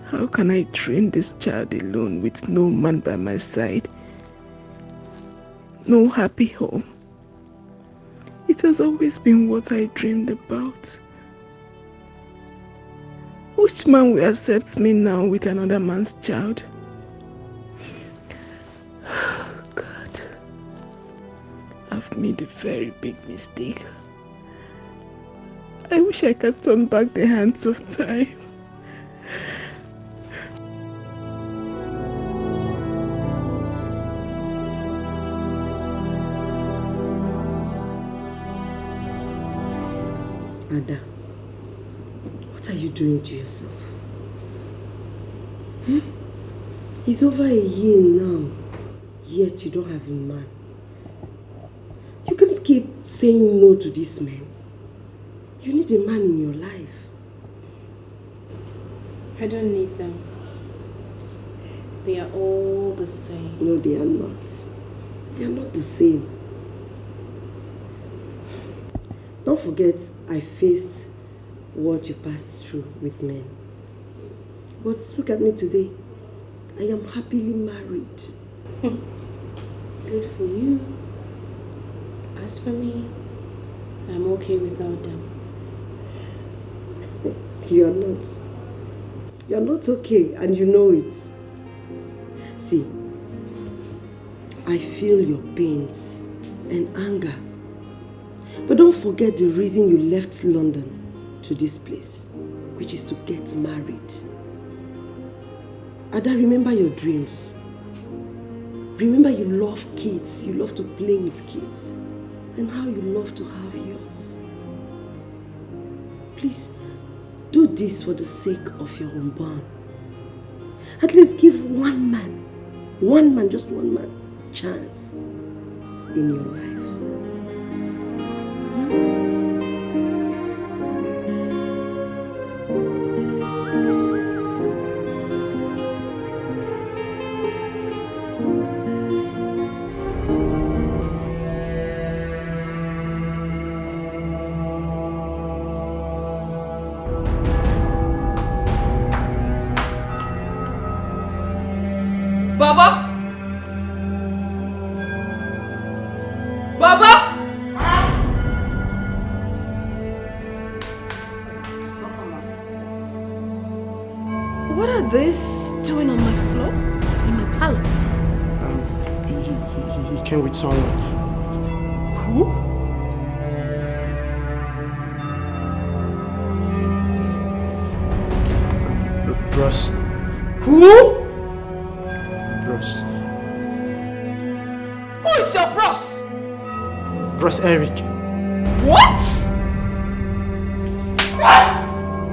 How can I train this child alone with no man by my side? No happy home. It has always been what I dreamed about. Which man will accept me now with another man's child? God, I've made a very big mistake. I wish I could turn back the hands of time. Ada, what are you doing to yourself? It's over a year now, yet you don't have a man. You can't keep saying no to this man. You need a man in your life. I don't need them. They are all the same. No, they are not. They are not the same. Don't forget, I faced what you passed through with men. But look at me today. I am happily married. Good for you. As for me, I'm okay without them. You are not. You are not okay, and you know it. See, I feel your pains and anger. But don't forget the reason you left London to this place, which is to get married. Ada, remember your dreams. Remember you love kids, you love to play with kids, and how you love to have yours. Please, do this for the sake of your unborn. At least give one man, just one man, chance in your life. Baba? Baba? What are these doing on my floor? In my parlor? He came with someone. Who? Bros. Who? Bros. Who is your bros? Bros Eric. What?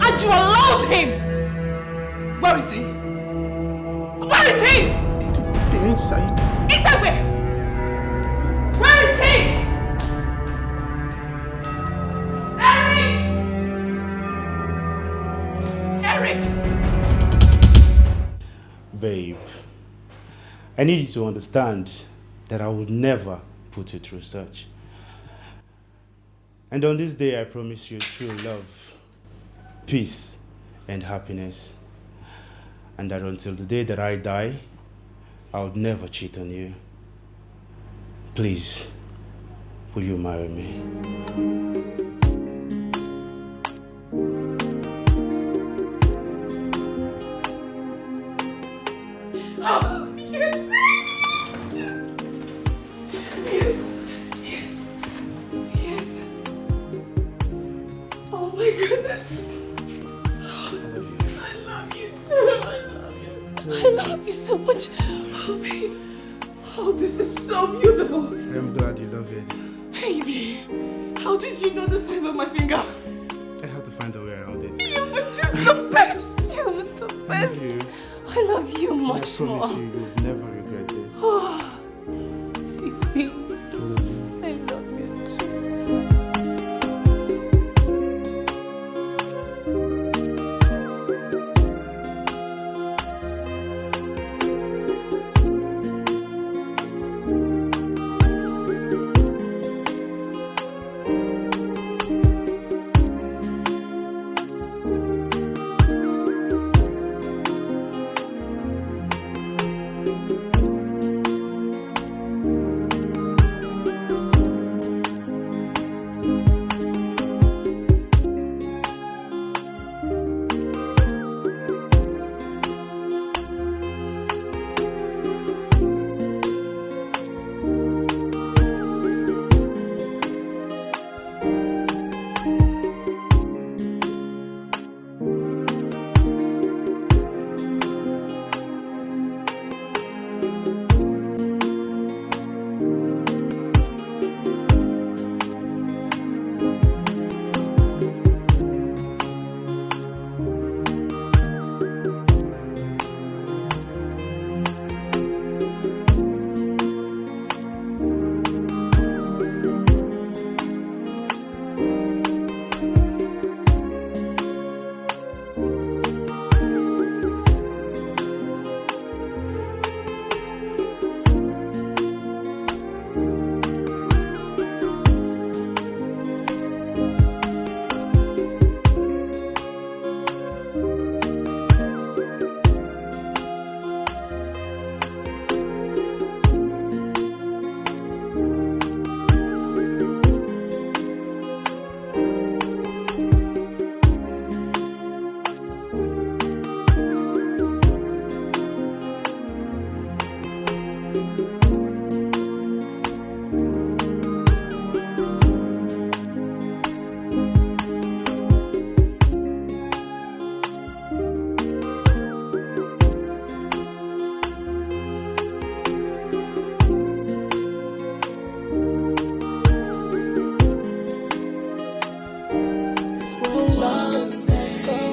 And you allowed him? Where is he? Where is he? They're inside. Inside where? Where is he? Eric! Eric! Babe, I need you to understand that I will never put you through such. And on this day, I promise you true love, peace, and happiness. And that until the day that I die, I would never cheat on you. Please, will you marry me? Oh, yes! Yes! Yes! Yes! Oh my goodness! I love you too! I love you so much! Oh, babe! Oh, this is so beautiful! Baby, how did you know the size of my finger? I have to find a way around it. You were just the best. You were the best. You. I love you much I more. promise you'll never regret this. Oh, baby, I love you too.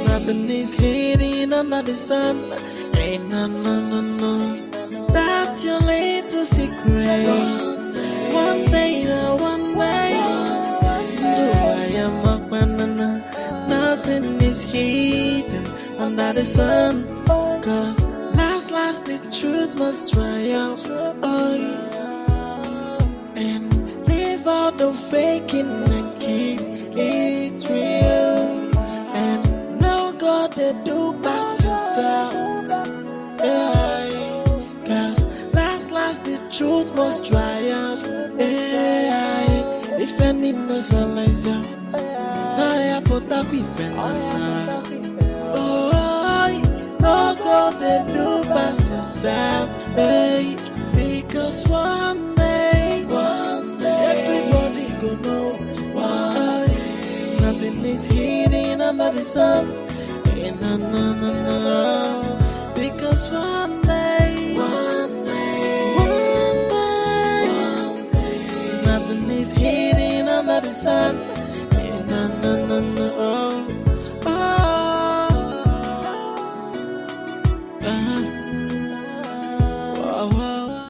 Nothing is hidden under the sun. Ain't no. That's your little secret. One day, do I am a banana. Nothing is hidden under the sun. Cause last the truth must triumph. Oh, and leave out the faking and keep it real. And no God they do pass yourself. Yeah. Cause last the truth must triumph. Yeah. If any merciless, I put up with oh, no God they do pass yourself. Hey. Because one day, everybody go know why. Nothing is hidden under the sun. No. Because one day, nothing is hidden under the sun.